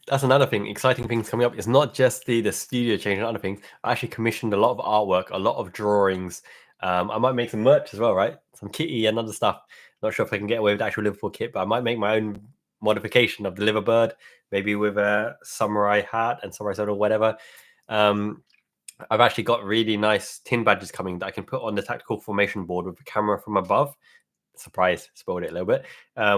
That's another thing. Exciting things coming up. It's not just the studio changing other things. I actually commissioned a lot of artwork, a lot of drawings. I might make some merch as well, right? Some kitty and other stuff. Not sure if I can get away with the actual Liverpool kit, but I might make my own modification of the Liverbird, maybe with a samurai hat and samurai sword or whatever. I've actually got really nice tin badges coming that I can put on the tactical formation board with the camera from above. Surprise, spoiled it a little bit,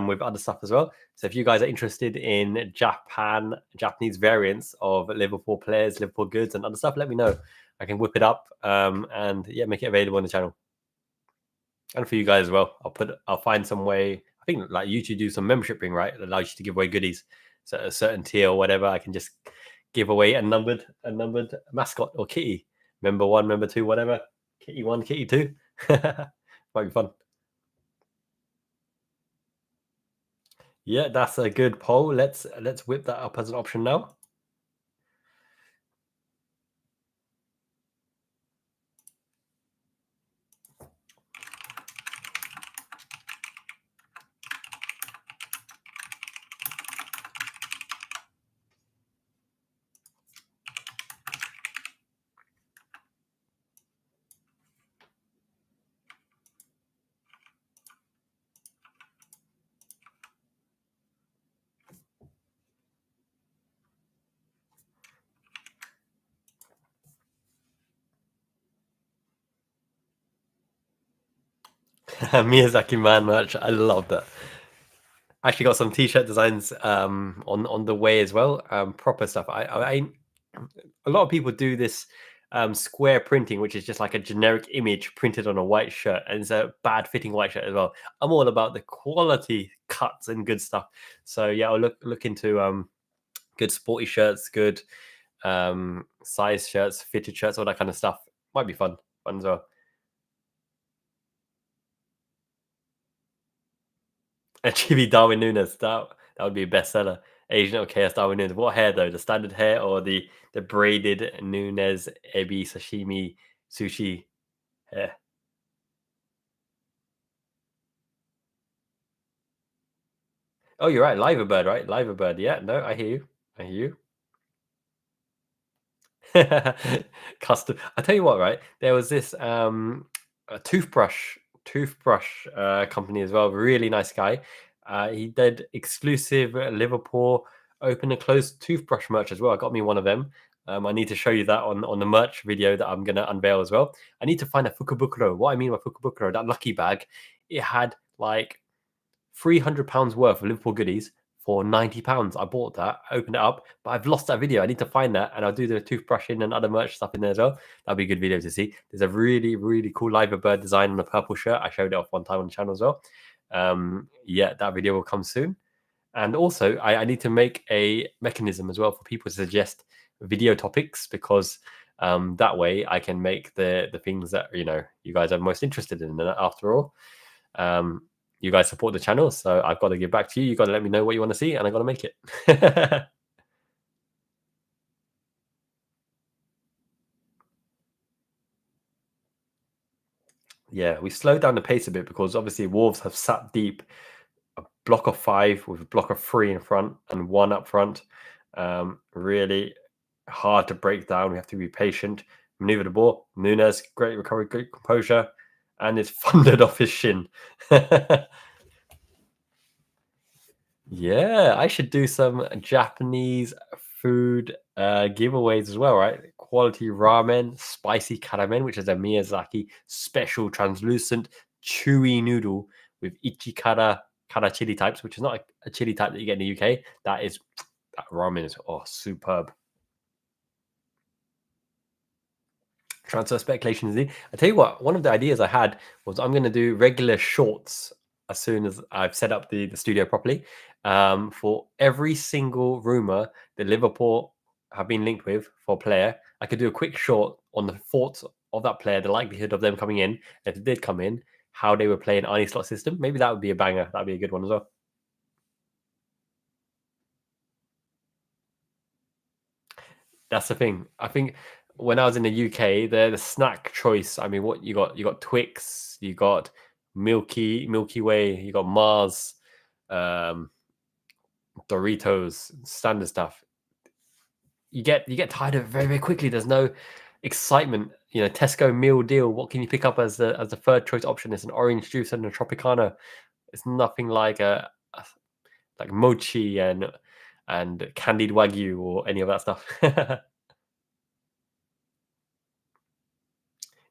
with other stuff as well. So if you guys are interested in Japanese variants of Liverpool players, Liverpool goods and other stuff, let me know. I can whip it up and yeah, make it available on the channel. And for you guys as well, I'll find some way. I think like YouTube do some membership thing, right? That allows you to give away goodies. a certain tier or whatever, I can just give away a numbered mascot or kitty. Member 1, member 2, whatever. Kitty 1, kitty 2. Might be fun. Yeah, that's a good poll. Let's whip that up as an option now. Miyazaki Man merch. I love that. Actually got some t-shirt designs on the way as well. Proper stuff. I a lot of people do this square printing, which is just like a generic image printed on a white shirt, and it's a bad fitting white shirt as well. I'm all about the quality cuts and good stuff. So yeah, I'll look into good sporty shirts, good size shirts, fitted shirts, all that kind of stuff. Might be fun as well. A chibi Darwin Nunes, that would be a bestseller. Agent of Chaos Darwin Nunes. What hair though? The standard hair or the braided Nunes ebi sashimi sushi hair? Oh, you're right. Liver bird, right? Liver bird. Yeah, no, I hear you. I hear you. Custom. I tell you what, right? There was this a toothbrush company as well. Really nice guy. He did exclusive Liverpool open and closed toothbrush merch as well. I got me one of them. I need to show you that on the merch video that I'm gonna unveil as well. I need to find a fukubukuro. What I mean by fukubukuro, that lucky bag, it had like £300 worth of Liverpool goodies for £90. I bought that, opened it up, but I've lost that video. I need to find that, and I'll do the toothbrushing and other merch stuff in there as well. That'll be a good video to see. There's a really cool liver bird design on a purple shirt. I showed it off one time on the channel as well. Yeah, that video will come soon. And also, I need to make a mechanism as well for people to suggest video topics, because that way I can make the things that you guys are most interested in. And after all, you guys support the channel, so I've got to give back to you. You got to let me know what you want to see, and I got to make it. Yeah, we slowed down the pace a bit because obviously Wolves have sat deep, a block of 5 with a block of 3 in front and 1 up front. Really hard to break down. We have to be patient, maneuver the ball. Nunes, great recovery, great composure, and it's thundered off his shin. Yeah, I should do some Japanese food giveaways as well, right? Quality ramen, spicy karamen, which is a Miyazaki special translucent chewy noodle with ichikara kara chili types, which is not a chili type that you get in the UK. That ramen is superb. Transfer speculation is. I tell you what, one of the ideas I had was I'm going to do regular shorts as soon as I've set up the studio properly. For every single rumor that Liverpool have been linked with for a player, I could do a quick short on the thoughts of that player, the likelihood of them coming in, if it did come in, how they were playing Arnie slot system. Maybe that would be a banger. That'd be a good one as well. That's the thing. I think when I was in the UK, the snack choice. I mean, what you got? You got Twix, you got Milky Way, you got Mars, um, Doritos, standard stuff. You get tired of it very quickly. There's no excitement. Tesco meal deal. What can you pick up as the third choice option? It's an orange juice and a Tropicana. It's nothing like like mochi and candied wagyu or any of that stuff.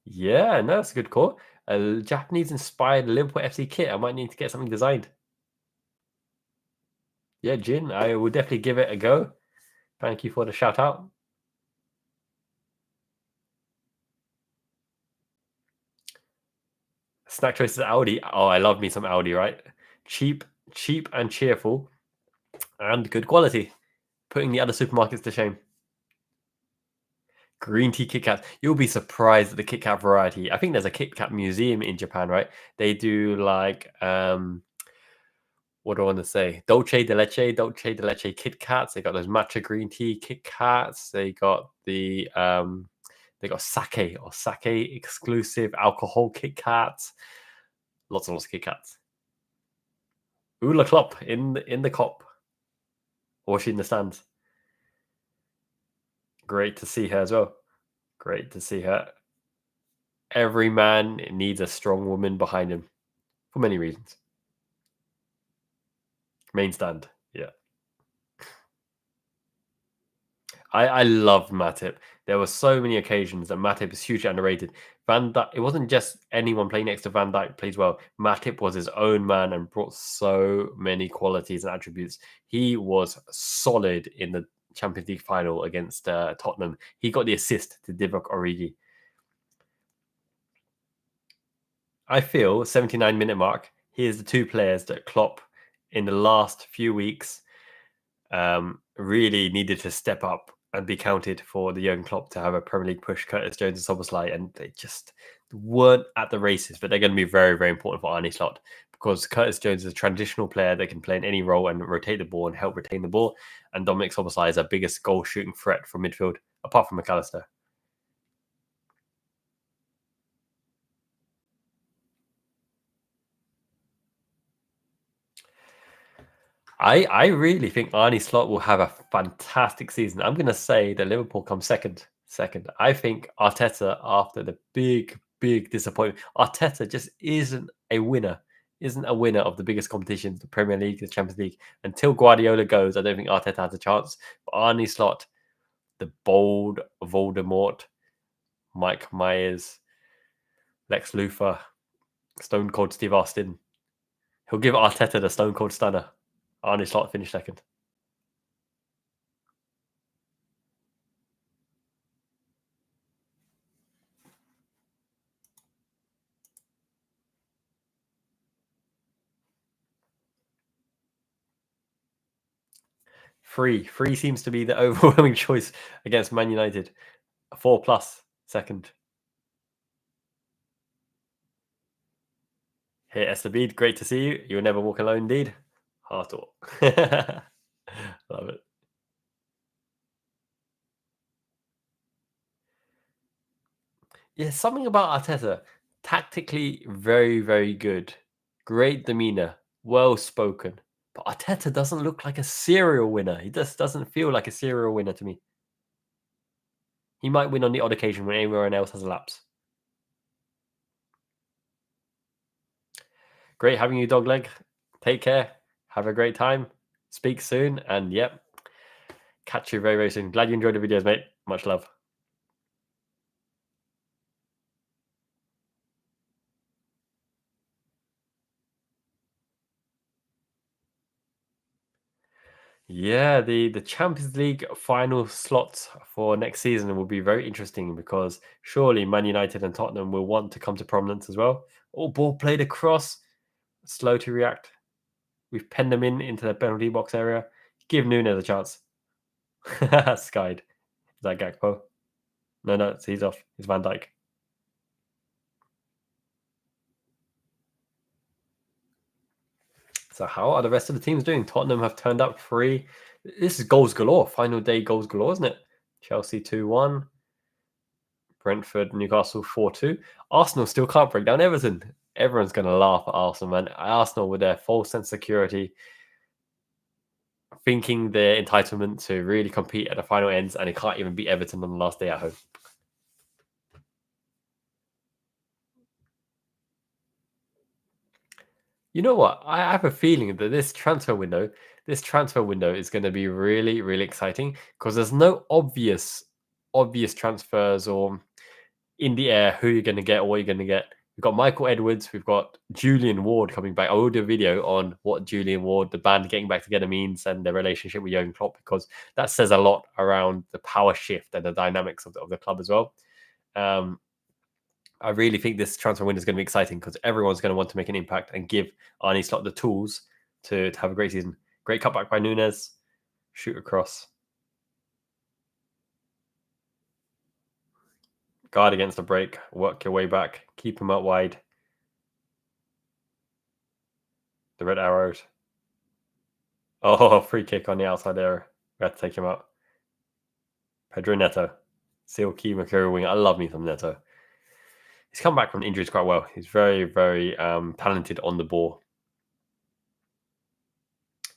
Yeah, no, that's a good call. A Japanese inspired Liverpool FC kit. I might need to get something designed. Yeah, Jin, I will definitely give it a go. Thank you for the shout out. Snack choices Audi. Oh, I love me some Audi, right? Cheap, cheap and cheerful. And good quality, putting the other supermarkets to shame. Green tea Kit Kat. You'll be surprised at the Kit Kat variety. I think there's a Kit Kat museum in Japan, right? They do like what do I want to say? Dolce de leche Kit Kats. They got those matcha green tea Kit Kats. They got sake or sake exclusive alcohol Kit Kats. Lots and lots of Kit Kats. Ula Klopp in the cop. Or she in the stands. Great to see her as well. Great to see her. Every man needs a strong woman behind him for many reasons. Main stand, yeah. I love Matip. There were so many occasions that Matip is hugely underrated. Van Dijk, it wasn't just anyone playing next to Van Dijk plays well. Matip was his own man and brought so many qualities and attributes. He was solid in the Champions League final against Tottenham. He got the assist to Divock Origi. I feel 79-minute mark. Here's the two players that Klopp in the last few weeks really needed to step up and be counted for the Jurgen Klopp to have a Premier League push. Curtis Jones and Szoboszlai, and they just weren't at the races, but they're going to be very, very important for Arne Slot because Curtis Jones is a transitional player that can play in any role and rotate the ball and help retain the ball. And Dominic Szoboszlai is our biggest goal shooting threat from midfield, apart from McAllister. I really think Arne Slot will have a fantastic season. I'm going to say that Liverpool come second. I think Arteta, after the big disappointment, Arteta just isn't a winner. Isn't a winner of the biggest competitions, the Premier League, the Champions League. Until Guardiola goes, I don't think Arteta has a chance. But Arne Slot, the bold Voldemort, Mike Myers, Lex Luthor, Stone Cold Steve Austin. He'll give Arteta the Stone Cold Stunner. Arne Slot finished second. Free seems to be the overwhelming choice against Man United. 4+ second. Hey, Estabid, great to see you. You'll never walk alone, indeed. Heart talk. Love it. Yeah, something about Arteta. Tactically, very, very good. Great demeanor. Well spoken. But Arteta doesn't look like a serial winner. He just doesn't feel like a serial winner to me. He might win on the odd occasion when everyone else has a lapse. Great having you, Dogleg. Take care. Have a great time. Speak soon. And yep, catch you very, very soon. Glad you enjoyed the videos, mate. Much love. Yeah, the Champions League final slots for next season will be very interesting because surely Man United and Tottenham will want to come to prominence as well. Oh, ball played across, slow to react. We've penned them into the penalty box area. Give Nunes a chance. Skied. Is that Gakpo? No, he's off. It's Van Dijk. So how are the rest of the teams doing? Tottenham have turned up 3. This is goals galore. Final day goals galore, isn't it? Chelsea 2-1. Brentford, Newcastle 4-2. Arsenal still can't break down Everton. Everyone's going to laugh at Arsenal, man. Arsenal with their false sense of security, thinking their entitlement to really compete at the final ends, and they can't even beat Everton on the last day at home. You know what? I have a feeling that this transfer window is going to be really, really exciting because there's no obvious transfers or in the air who you're going to get or what you're going to get. We've got Michael Edwards. We've got Julian Ward coming back. I will do a video on what Julian Ward, the band getting back together means and their relationship with Jurgen Klopp because that says a lot around the power shift and the dynamics of the club as well. I really think this transfer window is going to be exciting because everyone's going to want to make an impact and give Arne Slot the tools to have a great season. Great cutback by Nunes. Shoot across. Guard against the break. Work your way back. Keep him out wide. The red arrows. Oh, free kick on the outside area. We had to take him out. Pedro Neto. Still key Mercurial wing. I love me some Neto. He's come back from injuries quite well. He's very, very talented on the ball.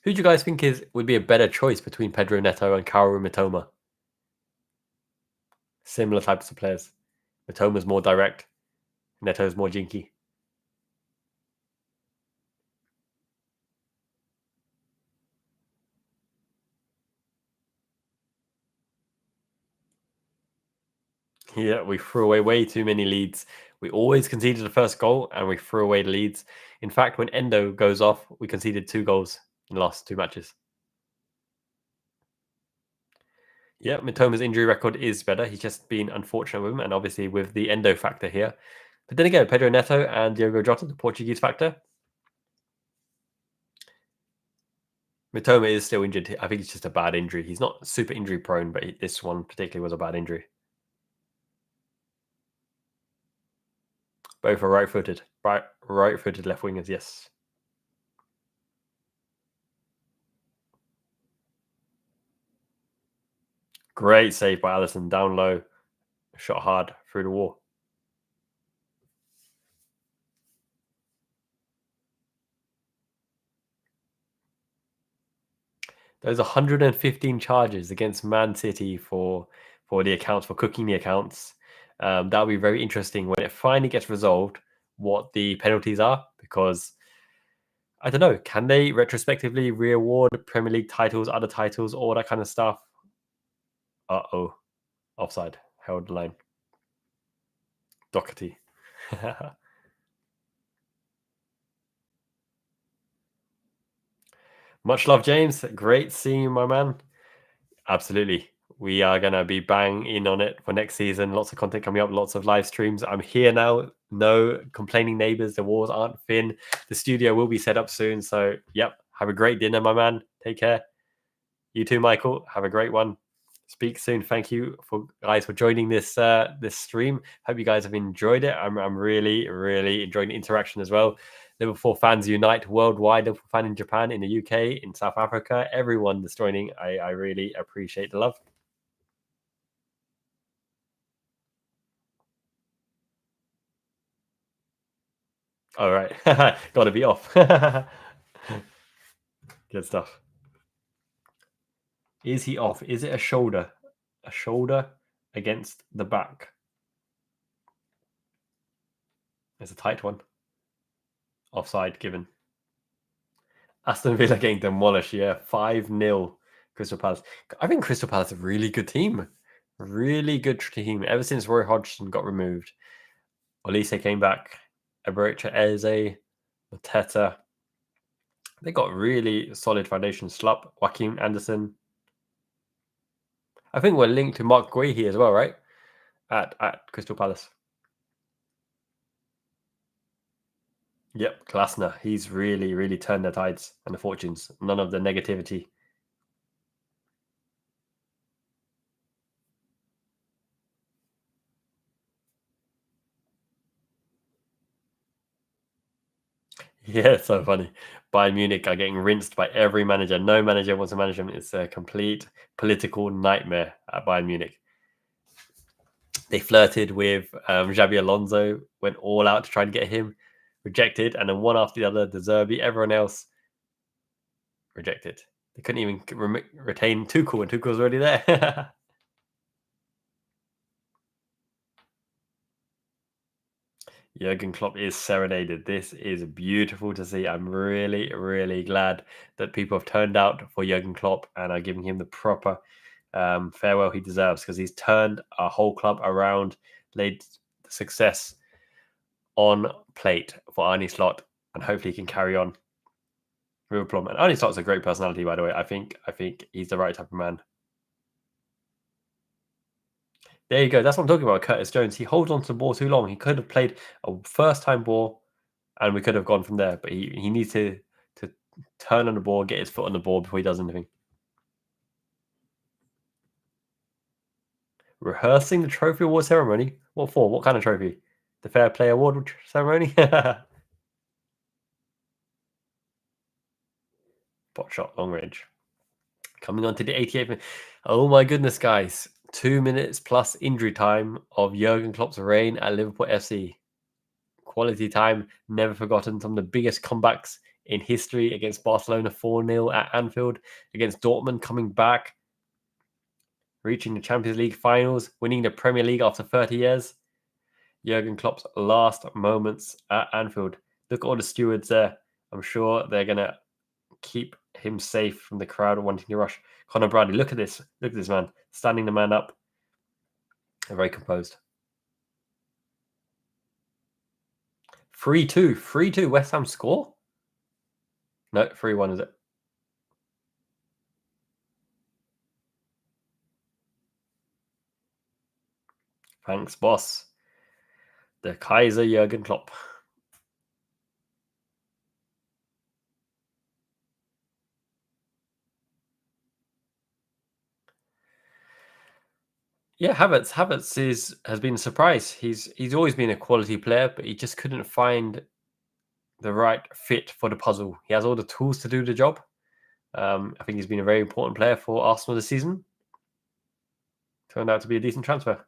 Who do you guys think would be a better choice between Pedro Neto and Kaoru Mitoma? Similar types of players. Mitoma's more direct. Neto's more jinky. Yeah, we threw away way too many leads. We always conceded the first goal and we threw away the leads. In fact, when Endo goes off, we conceded 2 goals in the last 2 matches. Yeah, Mitoma's injury record is better. He's just been unfortunate with him, and obviously with the Endo factor here. But then again, Pedro Neto and Diogo Jota, the Portuguese factor. Mitoma is still injured. I think it's just a bad injury. He's not super injury prone, but this one particularly was a bad injury. Both are right-footed. Right-footed left wingers, yes. Great save by Alisson, down low. Shot hard through the wall. There's 115 charges against Man City for the accounts, for cooking the accounts. That'll be very interesting when it finally gets resolved what the penalties are, because I don't know, can they retrospectively re-award Premier League titles, other titles, all that kind of stuff? Uh-oh. Offside. Held the line. Doherty. Much love, James. Great seeing you, my man. Absolutely. We are going to be bang in on it for next season. Lots of content coming up, lots of live streams. I'm here now. No complaining neighbors. The walls aren't thin. The studio will be set up soon. So, yep. Have a great dinner, my man. Take care. You too, Michael. Have a great one. Speak soon. Thank you guys for joining this this stream. Hope you guys have enjoyed it. I'm really, really enjoying the interaction as well. Liverpool fans unite worldwide. Liverpool fan in Japan, in the UK, in South Africa. Everyone that's joining, I really appreciate the love. All right. Got to be off. Good stuff. Is he off? Is it a shoulder? A shoulder against the back. It's a tight one. Offside given. Aston Villa getting demolished. Yeah, 5-0 Crystal Palace. I think Crystal Palace is a really good team. Really good team. Ever since Roy Hodgson got removed. Olise came back. Eberechi Eze. Mateta. They got really solid foundation. Slup. Joaquin Anderson. I think we're linked to Mark Guehi as well, right? At Crystal Palace. Yep, Glasner. He's really, really turned the tides and the fortunes. None of the negativity. Yeah, it's so funny. Bayern Munich are getting rinsed by every manager. No manager wants to manage them. It's a complete political nightmare at Bayern Munich. They flirted with Xabi Alonso, went all out to try and get him, rejected, and then one after the other, De Zerbi, everyone else rejected. They couldn't even retain Tuchel, and Tuchel was already there. Jurgen Klopp is serenaded. This is beautiful to see. I'm really, really glad that people have turned out for Jurgen Klopp and are giving him the proper farewell he deserves, because he's turned our whole club around, laid success on plate for Arne Slot, and hopefully he can carry on. Liverpool, and Arne Slot's a great personality, by the way. I think he's the right type of man. There you go. That's what I'm talking about, Curtis Jones. He holds on to the ball too long. He could have played a first-time ball, and we could have gone from there. But he needs to turn on the ball, get his foot on the ball before he does anything. Rehearsing the trophy award ceremony? What for? What kind of trophy? The Fair Play Award ceremony? Bot shot, long range. Coming on to the 88th minute. Oh my goodness, guys. 2 minutes plus injury time of Jurgen Klopp's reign at Liverpool FC. Quality time, never forgotten. Some of the biggest comebacks in history against Barcelona 4-0 at Anfield, against Dortmund coming back, reaching the Champions League finals, winning the Premier League after 30 years. Jurgen Klopp's last moments at Anfield. Look at all the stewards there. I'm sure they're going to keep him safe from the crowd wanting to rush. Conor Bradley, look at this. Look at this man. Standing the man up. They're very composed. 3-2. 3-2. West Ham score? No, 3-1 is it? Thanks, boss. The Kaiser Jurgen Klopp. Yeah, Havertz has been a surprise. He's always been a quality player, but he just couldn't find the right fit for the puzzle. He has all the tools to do the job. I think he's been a very important player for Arsenal this season. Turned out to be a decent transfer.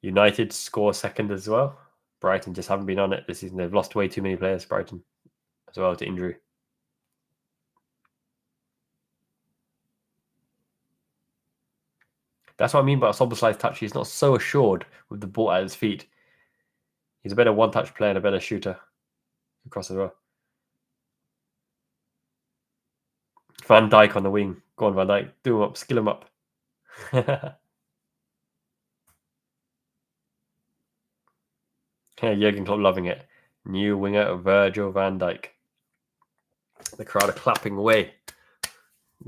United score second as well. Brighton just haven't been on it this season. They've lost way too many players, Brighton, as well, to injury. That's what I mean by Szoboszlai's touch. He's not so assured with the ball at his feet. He's a better one-touch player and a better shooter across as well. Van Dijk on the wing. Go on, Van Dijk. Do him up. Skill him up. Yeah, Jurgen Klopp loving it. New winger Virgil van Dijk. The crowd are clapping away.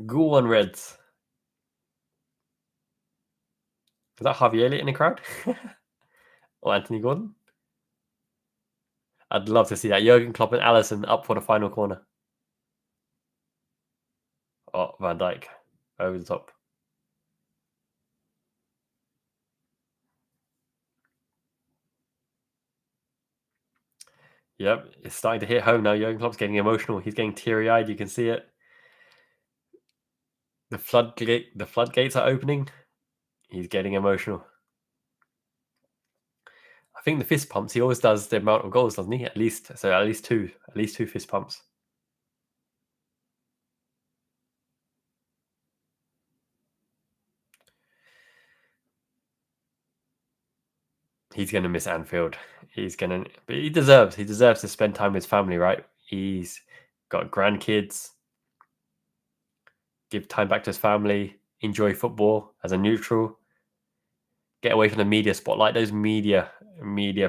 Go on, Reds. Is that Javier Elliott in the crowd? Or Anthony Gordon? I'd love to see that. Jurgen Klopp and Alisson up for the final corner. Oh, Van Dijk. Over the top. Yep, it's starting to hit home now. Jurgen Klopp's getting emotional. He's getting teary-eyed. You can see it. The floodgates are opening. He's getting emotional. I think the fist pumps, he always does the amount of goals, doesn't he? At least two fist pumps. He's going to miss Anfield. But he deserves to spend time with his family, right? He's got grandkids. Give time back to his family. Enjoy football as a neutral. Get away from the media spotlight. Those media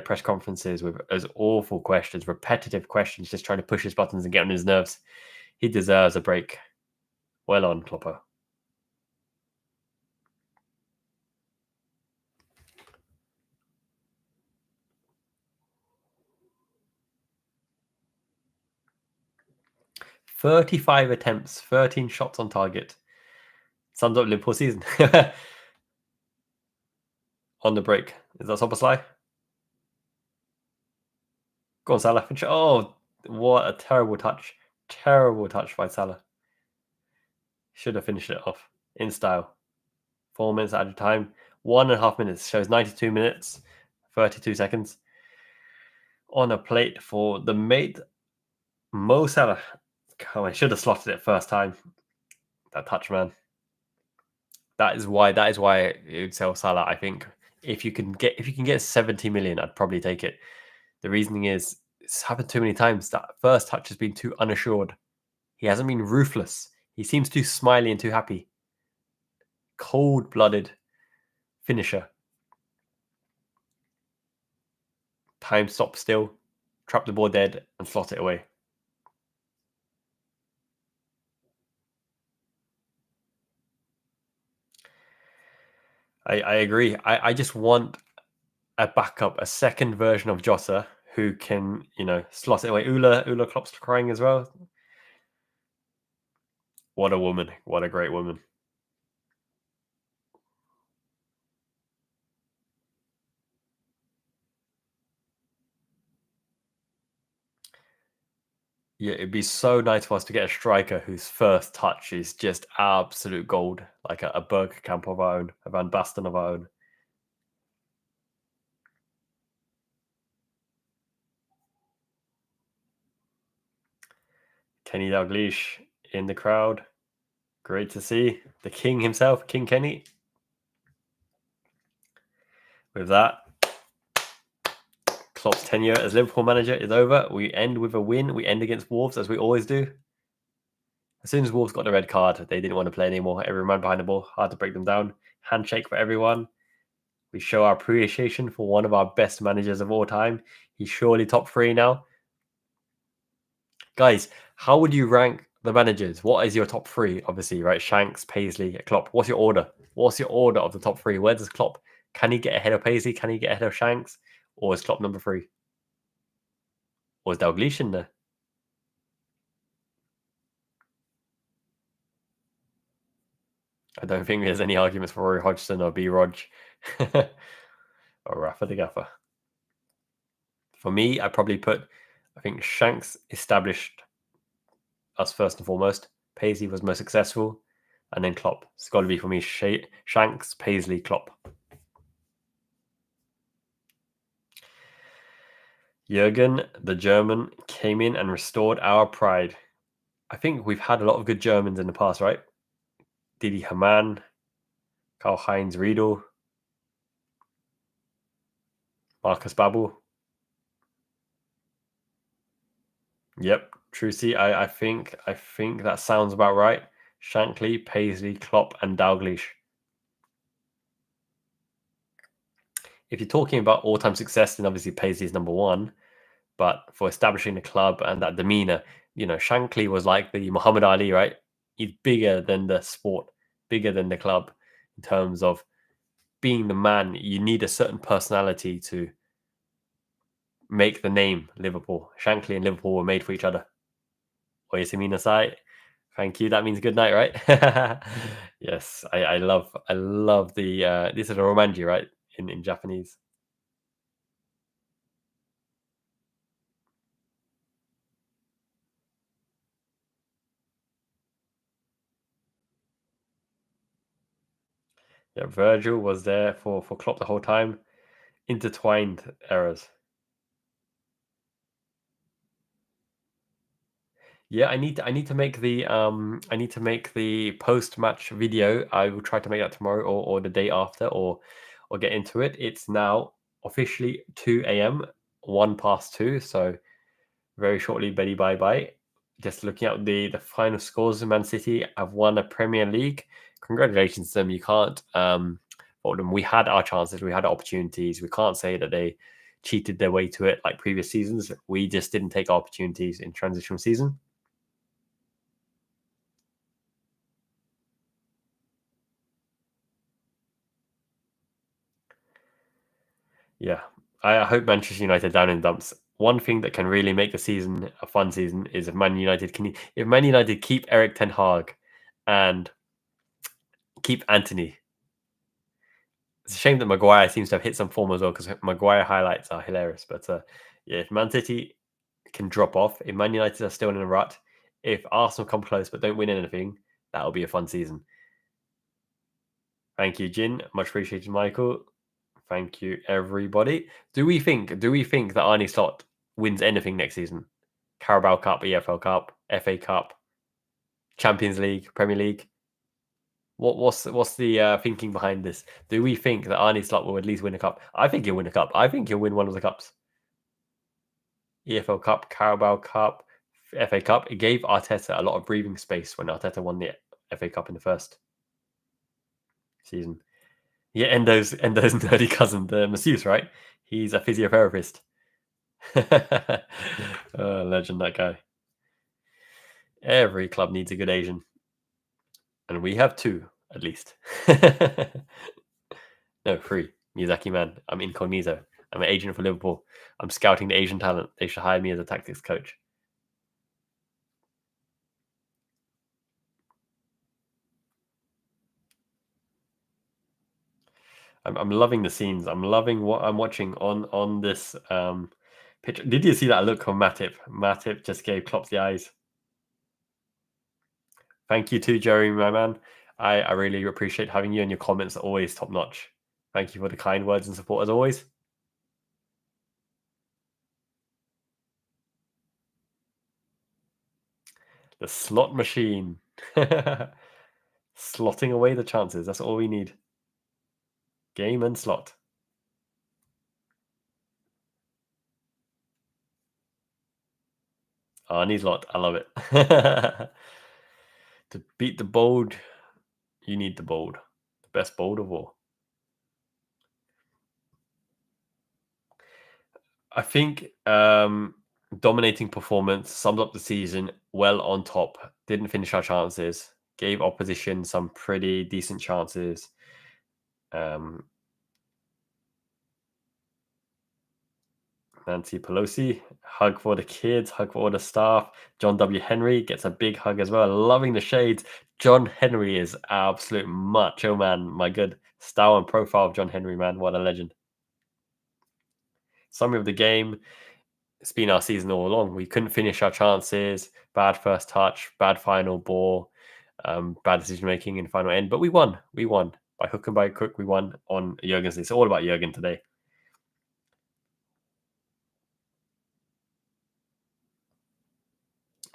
press conferences with those awful questions, repetitive questions, just trying to push his buttons and get on his nerves. He deserves a break. Well on, Klopper. "35 attempts, 13 shots on target." Sums up Liverpool season. On the break. Is that Szoboszlai? Go on, Salah. Finish. Oh, what a terrible touch. Terrible touch by Salah. Should have finished it off in style. 4 minutes at a time. 1.5 minutes. Shows 92 minutes, 32 seconds. On a plate for the mate, Mo Salah. Come on, I should have slotted it first time. That touch, man. That is why it would sell Salah. I think if you can get 70 million, I'd probably take it. The reasoning is it's happened too many times. That first touch has been too unassured. He hasn't been ruthless. He seems too smiley and too happy. Cold-blooded finisher. Time stop still, trap the ball dead, and slot it away. I agree. I just want a backup, a second version of Jota who can, slot it away. Ula Klopps crying as well. What a woman. What a great woman. Yeah, it'd be so nice for us to get a striker whose first touch is just absolute gold, like a Bergkamp of our own, a Van Basten of our own. Kenny Dalglish in the crowd. Great to see. The king himself, King Kenny. With that, Klopp's tenure as Liverpool manager is over. We end with a win. We end against Wolves, as we always do. As soon as Wolves got the red card, they didn't want to play anymore. Every man behind the ball, hard to break them down. Handshake for everyone. We show our appreciation for one of our best managers of all time. He's surely top 3 now. Guys, how would you rank the managers? What is your top 3? Obviously, right? Shanks, Paisley, Klopp. What's your order? What's your order of the top 3? Where does Klopp? Can he get ahead of Paisley? Can he get ahead of Shanks? Or is Klopp number 3? Or is Dalglish in there? I don't think there's any arguments for Rory Hodgson or B. Rog or Rafa the Gaffer. For me, I think Shanks established us first and foremost. Paisley was most successful. And then Klopp. It's got to be for me Shanks, Paisley, Klopp. Jurgen, the German, came in and restored our pride. I think we've had a lot of good Germans in the past, right? Didi Hamann, Karl-Heinz Riedel, Marcus Babbel. Yep, Trucy. I think that sounds about right. Shankly, Paisley, Klopp, and Dalglish. If you're talking about all-time success, then obviously Paisley is number 1. But for establishing the club and that demeanor, Shankly was like the Muhammad Ali, right? He's bigger than the sport, bigger than the club in terms of being the man. You need a certain personality to make the name Liverpool. Shankly and Liverpool were made for each other. Oyasamina Sai. Thank you. That means good night, right? Yes, I love the this is a romanji, right? In Japanese. Yeah, Virgil was there for Klopp the whole time. Intertwined errors. Yeah, I need to make the post match video. I will try to make that tomorrow or the day after or get into it. It's now officially 2 a.m. 2:01. So very shortly, Betty bye bye. Just looking at the final scores, Man City have won a Premier League. Congratulations to them. You can't fault them. We had our chances, we had opportunities. We can't say that they cheated their way to it like previous seasons. We just didn't take opportunities in transitional season. Yeah, I hope Manchester United down in dumps. One thing that can really make the season a fun season is if Man United keep Eric Ten Hag and keep Anthony. It's a shame that Maguire seems to have hit some form as well because Maguire highlights are hilarious. But yeah, if Man City can drop off, if Man United are still in a rut, if Arsenal come close but don't win anything, that'll be a fun season. Thank you, Jin. Much appreciated, Michael. Thank you, everybody. Do we think that Arne Slot wins anything next season? Carabao Cup, EFL Cup, FA Cup, Champions League, Premier League. What's the thinking behind this? Do we think that Arne Slot will at least win a cup? I think he'll win a cup. I think he'll win one of the cups. EFL Cup, Carabao Cup, FA Cup. It gave Arteta a lot of breathing space when Arteta won the FA Cup in the first season. Yeah, Endo's nerdy cousin, the masseuse, right? He's a physiotherapist. Legend, that guy. Every club needs a good Asian. And we have 2, at least. No, 3. Miyazaki Man. I'm incognito. I'm an agent for Liverpool. I'm scouting the Asian talent. They should hire me as a tactics coach. I'm loving the scenes. I'm loving what I'm watching on this picture. Did you see that look on Matip? Matip just gave Klopps the eyes. Thank you too, Jerry, my man. I really appreciate having you, and your comments are always top notch. Thank you for the kind words and support as always. The slot machine. Slotting away the chances. That's all we need. Game and slot. Arnie's lot. I love it. To beat the bold, you need the bold. The best bold of all. I think dominating performance sums up the season well on top. Didn't finish our chances. Gave opposition some pretty decent chances. Nancy Pelosi, hug for the kids, hug for all the staff. John W. Henry gets a big hug as well. Loving the shades. John Henry is absolute macho man. My good style and profile of John Henry, man. What a legend. Summary of the game. It's been our season all along. We couldn't finish our chances. Bad first touch, bad final ball, bad decision making in final end. But we won. We won. By hook and by crook, we won on Jurgen's. It's all about Jurgen today.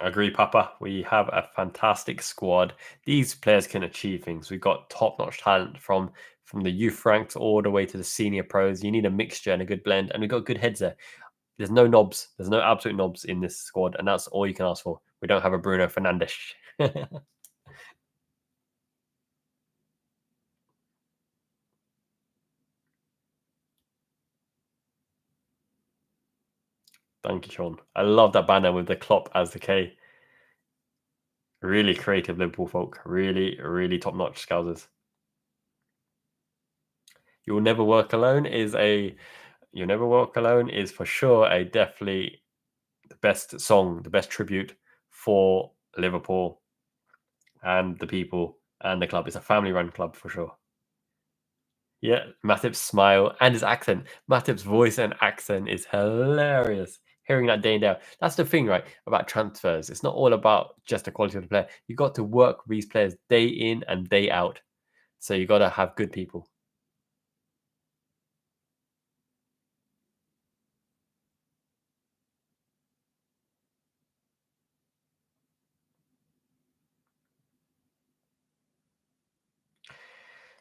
Agree, Papa. We have a fantastic squad. These players can achieve things. We've got top-notch talent from the youth ranks all the way to the senior pros. You need a mixture and a good blend, and we've got good heads there. There's no knobs. There's no absolute knobs in this squad, and that's all you can ask for. We don't have a Bruno Fernandes. Thank you, Sean. I love that banner with the Klopp as the K. Really creative Liverpool folk. Really, really top-notch scousers. You'll Never Work Alone is for sure a definitely the best song, the best tribute for Liverpool and the people and the club. It's a family-run club for sure. Yeah, Matip's smile and his accent. Matip's voice and accent is hilarious. Hearing that day in day out. That's the thing, right, about transfers. It's not all about just the quality of the player. You got to work with these players day in and day out. So you got to have good people.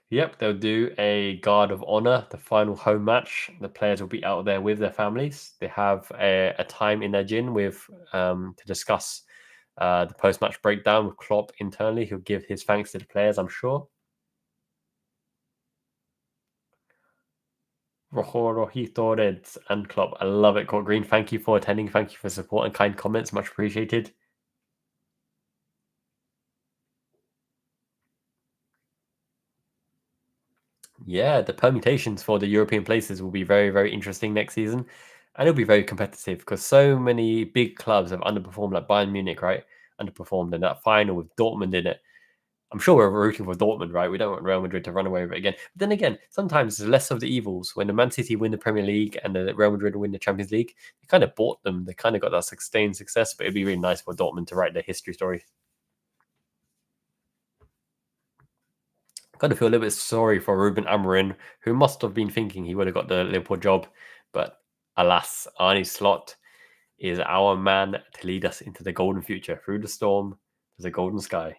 Yep, they'll do a guard of honor, the final home match. The players will be out there with their families. They have a time in their gym with to discuss the post-match breakdown with Klopp internally. He'll give his thanks to the players, I'm sure. Rojo Rojito Reds and Klopp. I love it, Court Green. Thank you for attending. Thank you for support and kind comments. Much appreciated. Yeah, the permutations for the European places will be very, very interesting next season. And it'll be very competitive because so many big clubs have underperformed, like Bayern Munich, right? Underperformed in that final with Dortmund in it. I'm sure we're rooting for Dortmund, right? We don't want Real Madrid to run away with it again. But then again, sometimes there's less of the evils. When the Man City win the Premier League and the Real Madrid win the Champions League, they kind of bought them. They kind of got that sustained success, but it'd be really nice for Dortmund to write their history story. Kind of feel a little bit sorry for Ruben Amorim, who must have been thinking he would have got the Liverpool job. But alas, Arne Slot is our man to lead us into the golden future. Through the storm, there's a golden sky.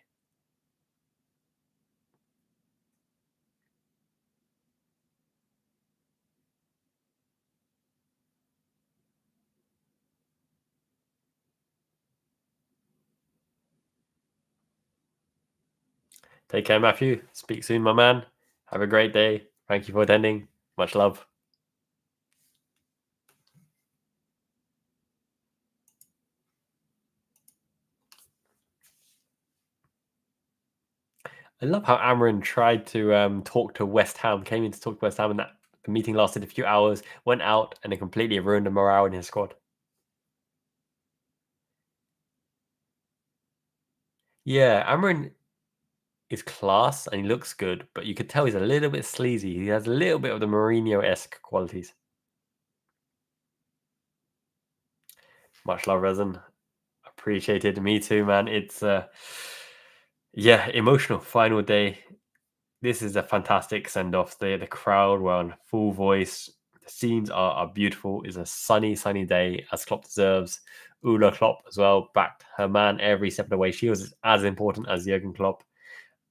Take care, Matthew. Speak soon, my man. Have a great day. Thank you for attending. Much love. I love how Amron tried to talk to West Ham, came in to talk to West Ham in that The meeting lasted a few hours, went out, and it completely ruined the morale in his squad. Yeah, Amarin is class and he looks good, but you could tell he's a little bit sleazy. He has a little bit of the Mourinho-esque qualities. Much love, Resin. Appreciated. Me too, man. It's yeah, emotional final day. This is a fantastic send-off. The crowd were on full voice. The scenes are beautiful. It's a sunny day, as Klopp deserves. Ula Klopp as well backed her man every step of the way. She was as important as Jurgen Klopp.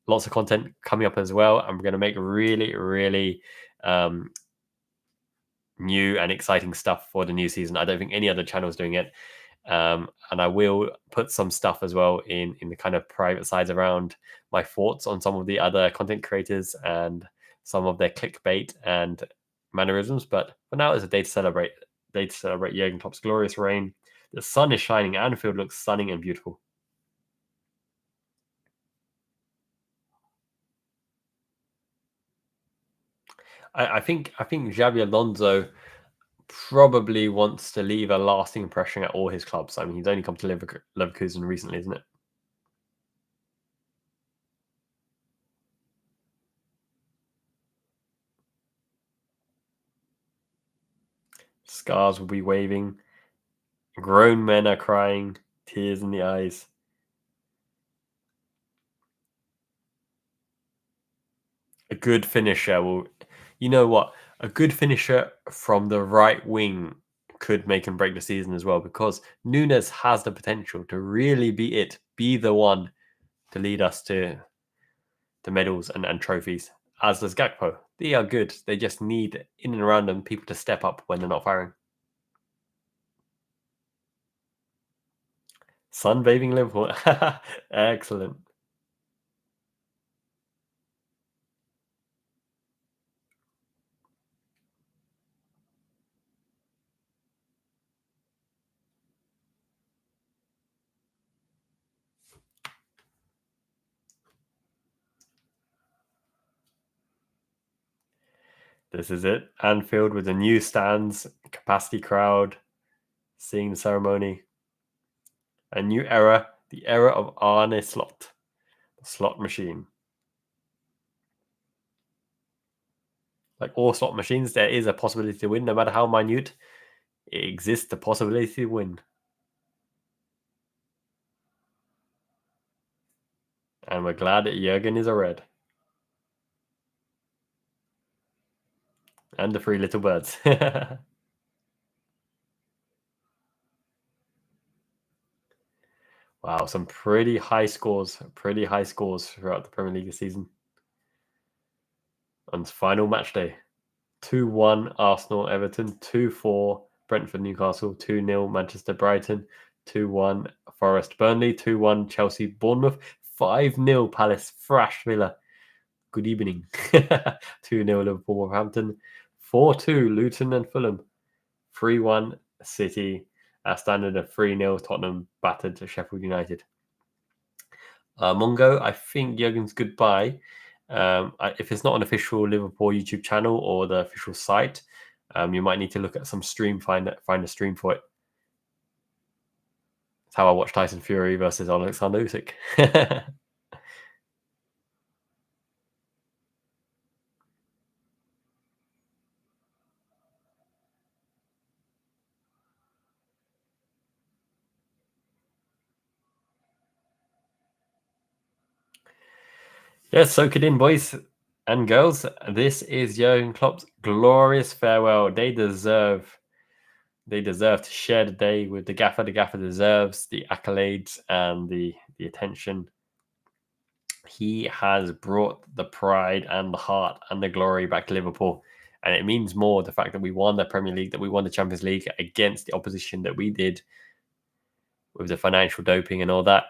Lots of content coming up as well, and we're going to make really new and exciting stuff for the new season. I don't think any other channel is doing it. And I will put some stuff as well in the kind of private sides around my thoughts on some of the other content creators and some of their clickbait and mannerisms. But for now, it's a day to celebrate. Jurgen Klopp's glorious reign. The sun is shining. Anfield looks stunning and beautiful. I think Xabi Alonso probably wants to leave a lasting impression at all his clubs. I mean, he's only come to Leverkusen recently, isn't it? Scars will be waving. Grown men are crying, tears in the eyes. A good finisher will, you know what? A good finisher from the right wing could make and break the season as well, because Nunes has the potential to really be the one to lead us to medals and trophies, as does Gakpo. They are good. They just need, in and around them, people to step up when they're not firing. Sunbathing Liverpool. Excellent. This is it. Anfield with the new stands, capacity crowd, seeing the ceremony. A new era, the era of Arne Slot, the slot machine. Like all slot machines, there is a possibility to win, no matter how minute. It exists the possibility to win. And we're glad that Jurgen is a red. And the three little birds. Wow, some pretty high scores throughout the Premier League this season. On final match day, 2-1 Arsenal Everton, 2-4 Brentford Newcastle, 2-0 Manchester Brighton, 2-1 Forest Burnley, 2-1 Chelsea Bournemouth, 5-0 Palace Thrash Villa. Good evening. 2-0 Liverpool Wolverhampton, 4-2 Luton and Fulham, 3-1 City, a standard of 3-0 Tottenham battered to Sheffield United. Mongo, I think Jurgen's goodbye. If it's not an official Liverpool YouTube channel or the official site, you might need to look at some stream, find a stream for it. That's how I watched Tyson Fury versus Alexander Usyk. Yeah, soak it in, boys and girls. This is Jurgen Klopp's glorious farewell. They deserve to share the day with the gaffer. The gaffer deserves the accolades and the attention. He has brought the pride and the heart and the glory back to Liverpool. And it means more the fact that we won the Premier League, that we won the Champions League against the opposition that we did with the financial doping and all that.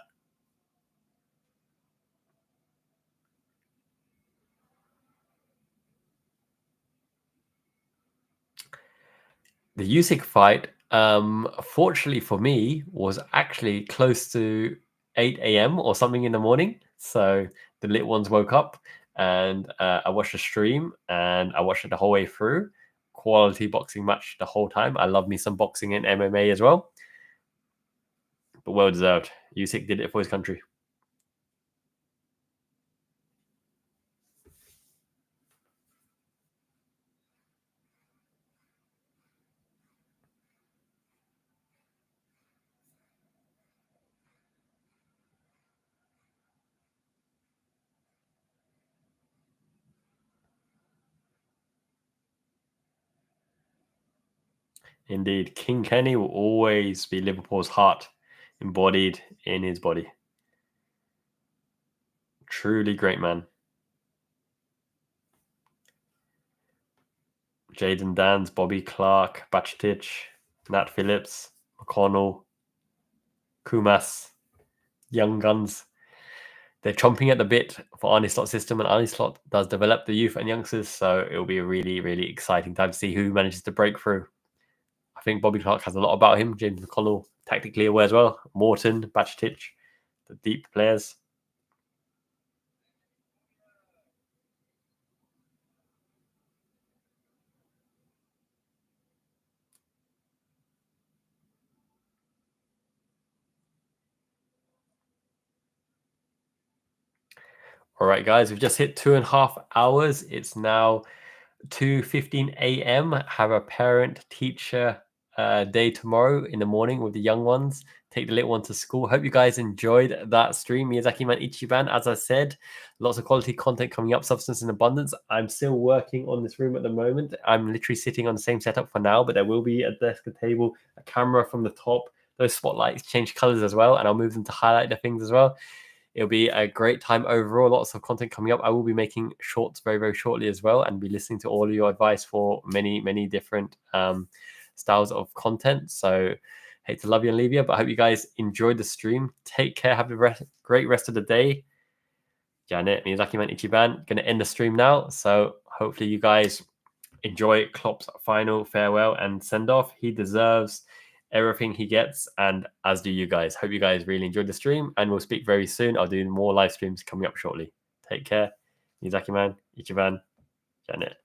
The Usyk fight, fortunately for me, was actually close to 8 a.m. or something in the morning. So the lit ones woke up and I watched the stream and I watched it the whole way through. quality boxing match the whole time. I love me some boxing and MMA as well. But well deserved. Usyk did it for his country. Indeed, King Kenny will always be Liverpool's heart embodied in his body. Truly great man. Jaden Dans, Bobby Clark, Bajcetic, Nat Phillips, McConnell, Kumas, young guns. They're chomping at the bit for Arne Slot's system, and Arne Slot does develop the youth and youngsters, so it'll be a really, really exciting time to see who manages to break through. I think Bobby Clark has a lot about him. James McConnell, tactically aware as well. Morton, Bajcetic, the deep players. All right, guys, we've just hit 2.5 hours. It's now 2:15 a.m. Have a parent-teacher day tomorrow in the morning with the young ones. Take the little one to school. Hope you guys enjoyed that stream. Miyazaki Man Ichiban, as I said, lots of quality content coming up, substance in abundance. I'm still working on this room at the moment. I'm literally sitting on the same setup for now, but there will be a desk, a table, a camera from the top. Those spotlights change colors as well, and I'll move them to highlight the things as well. It'll be a great time overall. Lots of content coming up. I will be making shorts very, very shortly as well, and be listening to all of your advice for many, many different styles of content. So, hate to love you and leave you, but I hope you guys enjoyed the stream. Take care. Have a great rest of the day. Janet, Miyazaki Man Ichiban, going to end the stream now. So, hopefully, you guys enjoy Klopp's final farewell and send off. He deserves everything he gets, and as do you guys. Hope you guys really enjoyed the stream, and we'll speak very soon. I'll do more live streams coming up shortly. Take care. Miyazaki Man, Ichiban, Janet.